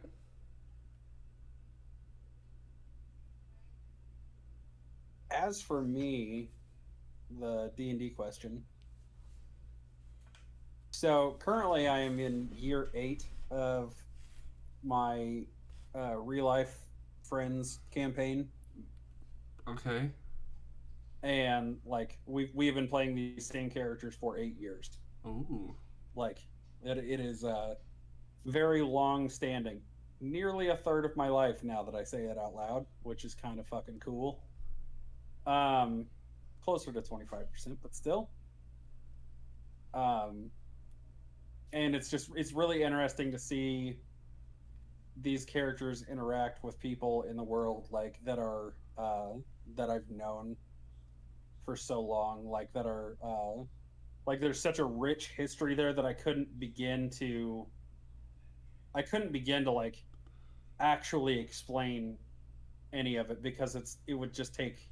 As for me, the D&D question. So currently I am in year 8 of my real life friends campaign, Okay. and like we've been playing these same characters for 8 years. Ooh. Like it is very long standing, nearly a third of my life now that I say it out loud, which is kind of fucking cool. Closer to 25%, but still. And it's really interesting to see these characters interact with people in the world, like that are that I've known for so long, like that are like there's such a rich history there that I couldn't begin to like actually explain any of it, because it would just take,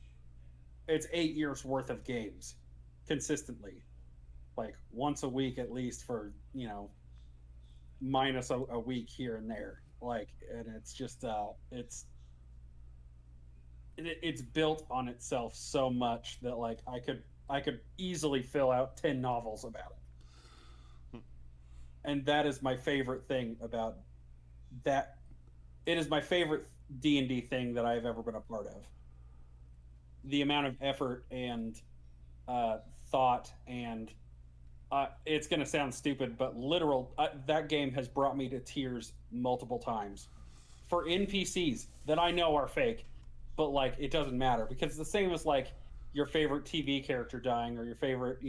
it's 8 years worth of games consistently, like once a week at least, for minus a week here and there, like, and it's just it's built on itself so much that like I could easily fill out 10 novels about it. And that is my favorite thing about that. It is my favorite D&D thing that I've ever been a part of. The amount of effort and thought and it's going to sound stupid, but that game has brought me to tears multiple times for NPCs that I know are fake, but like it doesn't matter, because it's the same as like your favorite TV character dying, or your favorite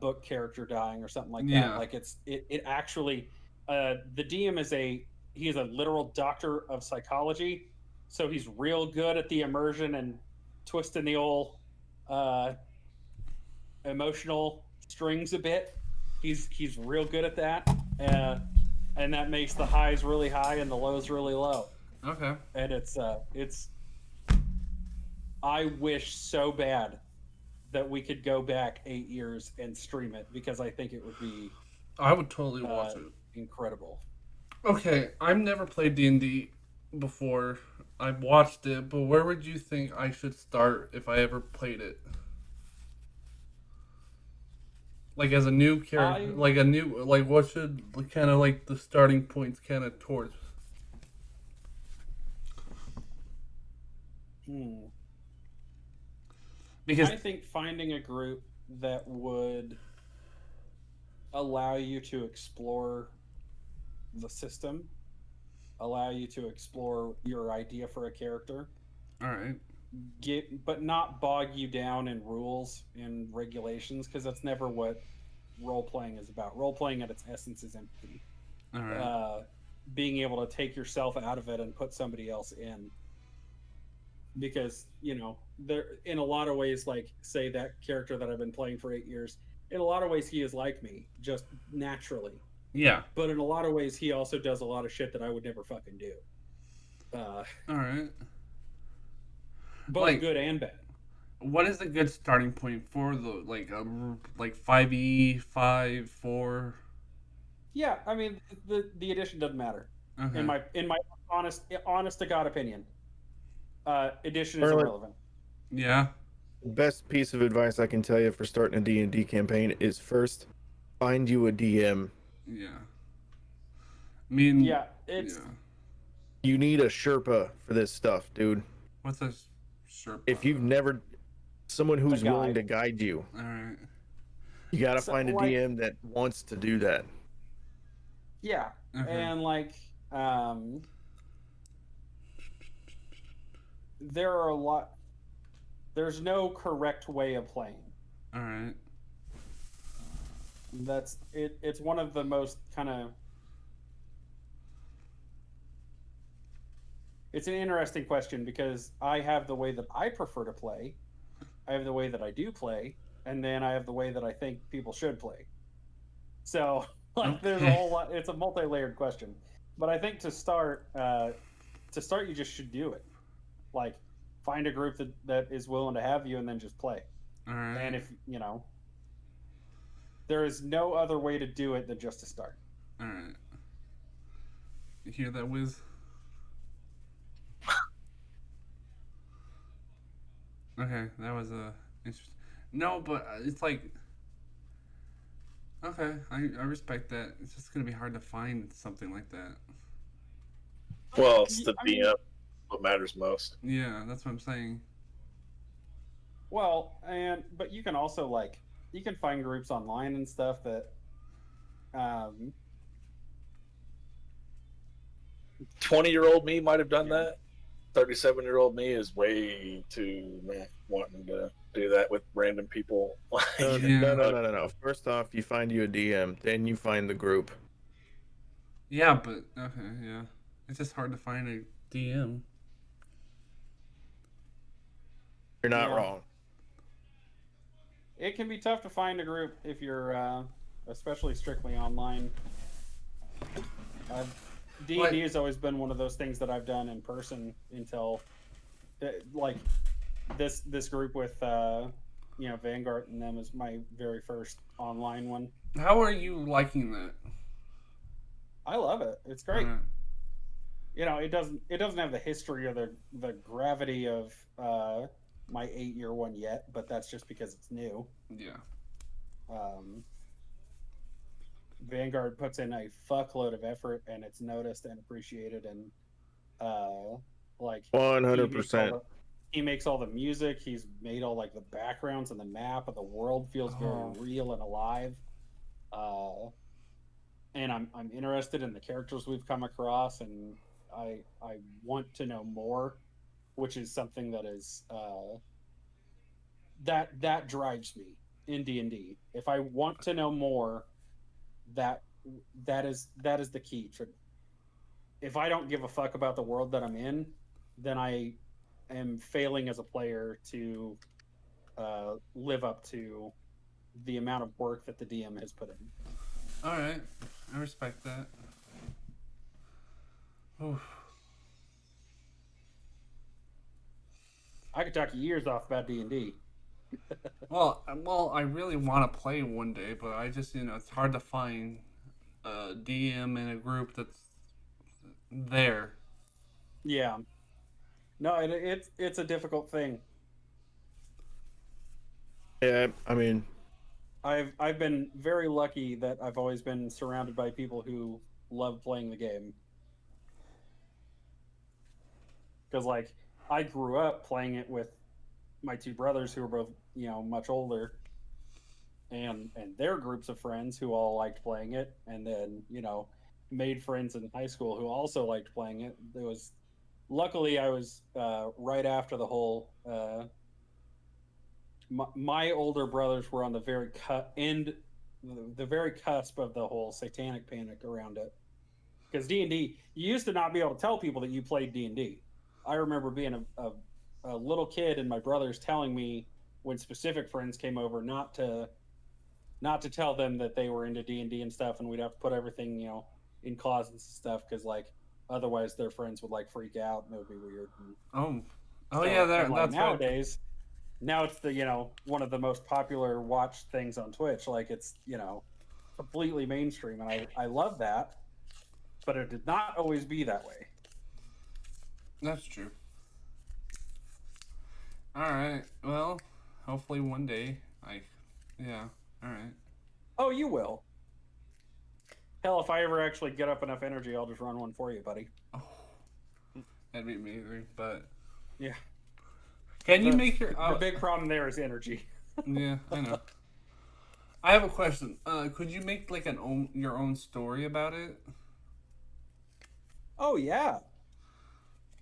book character dying, or something like that. Like it actually the DM is a literal doctor of psychology, so he's real good at the immersion and twisting the old emotional strings a bit. He's real good at that, and that makes the highs really high and the lows really low. Okay. And it's I wish so bad that we could go back 8 years and stream it because I think it would be I would totally watch it. incredible. Okay, I've never played D&D before. I've watched it, but where would you think I should start if I ever played it? Like as a new character, what should kind of like the starting points kind of towards? Because I think finding a group that would allow you to explore the system, allow you to explore your idea for a character, all right, but not bog you down in rules and regulations, because that's never what role playing is about. Role playing at its essence is empathy. all right, Being able to take yourself out of it and put somebody else in, because there, in a lot of ways, like say that character that I've been playing for 8 years, in a lot of ways he is like me, just naturally. yeah, But in a lot of ways he also does a lot of shit that I would never fucking do, all right. both good and bad. What is a good starting point for the like 5e 5-4? Yeah, I mean the addition doesn't matter. Okay. In my honest to God opinion, addition is Merlin. irrelevant. Yeah. Best piece of advice I can tell you for starting a D&D campaign is first find you a DM. Yeah. I mean. Yeah, it's. Yeah. You need a Sherpa for this stuff, dude. What's a Sherpa? If you've never, someone who's A guide. willing to guide you. All right. You gotta So, find a like- DM that wants to do that. Yeah, Okay. and there are a lot. There's no correct way of playing. All right. That's it. It's one of the most kind of. It's an interesting question because I have the way that I prefer to play, I have the way that I do play, and then I have the way that I think people should play. So, there's a Okay. whole lot. It's a multi-layered question, but I think to start, you just should do it. Like, find a group that is willing to have you, and then just play. All right. And if there is no other way to do it than just to start. All right. You hear that, Wiz? Okay, that was interesting. No, but it's like. Okay, I respect that. It's just gonna be hard to find something like that. Well, it's the I mean- DM what matters most. Yeah, that's what I'm saying. Well, but you can also you can find groups online and stuff that 20-year-old me might have done that. 37-year-old me is way too wanting to do that with random people. No, Yeah. no. First off, you find you a DM, then you find the group. Yeah, but okay, yeah. It's just hard to find a DM. You're not Yeah. wrong. it can be tough to find a group if you're especially strictly online. D&D has always been one of those things that I've done in person until like this group with Vanguard and them is my very first online one. How are you liking that? I love it. It's great. Alright. It doesn't have the history or the gravity of my 8-year one yet, but that's just because it's new. Yeah. Vanguard puts in a fuckload of effort, and it's noticed and appreciated, and 100%. he makes all the music. He's made all the backgrounds and the map of the world feels very real and alive. And I'm interested in the characters we've come across, and I want to know more, which is something that is that drives me in D&D. If I want to know more, that is the key. If I don't give a fuck about the world that I'm in, then I am failing as a player to live up to the amount of work that the DM has put in. All right, I respect that. Oof. I could could talk years off about D&D. Well, I really want to play one day, but I just it's hard to find a DM in a group that's there. Yeah. No, it's a difficult thing. Yeah, I mean, I've been very lucky that I've always been surrounded by people who love playing the game. Because like I grew up playing it with my two brothers who were both much older, and their groups of friends who all liked playing it, and then made friends in high school who also liked playing it. There was luckily I was right after the whole. My older brothers were on the very the very cusp of the whole satanic panic around it. Because D&D, you used to not be able to tell people that you played D&D. I remember being a little kid and my brothers telling me when specific friends came over not to tell them that they were into D&D and stuff, and we'd have to put everything in closets and stuff because like otherwise their friends would like freak out and it would be weird. Oh, So, yeah, and like that's right. nowadays, now it's the one of the most popular watched things on Twitch. Like it's completely mainstream, and I love that, but it did not always be that way. That's true. All right. Well, hopefully one day yeah. All right. Oh, you will. Hell, if I ever actually get up enough energy, I'll just run one for you, buddy. Oh, that'd be amazing. But Yeah. can you make your the big problem there is energy. Yeah, I know. I have a question. Could you make like your own story about it? Oh yeah.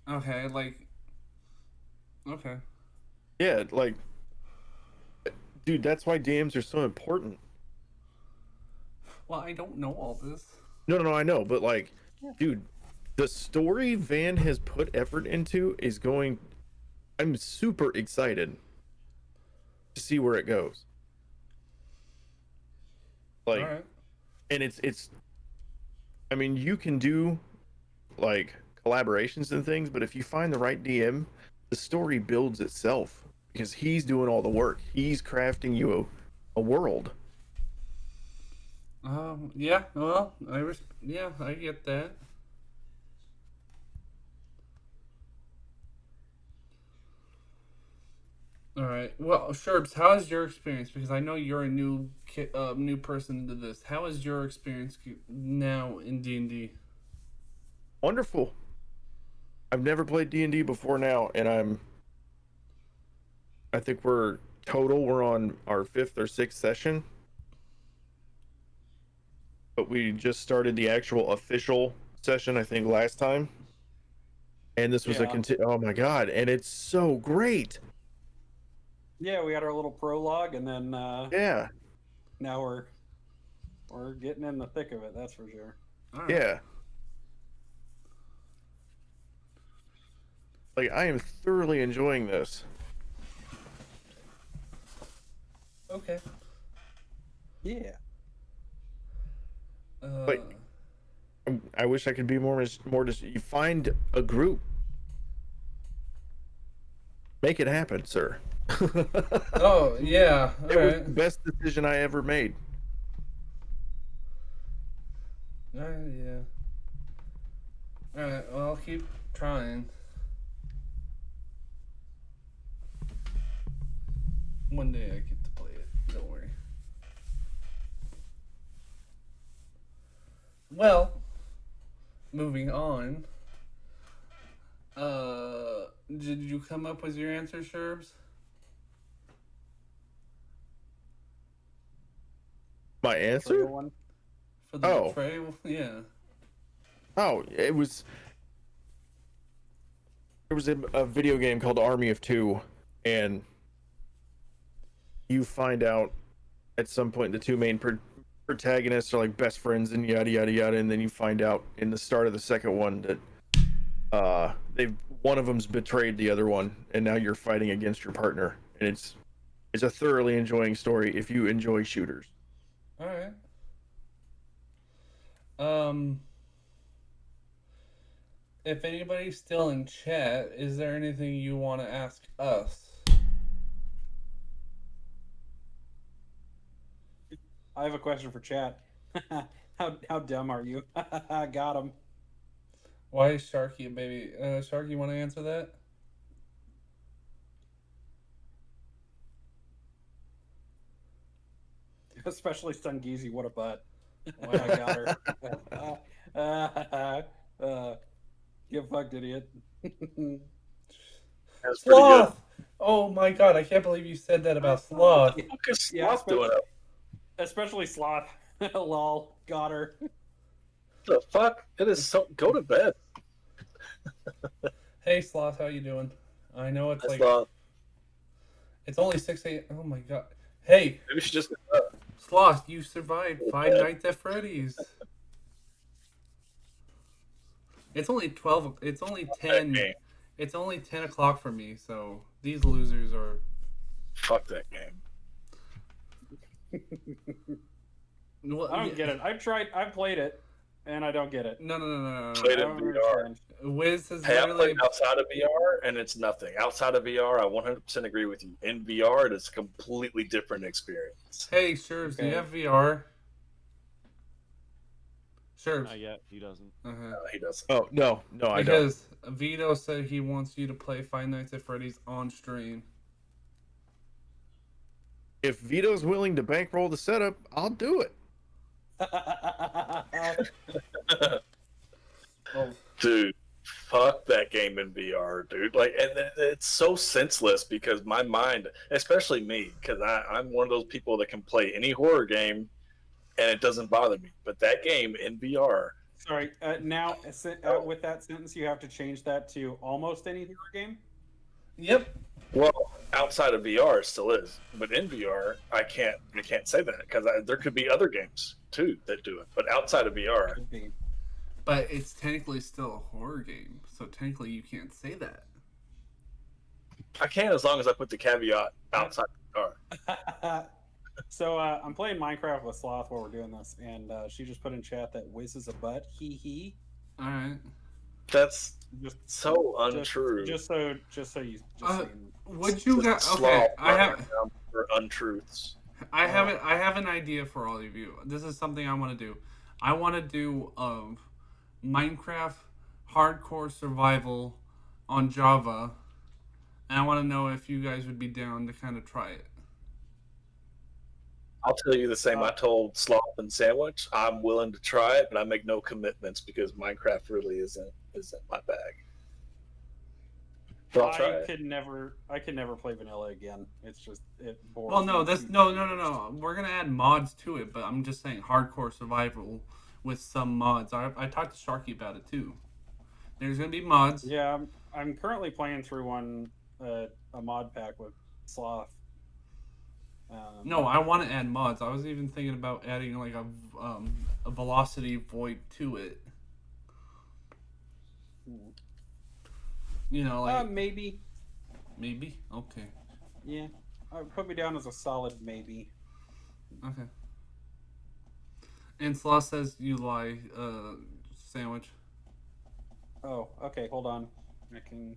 Okay, like. Okay. yeah, like, dude, that's why DMs are so important. Well, I don't know all this. No, I know, but like, dude, the story Van has put effort into is going. I'm super excited to see where it goes. Like, All right. and it's. I mean, you can do like collaborations and things, but if you find the right DM, the story builds itself because he's doing all the work. He's crafting you a world. Yeah. Well, yeah, I get that. All right. Well, Sherbs, how is your experience? Because I know you're a new person to this. How is your experience now in D&D? Wonderful. I've never played D&D before now, and I think we're on our 5th or 6th session. But we just started the actual official session, I think, last time. And this was oh my god, and it's so great. Yeah, we had our little prologue, and then Yeah. now we're getting in the thick of it. That's for sure. All right. Yeah. Like, I am thoroughly enjoying this. Okay. Yeah. Like, I wish I could be more just. You find a group, make it happen, sir. Oh yeah. All It was right. the best decision I ever made. Yeah. All right. Well, I'll keep trying. One day I get to play it. Don't worry. Well, moving on. Did you come up with your answer, Sherbs? My Trail answer? one. For the Oh. betrayal? Yeah. Oh, it was. There was a video game called Army of Two, and you find out at some point the two main protagonists are like best friends and yada yada yada, and then you find out in the start of the second one that they've one of them's betrayed the other one, and now you're fighting against your partner, and it's a thoroughly enjoying story if you enjoy shooters. All right. If anybody's still in chat, is there anything you want to ask us? I have a question for chat. How dumb are you? Got him. Why is Sharky a baby? Sharky, you want to answer that? Especially Sungeezy, what a butt. Wow. I got her. Get fucked, idiot. That's pretty good. Sloth! Oh my god, I can't believe you said that about Sloth. What is Yeah, Sloth doing up? Especially Sloth. Lol. Got her. The fuck? It is so. Go to bed. Hey Sloth, how you doing? I know it's I like thought it's only 6 a.m. Oh my god. Hey, maybe she just. Sloth, you survived 5 Nights at Freddy's. It's only 12. It's only 10. game. It's only 10 o'clock for me, so these losers are. Fuck that game. Well, I don't get it. I've played it, and I don't get it. No. Played I it don't in VR. understand. Wiz has Hey, I literally. played outside of VR, and it's nothing. Outside of VR, I 100% agree with you. In VR, it is a completely different experience. Hey, Shurbs, do you Okay. have VR? Shurbs. Not yet. He doesn't. Uh-huh. He doesn't. Oh no, I don't. Because Vito said he wants you to play Five Nights at Freddy's on stream. If Vito's willing to bankroll the setup, I'll do it. Oh, Dude, fuck that game in VR, dude. Like, and it's so senseless because my mind, especially me, because I'm one of those people that can play any horror game and it doesn't bother me. But that game in VR, sorry. Now, with that sentence, you have to change that to almost any horror game. Yep. well, outside of VR, it still is. But in VR, I can't say that because there could be other games too that do it. But outside of VR, Could be. But it's technically still a horror game, so technically you can't say that. I can as long as I put the caveat outside of VR. So I'm playing Minecraft with Sloth while we're doing this, and she just put in chat that Wiz is a butt. He. All right. That's Just so untrue. Just so you. Just so you Would you Just guys? Okay, sloth I have. running around for untruths. I have an idea for all of you. This is something I want to do. I want to do Minecraft hardcore survival on Java, and I want to know if you guys would be down to kind of try it. I'll tell you the same. I told Sloth and Sandwich I'm willing to try it, but I make no commitments because Minecraft really isn't my bag. But I'll try I it. could never play vanilla again. It's just it bores Well, no, me that's too no. We're gonna add mods to it, but I'm just saying hardcore survival with some mods. I talked to Sharky about it too. There's gonna be mods. Yeah, I'm currently playing through a mod pack with Sloth. No, I want to add mods. I was even thinking about adding like a velocity void to it. You know, like maybe. maybe. Okay. Yeah, put me down as a solid maybe. Okay. And Sloth says you lie, Sandwich. Oh, okay. Hold on. I can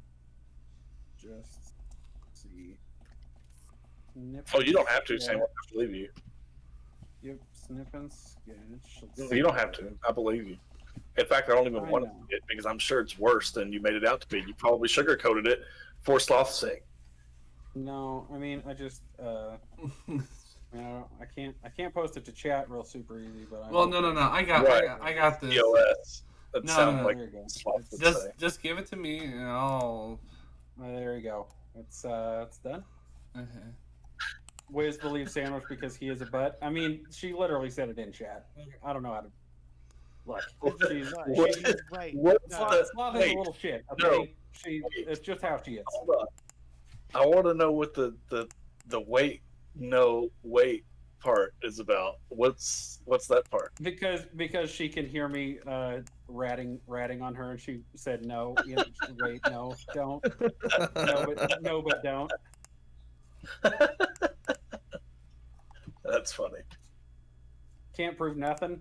just see. Oh, you don't have to, Sandwich. I believe you. Yep, snip and sketch. You don't have to. I believe you. In fact, I don't even I want to know. see it because I'm sure it's worse than you made it out to be. You probably sugarcoated it for Sloth's sake. No, I mean I just I can't post it to chat real super easy, but Well, no. I got this. POS. That No, sounds no, like there you go. Sloth would say. Just give it to me, and I'll. There you go. It's done. Okay. Wiz believes Sandwich because he is a butt. I mean, she literally said it in chat. I don't know how to. Look, she's Right. What's Sloth the, is a wait, little shit. no. Okay, it's just how she is. hold on. I want to know what the wait part is about. What's that part? Because she can hear me ratting on her, and she said no. You know, wait, no, don't. No, but don't. That's funny. Can't prove nothing.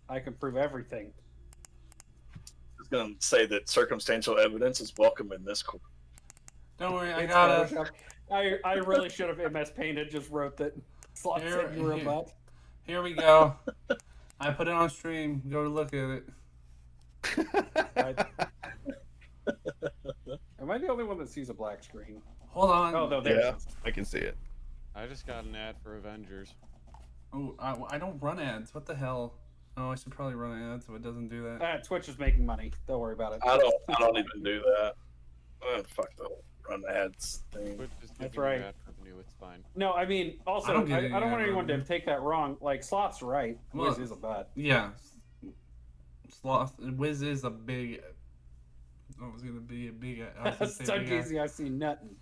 I can prove everything. I was going to say that circumstantial evidence is welcome in this court. Don't worry, I It's got it. Photoshop. I really should have MS Painted just wrote that Sloth said you were a butt. Here we go. I put it on stream. Go look at it. Am I the only one that sees a black screen? Hold on. Oh, no, there Yeah, it is. I can see it. I just got an ad for Avengers. Oh, I don't run ads. What the hell? Oh, I should probably run ads so it doesn't do that. Twitch is making money. Don't worry about it. I don't even do that. Fuck the whole run ads thing. Which is That's giving right. you ad revenue. It's fine. No, I mean, also, I don't get I any don't want ad anyone to revenue. take that wrong. Like, Sloth's right. Well, Wiz is a butt. Yeah. Sloth. Wiz is a big. Oh, it was gonna be a big. I was gonna say Stuck big guy. easy, I see nothing.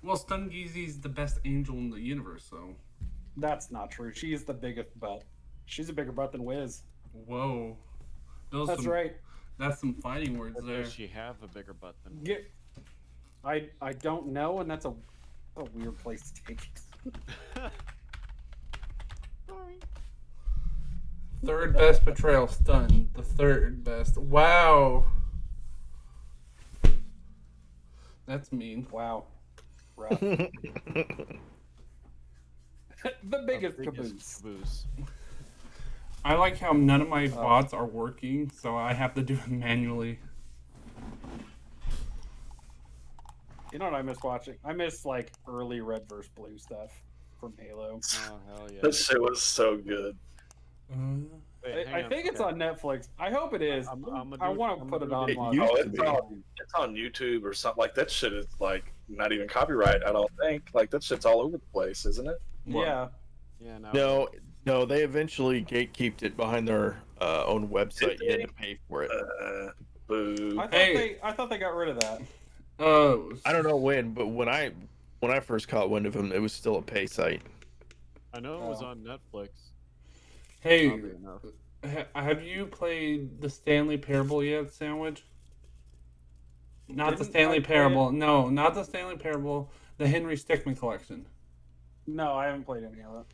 Well, Stungeezy's the best angel in the universe, so. That's not true. She's the biggest butt. She's a bigger butt than Wiz. Whoa. Those That's some, right. That's some fighting words Or there. does she have a bigger butt than? Get. I don't know, and that's a weird place to take it. Third best betrayal, Stun. The third best. Wow. That's mean. Wow. Rough. The biggest caboose. caboose. I like how none of my bots are working, so I have to do it manually. You know what I miss watching? I miss like early red versus blue stuff from Halo. Oh hell yeah! That shit was so good. Wait, hang I on, think it's okay. on Netflix. I hope it is. I want to put it on. It live. used Oh, to be. it's on YouTube or something. Like that shit is like not even copyright. I don't think. Like that shit's all over the place, isn't it? Yeah. Yeah, No, they eventually gatekeeped it behind their own website. You had to pay for it. Boo. I thought they got rid of that. I don't know when, but when I first caught wind of them, it was still a pay site. I know it was Oh. on Netflix. Hey, Oddly enough. have you played the Stanley Parable yet, Sandwich? Not the Didn't Stanley I play Parable. No, not the Stanley Parable. The Henry Stickmin collection. No, I haven't played any of that.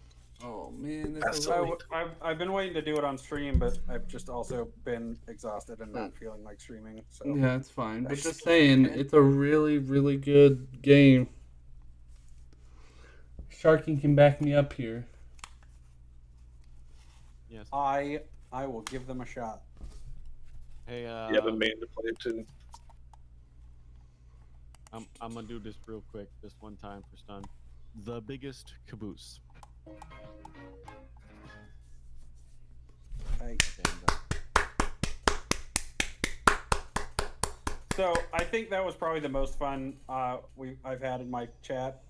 Oh man, That's this is so- I've been waiting to do it on stream, but I've just also been exhausted and not feeling like streaming. So yeah, it's fine. But just saying, it's a really, really good game. Sharky can back me up here. Yes. I will give them a shot. Hey, You haven't mean to play it too. I'm gonna do this real quick, just one time for Stun. The biggest caboose. Hey. And, So I think that was probably the most fun I've had in my chat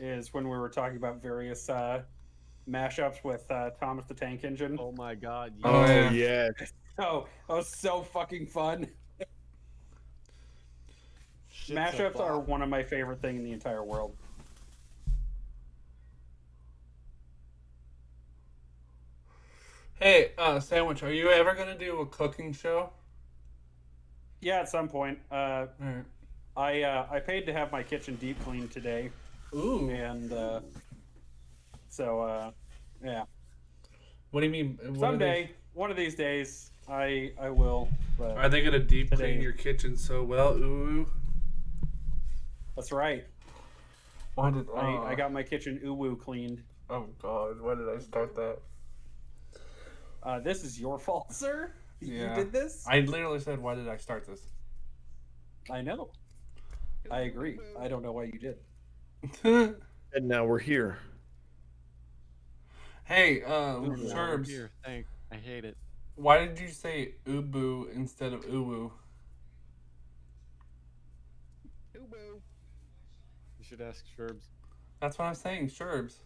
is when we were talking about various mashups with Thomas the Tank Engine. oh my God! Yes. Oh, yeah. yeah. Oh, that was so fucking fun. Shit's a Mashups are bop. one of my favorite thing in the entire world. Hey, Sandwich, are you ever gonna do a cooking show? Yeah, at some point. Alright. I paid to have my kitchen deep cleaned today, Ooh. and so yeah. What do you mean? what are Someday, one of these days, I will. But Are they gonna deep Today. clean your kitchen so well? Ooh. that's right. Why did I got my kitchen uwu cleaned. Oh God! Why did I start that? This is your fault, sir. Yeah. You did this. I literally said, "Why did I start this?" I know. I agree. I don't know why you did. And now we're here. Hey, Now we're Sherbs, here. Thanks. I hate it. why did you say ubu instead of uwu? You should ask Sherbs. That's what I'm saying, Sherbs.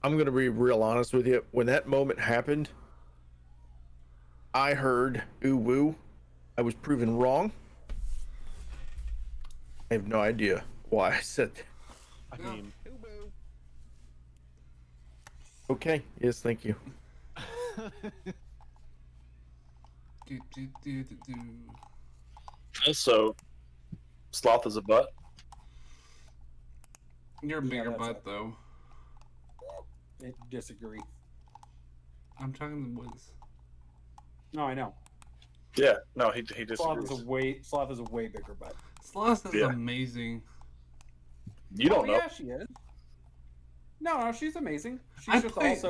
I'm gonna be real honest with you. When that moment happened, I heard ooh woo. I was proven wrong. I have no idea why I said that. I mean, Okay, yes, thank you. Do, do, do, do, do. Also, Sloth is a butt. You're a bigger that's butt, though. I disagree. I'm talking to Wiz. No, I know. Yeah, no, he Sloth is disagrees. a way bigger butt. Sloth is Yeah. amazing. You don't know. Yeah, she is. No, she's amazing. I She's played-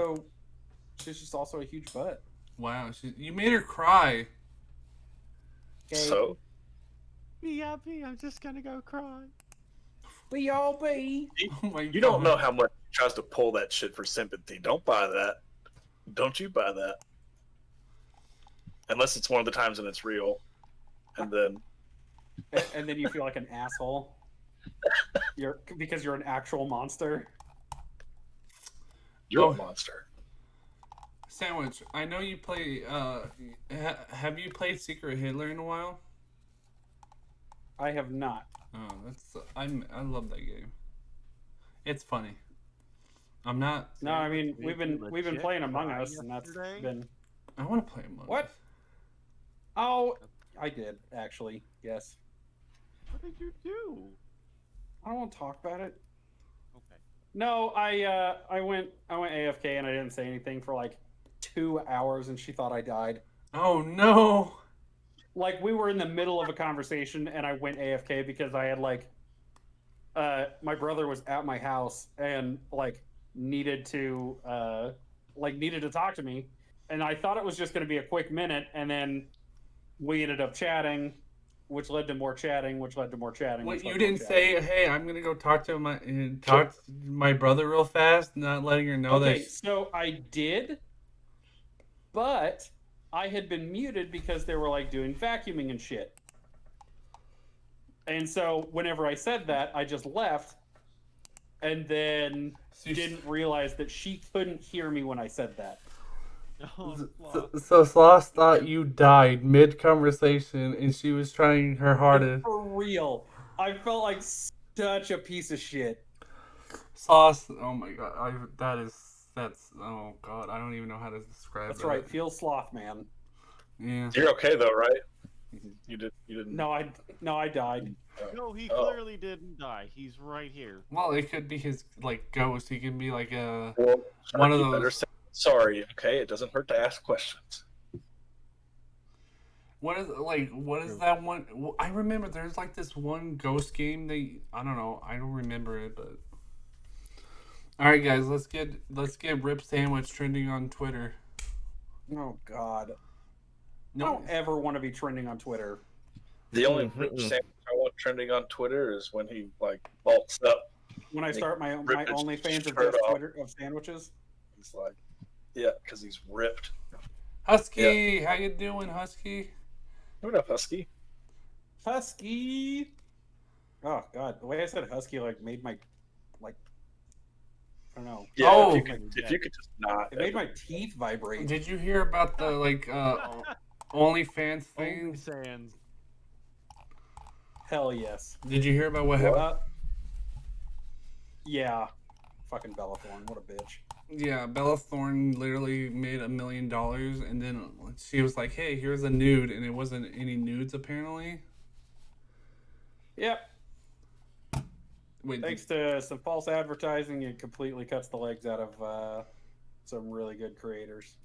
just also a huge butt. Wow, you made her cry. Okay. So Be happy. I'm just gonna go cry. We all be. Oh my you don't God. know how much he tries to pull that shit for sympathy. Don't buy that. Don't you buy that? Unless it's one of the times and it's real, and then And then you feel like an asshole. Because you're an actual monster. you're Oh. a monster. Sandwich, I know you play. Have you played Secret Hitler in a while? I have not. Oh, I love that game. It's funny. I'm not. No, I mean Made we've been legit playing Among cry Us, and that's yesterday? been. I want to play Among What? Us. Oh, I did actually. Yes. What did you do? I don't want to talk about it. Okay. No, I went AFK and I didn't say anything for like 2 hours, and she thought I died. Oh no! Like we were in the middle of a conversation, and I went AFK because I had my brother was at my house and needed to talk to me, and I thought it was just going to be a quick minute, and then we ended up chatting, which led to more chatting, which led to more chatting. Wait, which led you to more didn't chatting. say, "Hey, I'm gonna go talk to my brother real fast," not letting her know Okay, that. so I did, but I had been muted because they were doing vacuuming and shit. And so whenever I said that, I just left, and then didn't realize that she couldn't hear me when I said that. So Sloth thought you died mid conversation, and she was trying her hardest. For real, I felt like such a piece of shit. Sloth, oh my God, that's oh God, I don't even know how to describe That's that. right, feel sloth, man. Yeah. You're okay though, right? You didn't. No, I died. No, he Oh. clearly didn't die. He's right here. Well, it could be his ghost. He can be like a Well, one of you better those. say sorry, okay? It doesn't hurt to ask questions. What is that one? I remember there's this one ghost game I don't know. I don't remember it, but all right, guys, let's get Rip Sandwich trending on Twitter. Oh God, I No, don't ever want to be trending on Twitter. The only sandwich I want trending on Twitter is when he bulks up. When I start my rip his OnlyFans of shirt just off. Twitter of sandwiches. He's like, yeah, because he's ripped. Husky, how you doing, Husky? What up, Husky? Husky. Oh God, the way I said husky made my I don't know. Yeah, Oh. if you could just not. It made my teeth vibrate. Did you hear about the OnlyFans thing? Sans. Hell yes. Did you hear about what happened? Yeah. Fucking Bella Thorne, what a bitch. Yeah, Bella Thorne literally made $1 million, and then she was like, "Hey, here's a nude," and it wasn't any nudes apparently. Yep. Wait, Thanks to some false advertising, it completely cuts the legs out of some really good creators.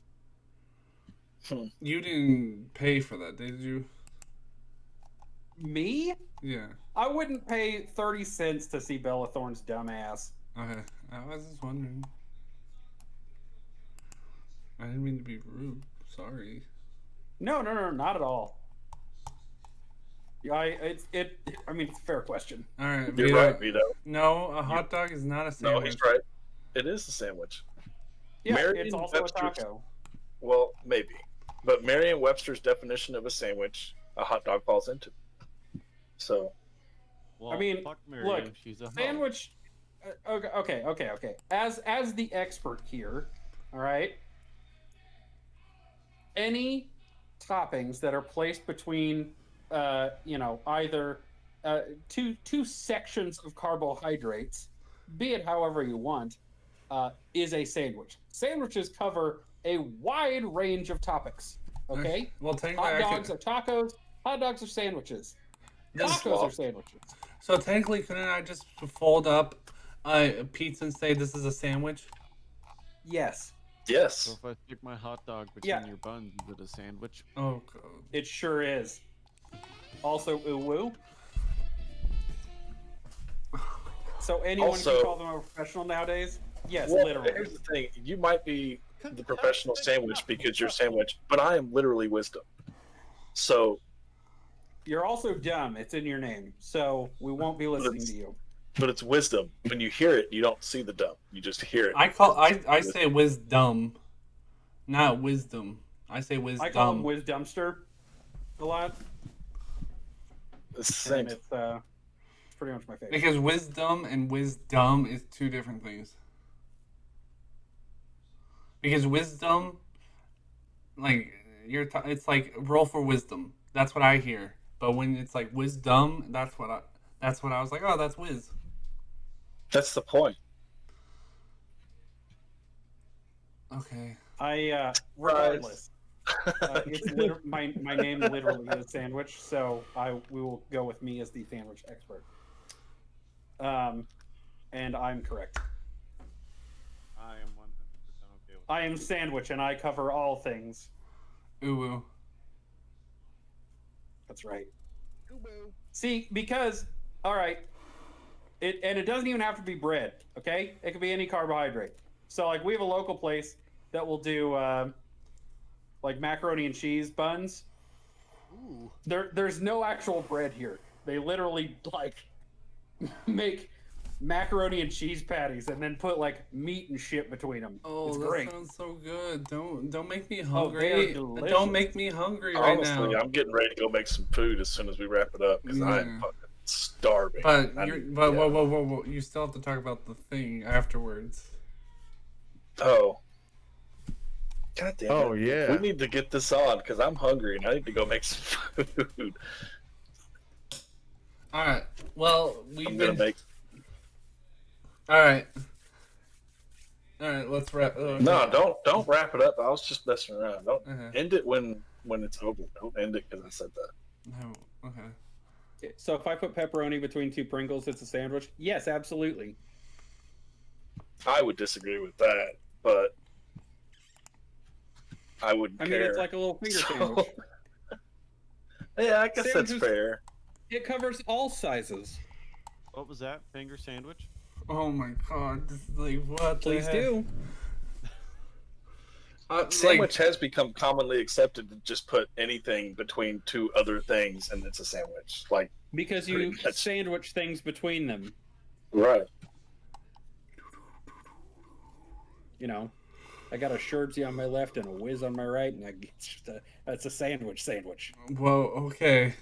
you didn't pay for that, did you? Me? Yeah. I wouldn't pay 30 cents to see Bella Thorne's dumbass. Okay. I was just wondering. I didn't mean to be rude. Sorry. No, not at all. Yeah, it's a fair question. All right. You're Vito. right, Vito. No, a hot dog is not a No, sandwich. he's right. It is a sandwich. Yeah, Merriam it's also Webster's- a taco. Well, maybe. But Merriam-Webster's definition of a sandwich, a hot dog falls into. So, Well, I mean, fuck Miriam, look, she's a hoe. Sandwich. Okay. As the expert here, all right. Any toppings that are placed between, either two sections of carbohydrates, be it however you want, is a sandwich. Sandwiches cover a wide range of topics. Okay. Well, technically, Hot dogs are tacos. Hot dogs are sandwiches. This is Tacos law. are sandwiches. So technically, couldn't I just fold up a pizza and say this is a sandwich? Yes. Yes. So if I stick my hot dog between Yeah. your buns, is it a sandwich? Oh god. It sure is. Also, ooh woo. So anyone Also- can call them a professional nowadays? Yes, Well, literally. here's the thing: you might be the professional sandwich because you're sandwich, but I am literally wisdom. So, You're also dumb. It's in your name. So we won't be listening to you. but it's wisdom. When you hear it, you don't see the dumb. You just hear it. I say wisdom, not wisdom. I say wisdom. I call him Wisdumpster a lot. It's the same. And it's pretty much my favorite. Because wisdom and wisdom is two different things. Because wisdom, like it's like roll for wisdom. That's what I hear. But when it's like wisdom, that's what I was like. Oh, that's whiz. That's the point. Okay. Regardless, it's my name literally is Sandwich, so we will go with me as the sandwich expert. And I'm correct. I am 100% okay with I am Sandwich, and I cover all things. Ooh. That's right. See, because all right, it doesn't even have to be bread. Okay, it could be any carbohydrate. So like we have a local place that will do like macaroni and cheese buns. Ooh. There's no actual bread here. They literally like make macaroni and cheese patties and then put like meat and shit between them. Oh, it's that great. sounds so good. Don't make me they are hungry. delicious. Don't make me hungry right Honestly, now. I'm getting ready to go make some food as soon as we wrap it up because I'm Yeah. fucking starving. But I you're, need- but yeah. whoa, you still have to talk about the thing afterwards. Oh. God damn it. Oh yeah. We need to get this on because I'm hungry and I need to go make some food. All right. Well, I'm gonna make. All right. All right. Let's wrap. Okay. No, don't wrap it up. I was just messing around. Don't Uh-huh. end it when it's over. Don't end it because I said that. No. Okay. Okay, so if I put pepperoni between two Pringles, it's a sandwich? Yes, absolutely. I would disagree with that, but I wouldn't I care. mean, it's like a little finger So- sandwich. Yeah, I guess that's Sandwiches- fair. It covers all sizes. What was that? Finger sandwich? Oh my god. This is like what Please the heck? do. Sandwich has become commonly accepted to just put anything between two other things and it's a sandwich. Like, Because you Pretty much. sandwich things between them. right. You know, I got a Sherbsy on my left and a Whiz on my right, and that's a sandwich. Whoa. Okay.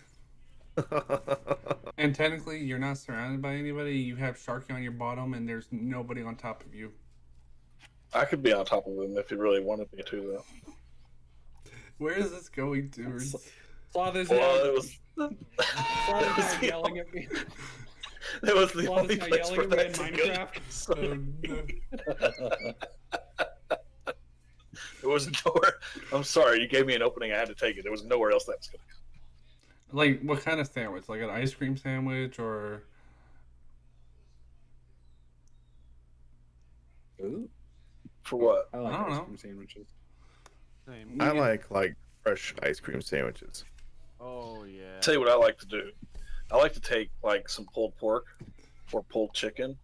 And technically, you're not surrounded by anybody. You have Sharky on your bottom, and there's nobody on top of you. I could be on top of him if he really wanted me to, though. Where is this going towards? Father's Well, now, it was. Father's it was now the- yelling at me. It was the Father's only now place yelling for at me that in to go. Minecraft. So, Oh, no. there was nowhere. I'm sorry, you gave me an opening. I had to take it. There was nowhere else that was going to go. Like, what kind of sandwich? Like an ice cream sandwich or? Ooh, For what? I like I don't ice know. cream sandwiches. Same. I like fresh ice cream sandwiches. Oh yeah. Tell you what I like to do. I like to take like some pulled pork or pulled chicken,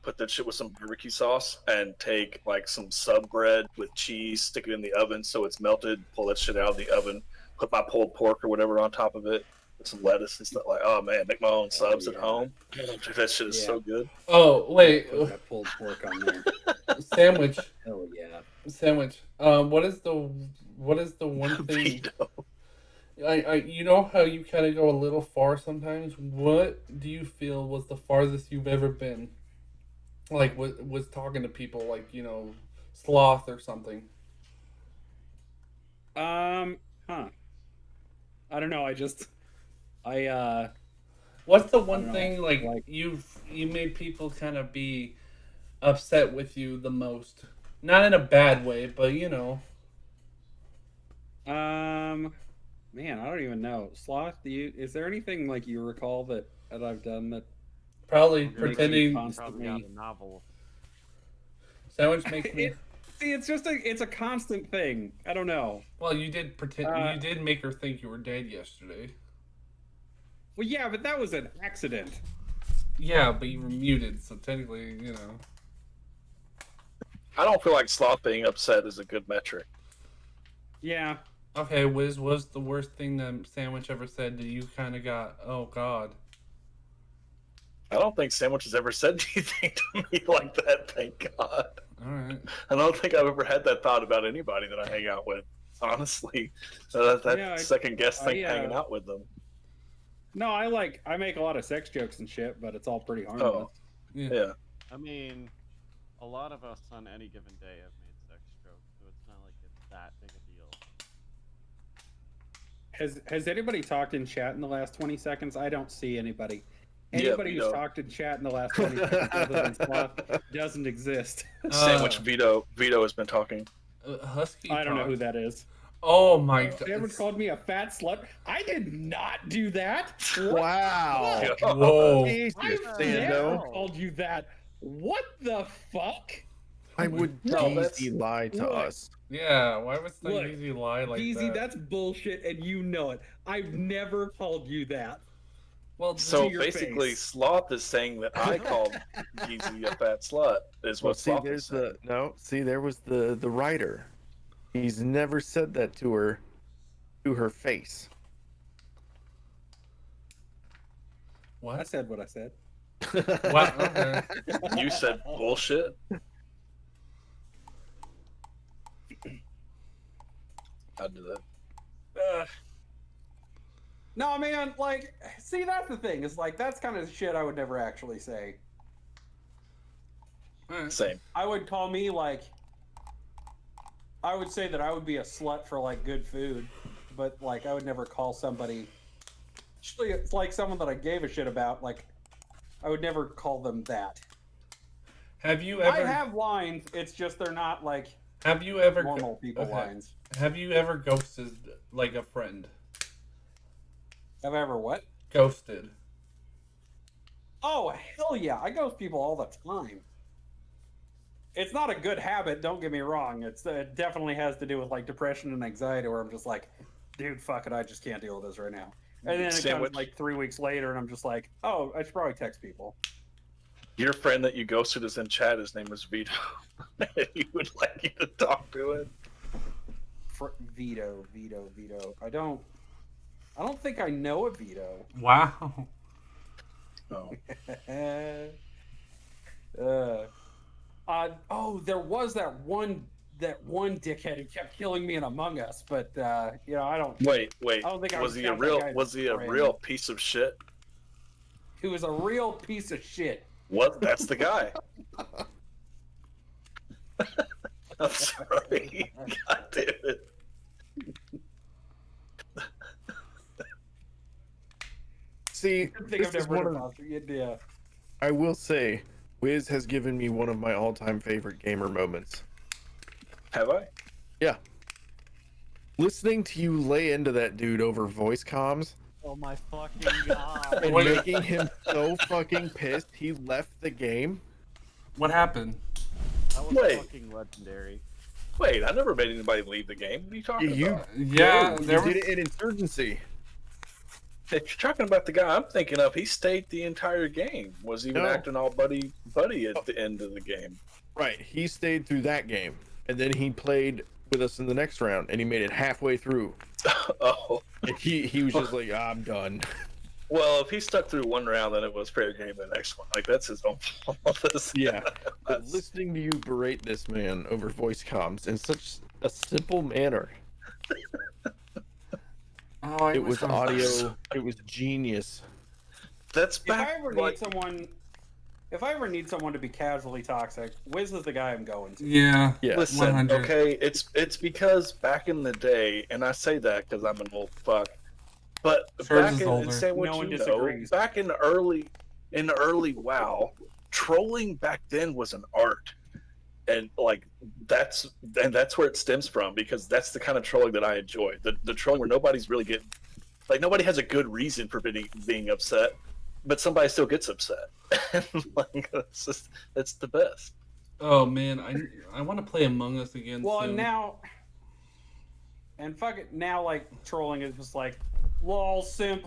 put that shit with some barbecue sauce, and take like some sub bread with cheese, stick it in the oven so it's melted, pull that shit out of the oven, put my pulled pork or whatever on top of it, with some lettuce and stuff. Like, oh man, make my own subs at yeah. home. That shit is Yeah. so good. Oh wait, Put that pulled pork on there. sandwich. Hell yeah. Sandwich. What is the one thing? Vito. I you know how you kind of go a little far sometimes. What do you feel was the farthest you've ever been? Like was talking to people, like sloth or something. Huh. I don't know. What's the I one don't know, thing like like- you made people kind of be upset with you the most? Not in a bad way, but man, I don't even know. Sloth, is there anything like you recall that I've done that probably We're gonna pretending. constantly- Probably got a novel. Sandwich makes me. See, it's a constant thing. I don't know. Well, you did pretend. You did make her think you were dead yesterday. Well, yeah, but that was an accident. Yeah, but you were muted, so technically, you know. I don't feel like Sloth being upset is a good metric. Yeah. Okay, Wiz, was the worst thing that Sandwich ever said that you kind of got? Oh God. I don't think Sandwich has ever said anything to me like that, thank God. All right. I don't think I've ever had that thought about anybody that I hang out with, honestly. So that Yeah, second guess thing I, hanging out with them. No, I make a lot of sex jokes and shit, but it's all pretty harmless. Oh, Yeah. yeah. I mean, a lot of us on any given day have made sex jokes, so it's not like it's that big a deal. Has anybody talked in chat in the last 20 seconds? I don't see anybody. Yeah, Anybody who's Vito. talked in chat in the last 20 seconds other than Sloth doesn't exist. Sandwich Vito has been talking. Husky. I don't know talk. who that is. Oh my God. Someone called me a fat slut. I did not do that. What? Wow. Whoa. Jesus, I've never Sando. called you that. What the fuck? I would No, that's- easy lie to Look. us. Yeah, why would some Look, easy lie like Easy, that? that's bullshit, and you know it. I've never called you that. Well, So to your basically, face. Sloth is saying that I called Geezy a fat slut. Is Well, what see, Sloth there's is saying. there was the writer. He's never said that to her face. I what? said what I said. What? Okay. You said bullshit. I do that. No, man, like, see, that's the thing. It's like, that's kind of shit I would never actually say. Alright. Same. I would call me, like, I would say that I would be a slut for, like, good food, but, like, I would never call somebody, actually, it's like someone that I gave a shit about, like, I would never call them that. Have you I ever? have lines, it's just they're not, like, Have you ever? normal people okay. lines. Have you ever ghosted like a friend? Have I ever what? Ghosted. Oh, hell yeah. I ghost people all the time. It's not a good habit, don't get me wrong. It definitely has to do with like depression and anxiety where I'm just like, dude, fuck it, I just can't deal with this right now. And then it Sandwich. comes like 3 weeks later and I'm just like, oh, I should probably text people. Your friend that you ghosted is in chat. His name is Vito. He would like you to talk to him. Vito. I don't think I know a Vito. Wow. Oh. There was that one dickhead who kept killing me in Among Us, but you know, I don't. Wait. I don't think I was would he a count that real? guy as Was he a friend. real piece of shit? He was a real piece of shit. What? That's the guy. I'm sorry. God damn it. See, I think this I've is never one heard of, of Foster. Yeah. I will say, Wiz has given me one of my all-time favorite gamer moments. Have I? Yeah. Listening to you lay into that dude over voice comms Oh my fucking god! and Wait. making him so fucking pissed he left the game. What happened? That was Wait. fucking legendary. Wait, I never made anybody leave the game. What are you talking You about? Yeah, you there was. did it in Insurgency. If you're talking about the guy I'm thinking of, he stayed the entire game. Was even No. acting all buddy at the end of the game. Right, he stayed through that game, and then he played with us in the next round, and he made it halfway through. Oh, And he was just like, I'm done. well, if he stuck through one round, then it was fair game the next one. Like, that's his own fault. Yeah. But listening to you berate this man over voice comms in such a simple manner, Oh, it was audio, it was genius. That's If I back. ever like, need someone to be casually toxic, Wiz is the guy I'm going to. Yeah. Yeah. listen, 100. okay, it's because back in the day, and I say that because I'm an old fuck, but Serge back is in older. say what No one you disagrees. know, back in the early WoW, trolling back then was an art, and like that's where it stems from, because that's the kind of trolling that I enjoy. The trolling where nobody's really getting, like, nobody has a good reason for being upset, but somebody still gets upset. Like, it's the best. Oh man, I want to play Among Us again Well, soon. and now, and fuck it, now like trolling is just like, lol, simp,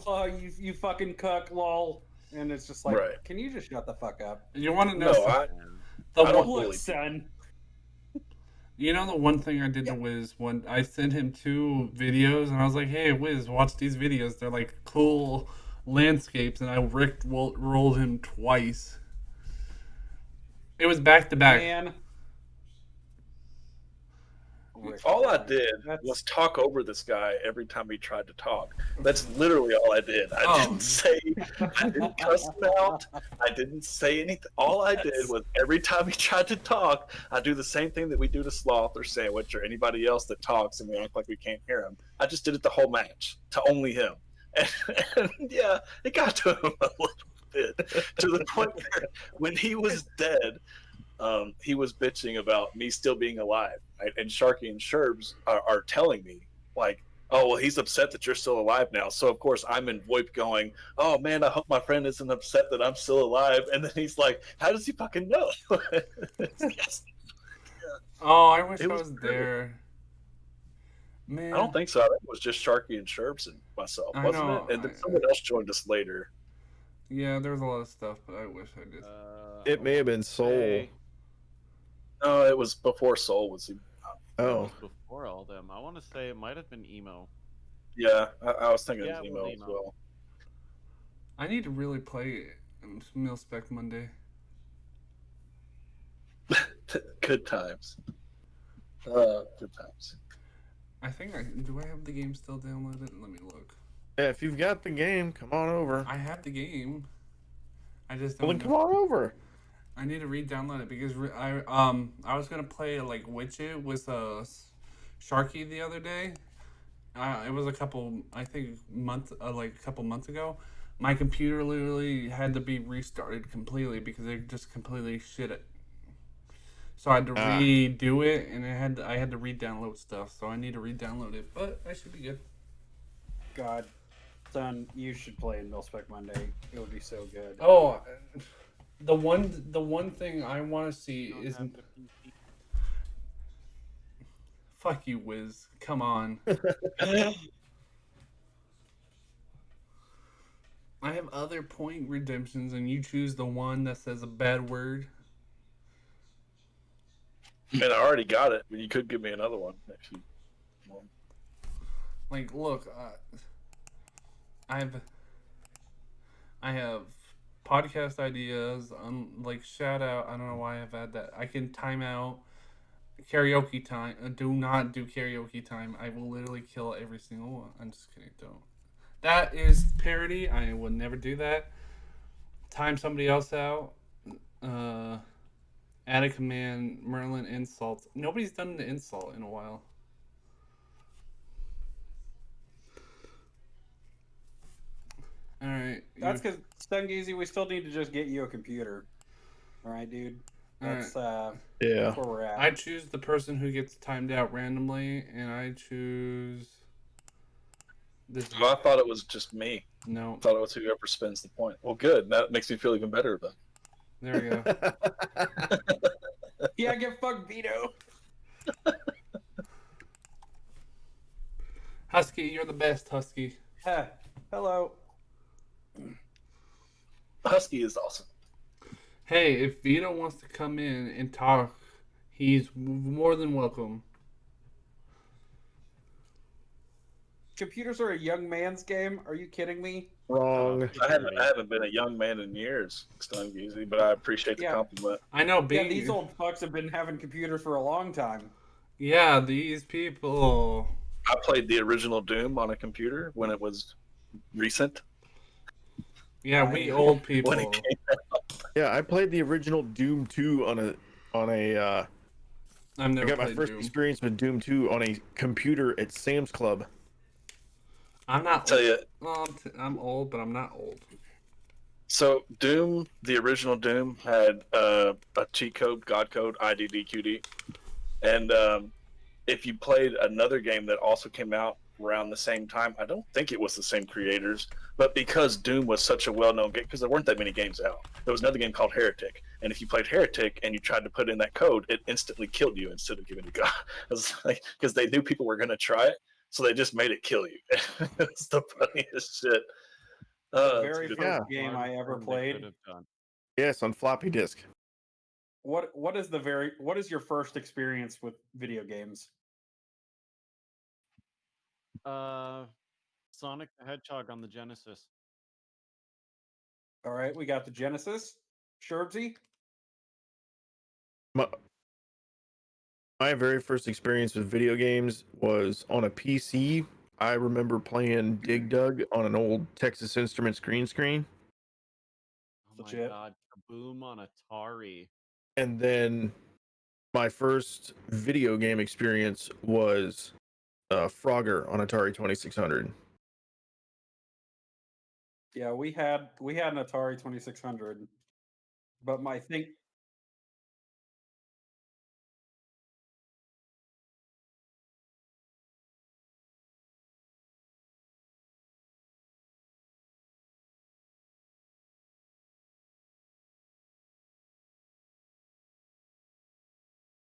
you fucking cuck, lol, and it's just like, Right. can you just shut the fuck up? You want to know? No, I the I don't one, bully Look, son. you know the one thing I did to Wiz when I sent him 2 videos and I was like, "Hey Wiz, watch these videos. They're like cool landscapes," and I rolled him twice. It was back to back. Man. all I did was talk over this guy every time he tried to talk. That's literally all I did. I didn't cuss him out. I didn't say anything. All I did was every time he tried to talk, I do the same thing that we do to Sloth or Sandwich or anybody else that talks and we act like we can't hear him. I just did it the whole match to only him. And yeah, it got to him a little bit to the point where when he was dead, he was bitching about me still being alive, right? And Sharky and Sherbs are telling me, like, oh, well, he's upset that you're still alive now. So, of course, I'm in VoIP going, oh, man, I hope my friend isn't upset that I'm still alive. And then he's like, how does he fucking know? Yes. Oh, I wish I was there. Man. I don't think so. I think it was just Sharky and Sherbs and myself, wasn't it? And then someone else joined us later. Yeah, there was a lot of stuff, but I wish I did. It may have been Soul. No, it was before Soul was. Oh, before all them. I want to say it might have been Emo. Yeah, I was thinking it was Emo as well. I need to really play Mil Spec Monday. Good times. Good times. I think do I have the game still downloaded? Let me look. Yeah, if you've got the game, come on over. I have the game. I just don't. Well, then come on over. I need to re-download it because I was gonna play like Witch It with Sharky the other day. It was a couple months ago. My computer literally had to be restarted completely because it just completely shit it. So I had to redo it, and I had to re-download stuff. So I need to re-download it, but I should be good. God, son, you should play in Milspec Monday. It would be so good. Oh, the one thing I want to see is. Fuck you, Wiz. Come on. I have other point redemptions, and you choose the one that says a bad word. And I already got it, but you could give me another one if you want. Like, look, I have podcast ideas. Like shout out. I don't know why I've had that. I can time out karaoke time. Do not do karaoke time. I will literally kill every single one. I'm just kidding. Don't. That is parody. I would never do that. Time somebody else out. Add a command. Merlin insult. Nobody's done the insult in a while. All right. That's because Stungeezy, we still need to just get you a computer. All right, dude. That's yeah. That's where we're at. I choose the person who gets timed out randomly, and I choose this. Well, I thought it was just me. No. I thought it was whoever spins the point. Well, good. That makes me feel even better about it. There we go. Yeah, get fucked, Vito. Husky, you're the best, Husky. Hello. Husky is awesome. Hey, if Vito wants to come in and talk, he's more than welcome. Computers are a young man's game. Are you kidding me? Wrong. I haven't been a young man in years, Stungeezy, but I appreciate the compliment. I know. These old fucks have been having computers for a long time. Yeah, these people. I played the original Doom on a computer when it was recent. Yeah, we old people. When it came out. Yeah, I played the original Doom 2 on a. I've never I got my played first Doom. experience with Doom 2 on a computer at Sam's Club. I'm not. Tell you. Well, I'm old, but I'm not old. So Doom, the original Doom, had a cheat code, God code, IDDQD, and if you played another game that also came out around the same time, I don't think it was the same creators, but because Doom was such a well-known game, because there weren't that many games out, there was another game called Heretic, And if you played Heretic and you tried to put in that code, it instantly killed you instead of giving you God. Because they knew people were going to try it, so they just made it kill you. It's the funniest shit. The It's very good. first Yeah. game I ever Smartest thing they could played. have done. Yes, on floppy disk. What is your first experience with video games? Sonic the Hedgehog on the Genesis. All right, we got the Genesis. Sherbsy? My, my very first experience with video games was on a PC. I remember playing Dig Dug on an old Texas Instruments green screen. Oh my Legit. god, Kaboom on Atari. And then my first video game experience was Frogger on Atari 2600. Yeah, we had an Atari 2600, but my thing.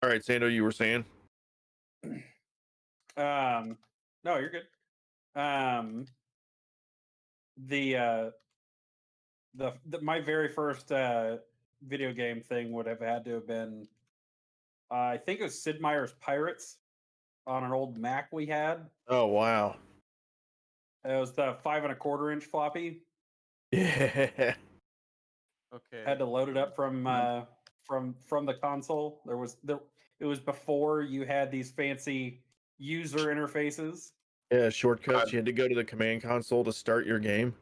All right, Sando, you were saying? No, you're good. The my very first video game thing would have had to have been I think it was Sid Meier's Pirates on an old Mac we had. Oh, wow. It was the 5 1/4 inch floppy. Yeah. Okay. Had to load it up from the console. It was before you had these fancy user interfaces. Yeah, shortcuts. You had to go to the command console to start your game.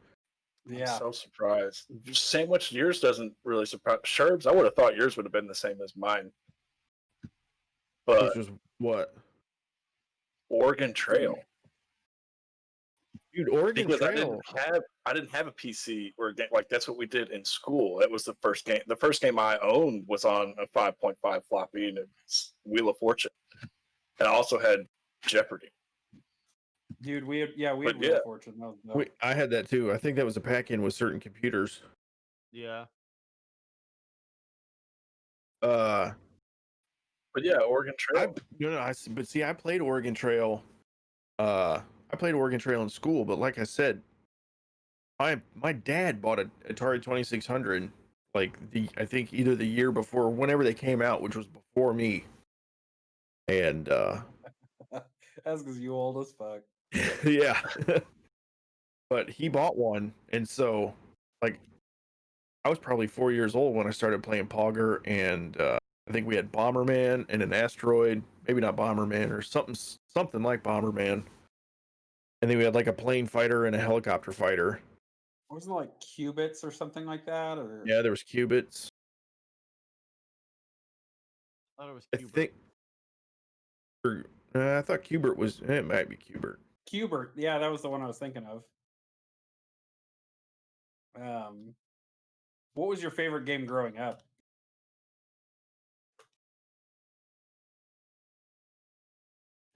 I'm Yeah. so surprised. Sandwich, yours doesn't really surprise. Sherbs, I would have thought yours would have been the same as mine. But Which was what? Oregon Trail. Dude, Oregon Because Trail. I didn't have a PC or like that's what we did in school. It was the first game. The first game I owned was on a 5.5 floppy, and it's Wheel of Fortune. And I also had Jeopardy. Dude, we had But Wheel yeah. of Fortune. That was dope. I had that too. I think that was a pack-in with certain computers. Yeah. Uh, But yeah, Oregon Trail. but see, I played Oregon Trail. I played Oregon Trail in school, but like I said, my dad bought an Atari 2600, like I think either the year before, or whenever they came out, which was before me. And That's because you old as fuck. yeah, but he bought one, and so like I was probably 4 years old when I started playing Pogger, and I think we had Bomberman and an asteroid, maybe not Bomberman or something like Bomberman, and then we had like a plane fighter and a helicopter fighter. Wasn't it like Qubits or something like that? Or Yeah, there was Qubits. I thought it was I Cuba. think. I thought Qbert was. It might be Qbert. Qbert. Yeah, that was the one I was thinking of. What was your favorite game growing up?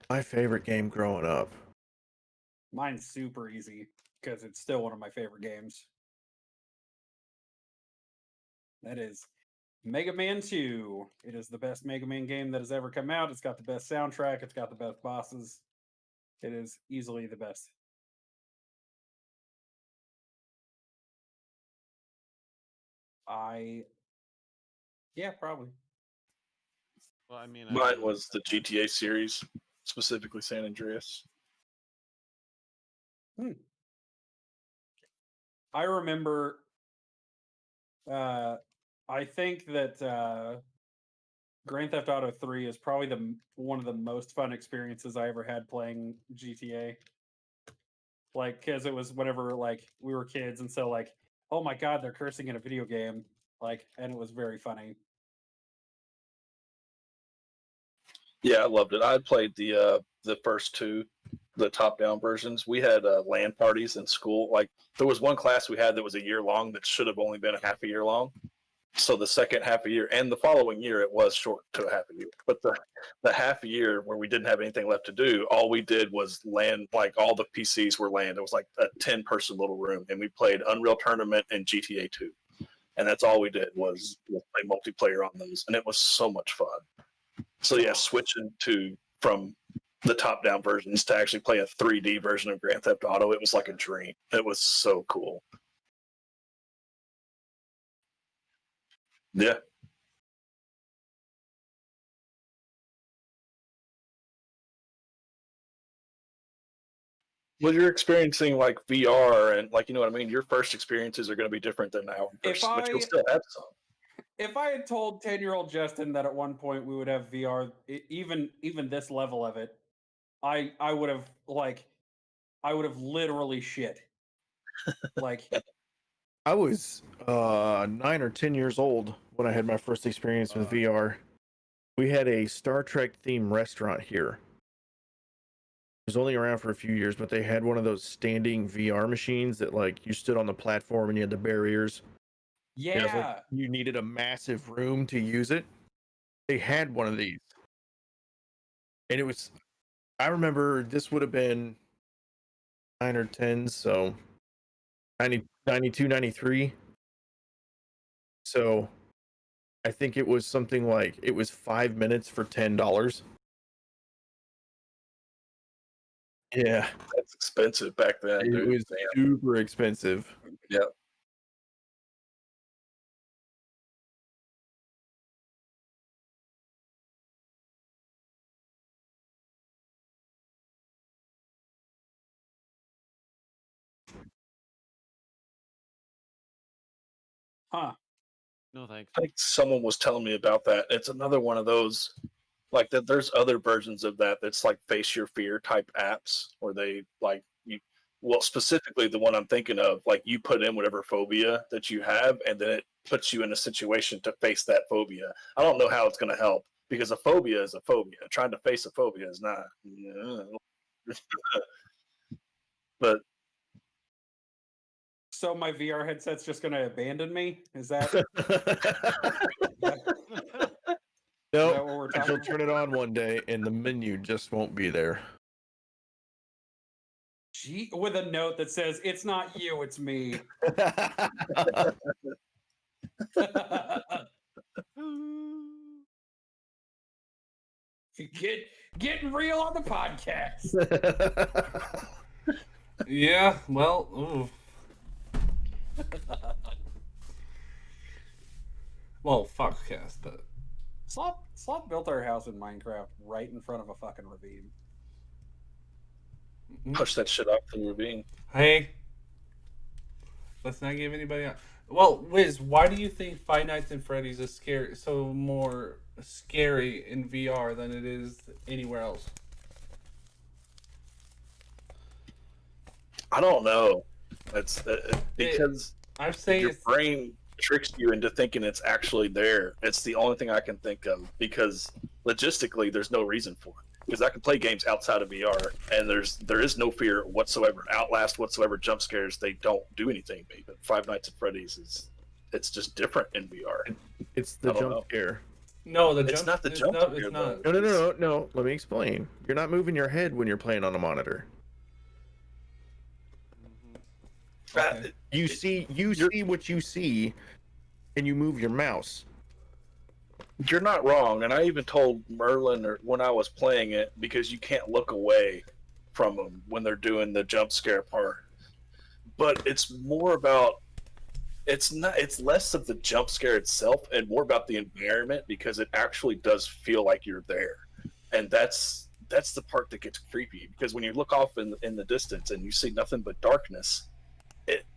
My favorite game growing up. Mine's super easy because it's still one of my favorite games. That is Mega Man 2. It is the best Mega Man game that has ever come out. It's got the best soundtrack. It's got the best bosses. It is easily the best. Yeah, probably. Well, I mean, Mine was the GTA series, specifically San Andreas. I remember. I think that Grand Theft Auto 3 is probably one of the most fun experiences I ever had playing GTA. Like, because it was whenever like we were kids, and so like, oh my god, they're cursing in a video game, like, and it was very funny. Yeah, I loved it. I played the first two, the top down versions. We had LAN parties in school. Like there was one class we had that was a year long that should have only been a half a year long. So the second half a year and the following year it was short to a half a year. But the half a year where we didn't have anything left to do, all we did was LAN. Like all the PCs were LAN. It was like a 10-person little room, and we played Unreal Tournament and GTA 2. and that's all we did was play multiplayer on those, and it was so much fun. So yeah, switching from the top-down versions to actually play a 3D version of Grand Theft Auto, it was like a dream. It was so cool. Yeah. Well, you're experiencing like VR and like, you know what I mean? Your first experiences are going to be different than our first, but you'll still have some. If I had told 10-year-old Justin that at one point we would have VR, even this level of it, I would have literally shit. Like I was 9 or 10 years old when I had my first experience with VR. We had a Star Trek themed restaurant here. It was only around for a few years, but they had one of those standing VR machines that like you stood on the platform and you had the barriers. yeah. It was like you needed a massive room to use it. They had one of these. And it was, I remember this would have been 9 or 10, so 90, 92, 93. So I think it was something like it was 5 minutes for $10. Yeah, That's expensive back then, it dude. was super expensive. Yeah. Huh. No thanks. I think someone was telling me about that. It's another one of those like that. There's other versions of that that's like face your fear type apps where they like you. Well, specifically the one I'm thinking of, like you put in whatever phobia that you have, and then it puts you in a situation to face that phobia. I don't know how it's going to help because a phobia is a phobia. Trying to face a phobia is not. But So my VR headset's just going to abandon me? Is that No, what we're talking you'll about? turn it on one day and the menu just won't be there. With a note that says, "It's not you, it's me." Getting real on the podcast. Yeah, well, ooh. Well, Foxcast, but Sloth built our house in Minecraft right in front of a fucking ravine. push that shit off the ravine. Hey, let's not give anybody. Well, Wiz, why do you think Five Nights at Freddy's is so more scary in VR than it is anywhere else? I don't know. It's because I'd say your it's brain tricks you into thinking it's actually there. It's the only thing I can think of because logistically, there's no reason for it. Because I can play games outside of VR, and there is no fear whatsoever, Outlast whatsoever, jump scares. They don't do anything. But Five Nights at Freddy's it's just different in VR. It's the I don't jump know. scare. no, It's not the jump no, scare, it's not. though. No. Let me explain. You're not moving your head when you're playing on a monitor. Okay. You see what you see, and you move your mouse. You're not wrong, and I even told Merlin when I was playing it because you can't look away from them when they're doing the jump scare part. But it's more about it's less of the jump scare itself and more about the environment because it actually does feel like you're there, and that's the part that gets creepy because when you look off in the distance and you see nothing but darkness,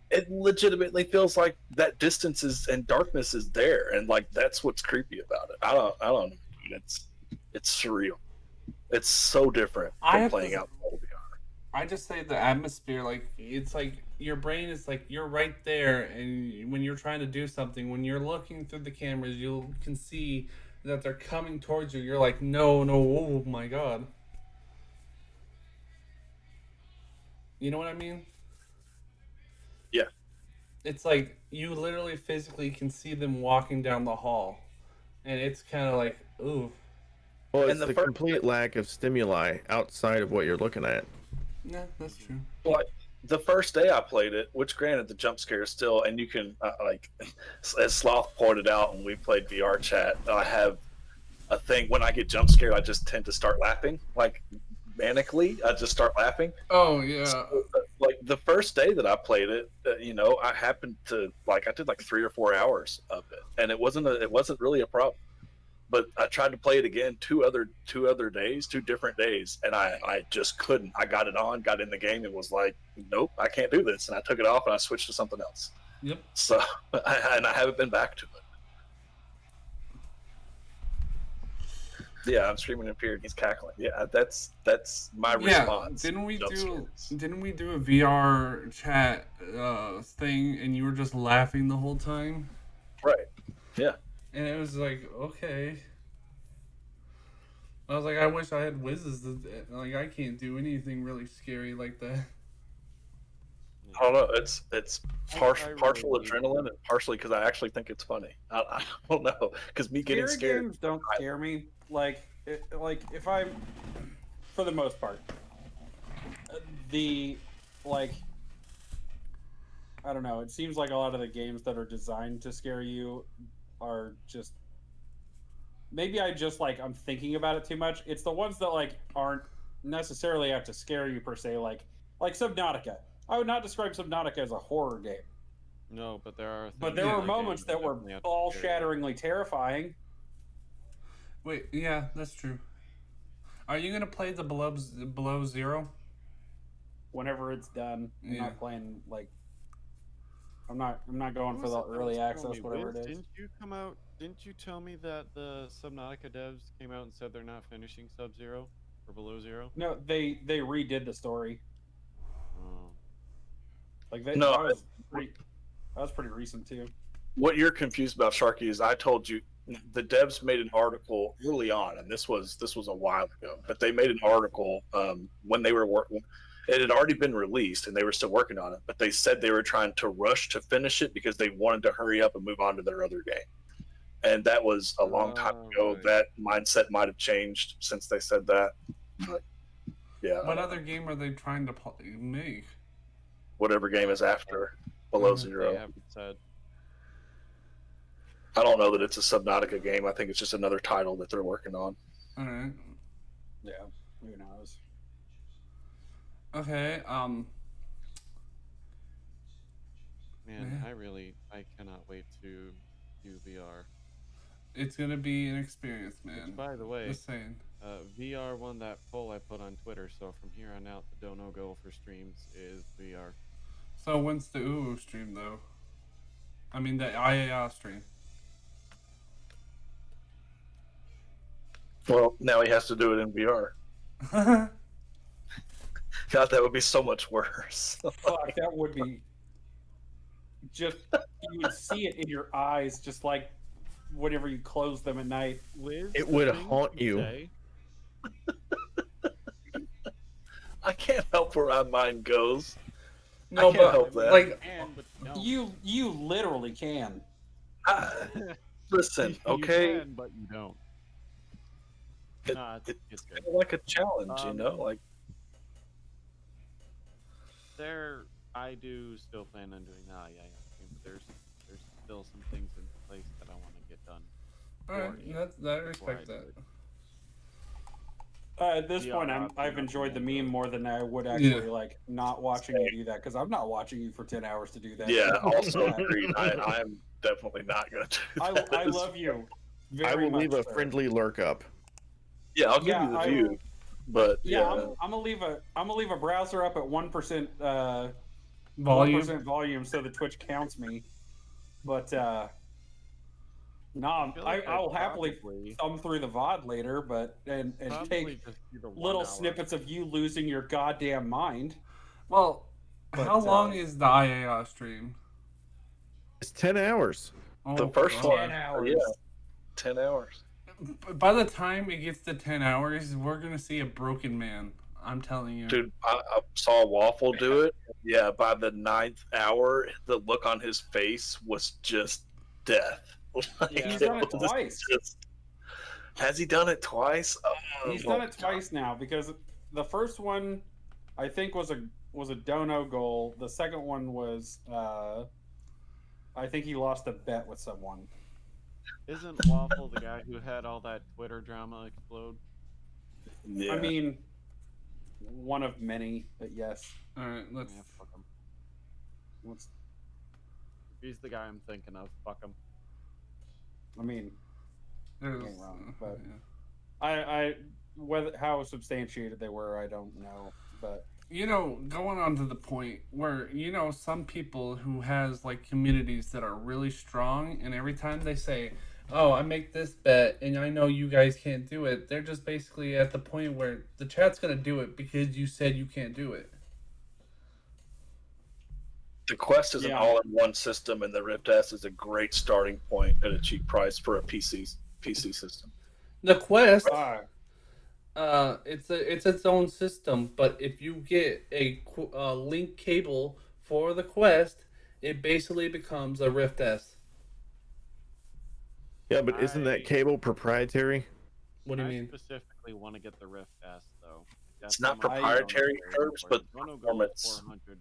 it legitimately feels like that distance is and darkness is there, and like that's what's creepy about it. I don't know, dude. It's surreal. It's so different from playing outside of VR. I just say the atmosphere, like it's like your brain is like you're right there, and when you're trying to do something, when you're looking through the cameras, you can see that they're coming towards you. You're like, no, oh my god. You know what I mean? Yeah, It's like you literally physically can see them walking down the hall, and it's kind of like, ooh, Well, and it's the the first complete lack of stimuli outside of what you're looking at. yeah, that's true. like the first day I played it, which granted the jump scare is still, and you can like, as Sloth pointed out when we played VR chat, I have a thing when I get jump scared, I just tend to start laughing, like manically. I just start laughing. Oh yeah. So, like the first day that I played it, I happened to I did like 3 or 4 hours of it, and it wasn't really a problem. But I tried to play it again two different days, and I just couldn't. I got it on, got in the game, and was like, nope, I can't do this, and I took it off and I switched to something else. Yep. So I haven't been back to it. Yeah, I'm screaming in fear and he's cackling. Yeah, that's my response. Didn't we do a VR chat thing and you were just laughing the whole time? Right. Yeah. And it was like, okay. I was like, I wish I had whizzes. Like, I can't do anything really scary like that. I don't know. It's partial really adrenaline and partially because I actually think it's funny. I don't know because me getting scared. Games don't scare me. Like if I'm, for the most part, I don't know. It seems like a lot of the games that are designed to scare you are just. Maybe I'm thinking about it too much. It's the ones that aren't necessarily have to scare you per se. Like Subnautica. I would not describe Subnautica as a horror game. No, but there are. But there were moments that were ball-shatteringly terrifying. Wait, yeah, that's true. Are you gonna play the Below Zero? Whenever it's done, I'm Yeah. not playing I'm not going for the early access, whatever it is. Didn't you tell me that the Subnautica devs came out and said they're not finishing Sub-Zero or Below Zero? No, they redid the story. Oh. That was pretty recent too. What you're confused about, Sharky, is I told you the devs made an article early on, and this was a while ago. But they made an article when they were working. It had already been released, and they were still working on it. But they said they were trying to rush to finish it because they wanted to hurry up and move on to their other game. And that was a long time ago. Right. That mindset might have changed since they said that. But, yeah. What other game are they trying to make? Whatever game is after Below Mhm. Zero. They haven't said. I don't know that it's a Subnautica game. I think it's just another title that they're working on. All right. Yeah, who knows? Okay. Man, Yeah. I cannot wait to do VR. It's gonna be an experience, man. Which, by the way, Just saying. VR won that poll I put on Twitter, so from here on out, the Dono goal for streams is VR. So when's the UU stream though? I mean the IAR stream. Well, now he has to do it in VR. God, that would be so much worse. Fuck, that would be just you would see it in your eyes, just like whenever you close them at night. Liz, It would the thing haunt you. say- I can't help where my mind goes. No, I can't but help that. like can, but don't. You literally can. Listen, You okay, can, but you don't. It- Nah, it's it's good. kind of like a challenge, like I do still plan on doing that. Yeah, but there's still some things in place that I want to get done. alright, I respect that. At this Yeah, point, I've I've been enjoyed the up there. meme more than I would actually like not watching you do that, because I'm not watching you for 10 hours to do that. yeah. Also agreed. I am definitely not going to do that. I love you. Very I will leave much a so. friendly lurk up. Yeah, I'll give Yeah, you the I view, will- but Yeah, I'm gonna leave a browser up at 1% Volume. 1% volume so the Twitch counts me. But I feel like I'll I'd happily probably- thumb through the VOD later, but and probably take just do the 1 little hour. snippets of you losing your goddamn mind. Well, But, how long is the IAR stream? It's 10 hours. Oh, the first God. one, 10 hours. yeah, 10 hours. By the time it gets to 10 hours, we're gonna see a broken man. I'm telling you. Dude, I saw Waffle do it. Yeah, by the 9th hour, the look on his face was just death. Yeah. He's it done it was twice. Has he done it twice? Oh, He's done it twice now, because the first one I think was a dono goal. The second one was I think he lost a bet with someone. Isn't Waffle the guy who had all that Twitter drama explode? Yeah. I mean, one of many, but yes. All right, let's. Yeah, fuck him. Let's, If he's the guy I'm thinking of, fuck him. I mean, There's, ain't wrong, but yeah. I whether how substantiated they were, I don't know. But Going on to the point where some people who has like communities that are really strong, and every time they say, "Oh, I make this bet, and I know you guys can't do it," they're just basically at the point where the chat's gonna do it because you said you can't do it. The Quest is an Yeah. all-in-one system, and the Rift S is a great starting point at a cheap price for a PC system. The Quest, uh, it's its own system, but if you get a link cable for the Quest, it basically becomes a Rift S. Yeah, but isn't that cable proprietary? What do you I mean? specifically want to get the Rift S though. That's It's not how much proprietary I don't know terms, for it. but Dono goes performance. 400.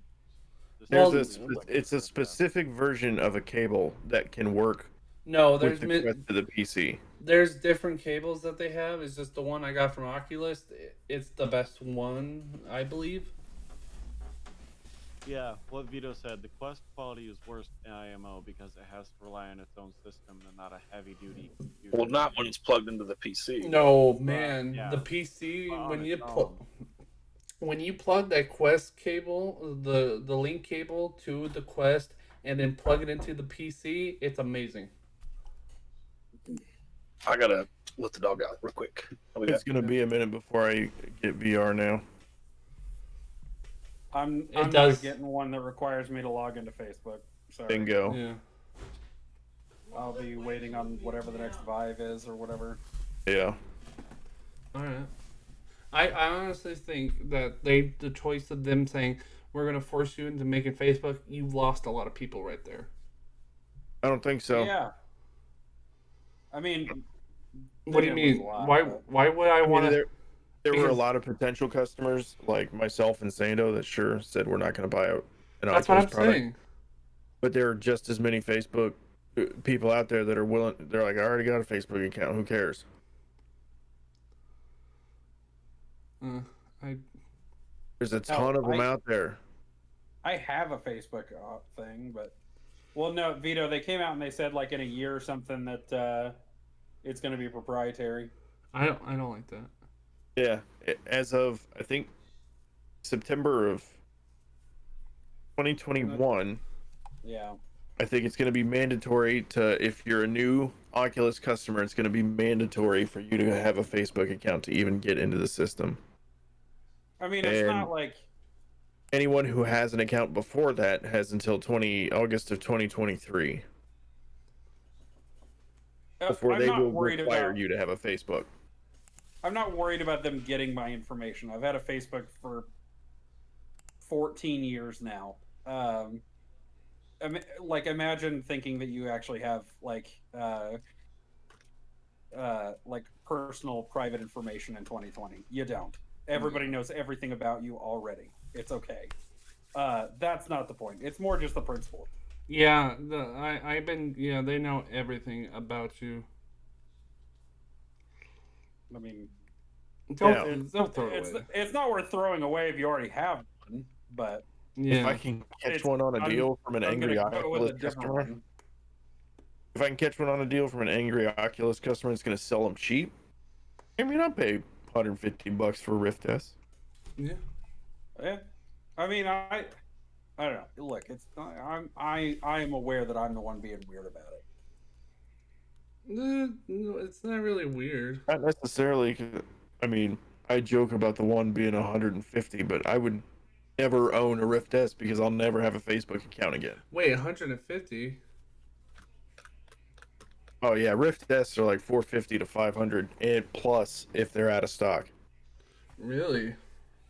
Well, It's a specific version of a cable that can work No, with there's the Quest to the PC. there's different cables that they have. It's just the one I got from Oculus. It's the best one, I believe. Yeah, what Vito said, the Quest quality is worse in IMO because it has to rely on its own system and not a heavy duty computer. Well, not when it's plugged into the PC. No, man, yeah, the PC on when its you when you plug that Quest cable, the link cable to the Quest, and then plug it into the PC, it's amazing. I gotta let the dog out real quick. It's gonna be a minute before I get VR now. I'm It not does. getting one that requires me to log into Facebook. Sorry. Bingo. Yeah. I'll be waiting on whatever the next Vive is or whatever. Yeah. All right. I honestly think that the choice of them saying we're gonna force you into making Facebook, you've lost a lot of people right there. I don't think so. Yeah. I mean, What do you they didn't lose mean? a lot, Why but- why would I I mean, want to? there were a because- lot of potential customers like myself and Sando that sure said we're not going to buy an That's what Oculus I'm product. saying. But there are just as many Facebook people out there that are willing. They're like, I already got a Facebook account. Who cares? I There's a ton of them out there. I have a Facebook thing, but well, no, Vito. They came out and they said like in a year or something that it's going to be proprietary. I don't like that. Yeah, as of I think September of 2021, Yeah. I think it's going to be mandatory to, if you're a new Oculus customer, it's going to be mandatory for you to have a Facebook account to even get into the system. I mean, it's And not like anyone who has an account before that has until August of 2023 before I'm they not will worried require about. you to have a Facebook. I'm not worried about them getting my information. I've had a Facebook for 14 years now. Like imagine thinking that you actually have like personal private information in 2020. You don't. Everybody knows everything about you already. It's okay. That's not the point. It's more just the principle. Yeah, they know everything about you. I mean, Don't throw it away. it's not worth throwing away if you already have one, but Yeah. If I can catch It's- one on a I'm- deal from an I'm angry gonna go with a Oculus different customer, one. if I can catch one on a deal from an angry Oculus customer that's going to sell them cheap, I mean, I'll pay $150 for a Rift S. Yeah. Yeah, I mean, I don't know. Look, I am aware that I'm the one being weird about it. No, it's not really weird. Not necessarily. 'Cause, I mean, I joke about the one being 150, but I would never own a Rift S because I'll never have a Facebook account again. Wait, 150? Oh yeah, Rift S are like 450 to 500, and plus if they're out of stock. Really?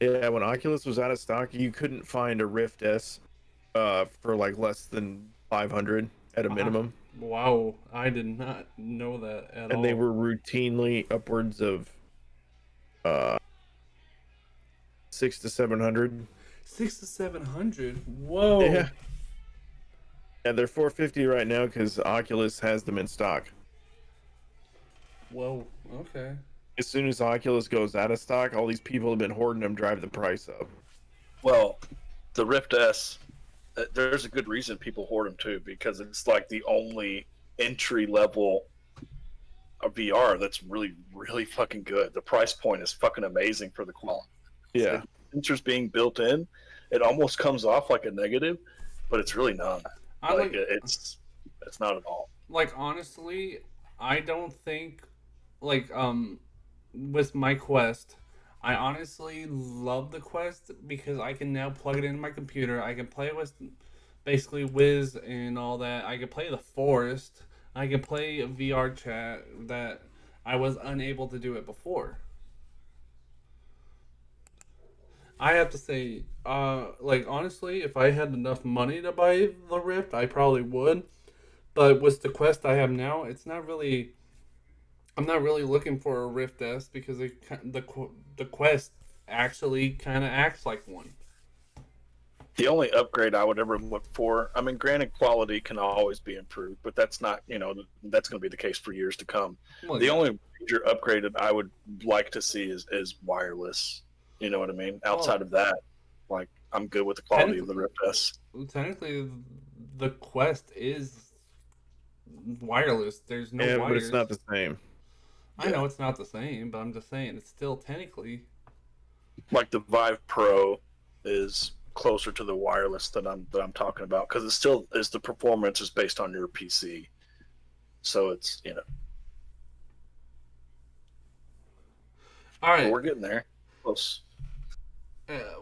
Yeah, when Oculus was out of stock, you couldn't find a Rift S for like less than 500 at a minimum. Wow, I did not know that at all. And they wwere routinely upwards of $600 to $700. 600 to 700. Whoa. Yeah. Yeah, they're $450 right now because Oculus has them in stock. Whoa. Okay. As soon as Oculus goes out of stock, all these people have been hoarding them, drive the price up. Well, the Rift S, there's a good reason people hoard them too, because it's like the only entry level VR that's really, really fucking good. The price point is fucking amazing for the quality. Yeah. The sensors being built in, it almost comes off like a negative, but it's really not. It's not at all. Like, honestly, I don't think, like, with my Quest, I honestly love the Quest because I can now plug it into my computer. I can play with basically Wiz and all that. I can play the Forest. I can play a VR chat that I was unable to do it before. I have to say, like, honestly, if I had enough money to buy the Rift, I probably would. But with the Quest I have now, it's not really. I'm not really looking for a Rift S because the Quest actually kind of acts like one. The only upgrade I would ever look for, I mean, granted, quality can always be improved, but that's not, that's going to be the case for years to come. Well, The yeah. only major upgrade that I would like to see is wireless. You know what I mean? Outside of that, like, I'm good with the quality of the Rift S. Technically, the Quest is wireless. There's no Yeah, wires. but it's not the same. I know it's not the same, but I'm just saying it's still technically. Like the Vive Pro is closer to the wireless that I'm talking about, because it still is, the performance is based on your PC, so it's All right. but we're getting there, close.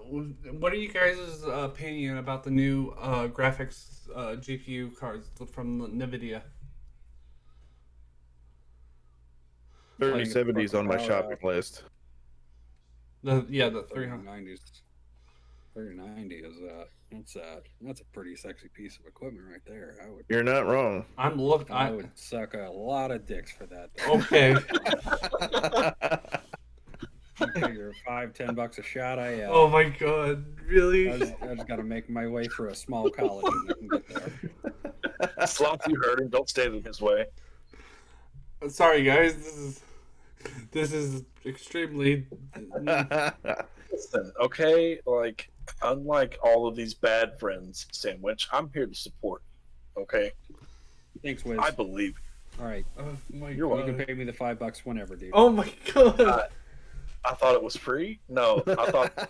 What are you guys' opinion about the new graphics GPU cards from NVIDIA? 3070 is on my Like, shopping list. The 300. 3090 is that's a pretty sexy piece of equipment right there. You're not wrong. I'm looking. I would suck a lot of dicks for that. Okay. You figure $5-10 a shot. Oh my god! Really? I just got to make my way through a small college and I can get there. As long as you heard him, don't stand in his way. Sorry, guys. This is extremely. Listen, okay, like, unlike all of these bad friends, Sandwich, I'm here to support you, okay? Thanks, Wiz. I believe. All right, Oh my You're god! you can pay me the $5 whenever, dude. Oh my god! I thought it was free. No, I thought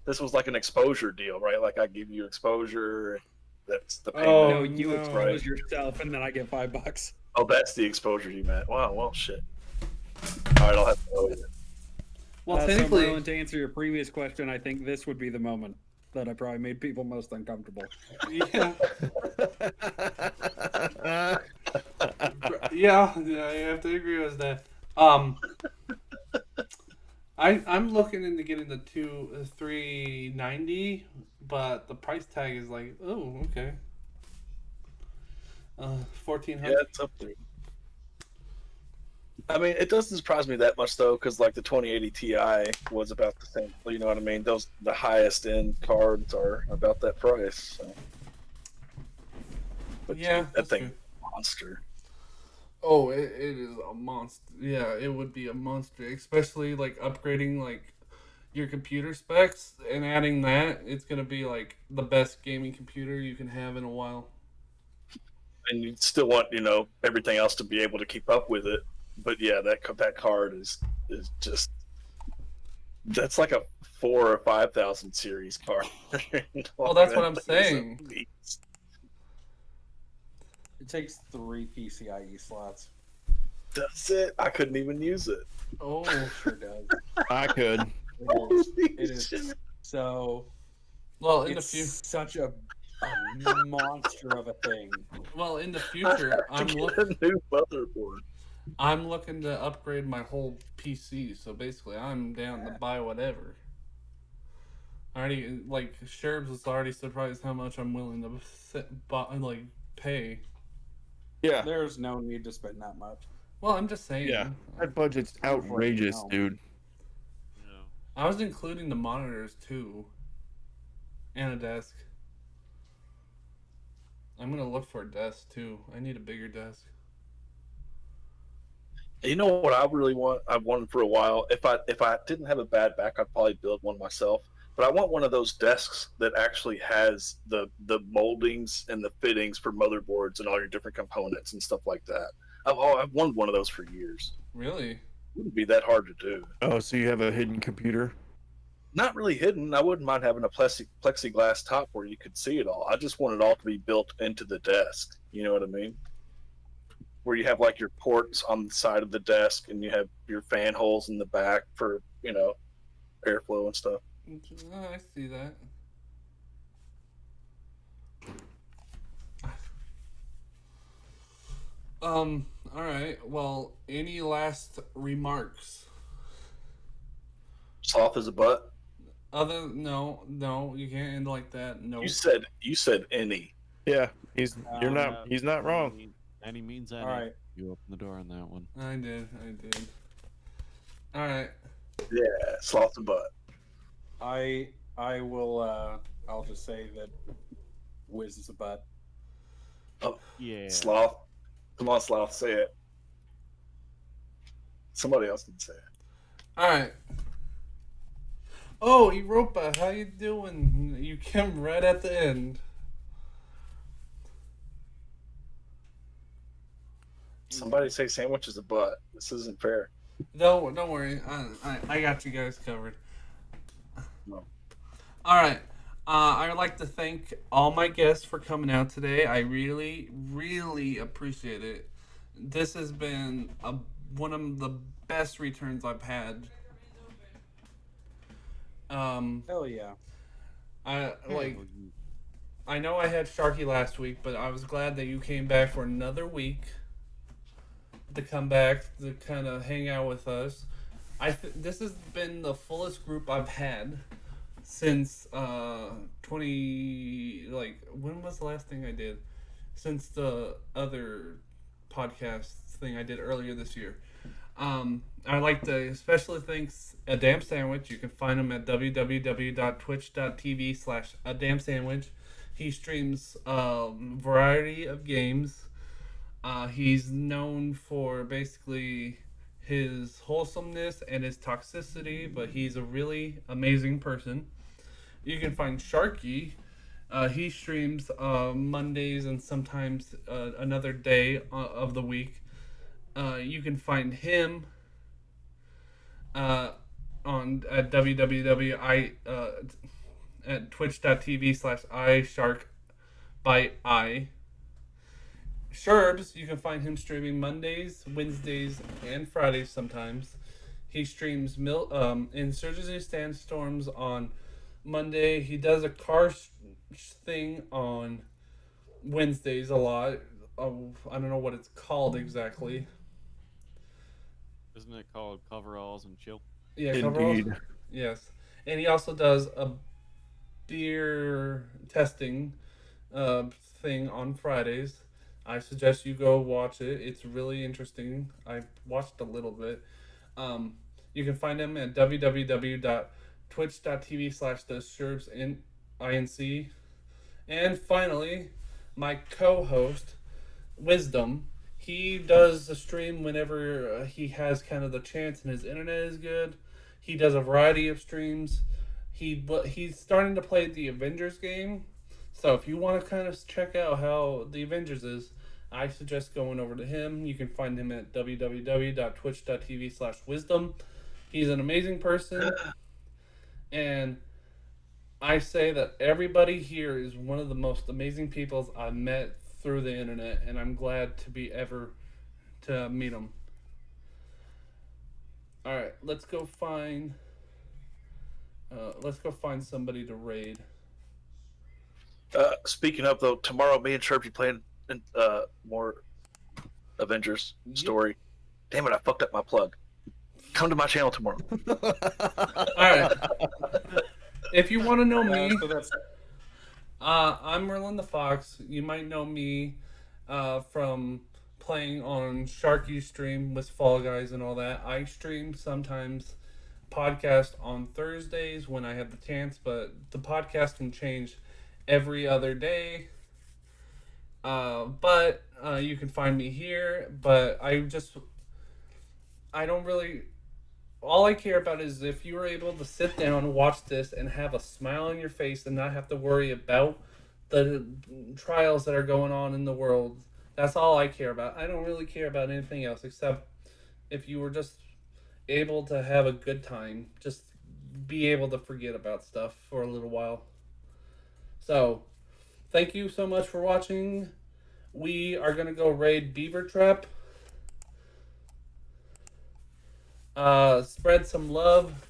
this was like an exposure deal, right? Like, I give you exposure. That's the payment. Oh, No, you no. expose yourself, and then I get $5. Oh, that's the exposure you meant. Wow, well, shit. All right, I'll have to go with it. Well, So, technically, Merlin, to answer your previous question, I think this would be the moment that I probably made people most uncomfortable. yeah, yeah, I have to agree with that. I'm looking into getting the 390, but the price tag is like, oh, okay. 1400. Yeah, it's up there. I mean, it doesn't surprise me that much though, because like the 2080 Ti was about the same. You know what I mean? The highest end cards are about that price. So. But Yeah, that that's thing, true. monster. Oh, it is a monster. Yeah, it would be a monster, especially like upgrading like your computer specs and adding that. It's gonna be like the best gaming computer you can have in a while. And you still want everything else to be able to keep up with it. But yeah, that card is just, that's like a 4,000 or 5,000 series card. Well, that's what I'm saying. It takes 3 PCIe slots. That's it. I couldn't even use it. Oh, Sure does. I could. It is so. well, in the It's future. such a monster of a thing. Well, in the future, I have to get a new motherboard. I'm looking to upgrade my whole PC. So basically, I'm down to buy whatever. Already, like Sherbs was already surprised how much I'm willing to pay. Yeah. There's no need to spend that much. Well, I'm just saying. Yeah. That budget's outrageous, No. dude. I was including the monitors too, and a desk. I'm gonna look for a desk too. I need a bigger desk. You know what I really want? I've wanted for a while. If I didn't have a bad back, I'd probably build one myself. But I want one of those desks that actually has the moldings and the fittings for motherboards and all your different components and stuff like that. I've wanted one of those for years. Really? It wouldn't be that hard to do. Oh, so you have a hidden computer? Not really hidden. I wouldn't mind having a plexiglass top where you could see it all. I just want it all to be built into the desk. You know what I mean? Where you have like your ports on the side of the desk and you have your fan holes in the back for, airflow and stuff. Oh, I see that. All right. Well, any last remarks? Soft as a butt. No, you can't end like that. No. You said any. Yeah, he's not wrong. Any means any. All right. You open the door on that one. I did. All right. Yeah, soft as a butt. I will. I'll just say that Wiz is a butt. Oh, Yeah. Sloth. Come on, Sloth, say it. Somebody else can say it. All right. Oh, Europa, how you doing? You came right at the end. Somebody say sandwich is a butt. This isn't fair. No, don't worry. I got you guys covered. No. All right. I would like to thank all my guests for coming out today. I really, really appreciate it. This has been one of the best returns I've had. Hell yeah. I know I had Sharky last week, but I was glad that you came back for another week to come back to kind of hang out with us. This has been the fullest group I've had since 20, when was the last thing I did? Since the other podcast thing I did earlier this year. I'd like to especially thank A Damn Sandwich. You can find him at www.twitch.tv/adamsandwich. He streams a variety of games. He's known for basically his wholesomeness and his toxicity, but he's a really amazing person. You can find Sharky. He streams Mondays and sometimes another day of the week. You can find him at at twitch.tv/isharkbitei. Sherbs, you can find him streaming Mondays, Wednesdays, and Fridays sometimes. He streams Insurgency Sandstorms on Monday. He does a car thing on Wednesdays a lot. I don't know what it's called exactly. Isn't it called Coveralls and Chill? Yeah, Indeed. coveralls. Yes, and he also does a beer testing thing on Fridays. I suggest you go watch it. It's really interesting. I watched a little bit. You can find him at www.twitch.tv/thesherbsinc. And finally, my co-host, Wisdom. He does a stream whenever he has kind of the chance and his internet is good. He does a variety of streams. He's starting to play the Avengers game. So if you want to kind of check out how the Avengers is, I suggest going over to him. You can find him at www.twitch.tv/wisdom. He's an amazing person. And I say that everybody here is one of the most amazing people I've met through the internet, and I'm glad to meet them. All right, let's go find somebody to raid. Speaking of though, tomorrow me and Sharpie playing more Avengers story. Damn it, I fucked up my plug. Come to my channel tomorrow. All right. If you want to know me, I'm Merlin the Fox. You might know me from playing on Sharky's stream with Fall Guys and all that. I stream sometimes podcast on Thursdays when I have the chance, but the podcast can change every other day. But you can find me here. But I don't really. All I care about is if you were able to sit down and watch this and have a smile on your face and not have to worry about the trials that are going on in the world. That's all I care about. I don't really care about anything else except if you were just able to have a good time, just be able to forget about stuff for a little while. So, thank you so much for watching. We are going to go raid Beaver Trap. Spread some love.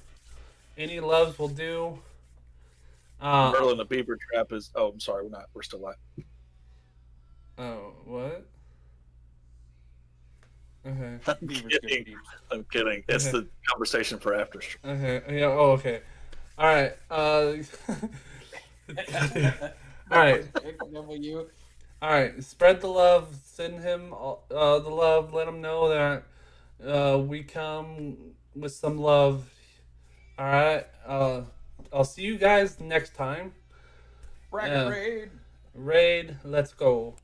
Any loves will do. Merlin the Beaver Trap is. Oh, I'm sorry. We're still live. Oh, what? Okay. I'm kidding. I'm kidding. It's the conversation for after. Okay. Yeah. Oh, okay. All right. All right. W. All right. Spread the love. Send him the love. Let him know that we come with some love. All right. I'll see you guys next time. Bracket raid. Raid. Let's go.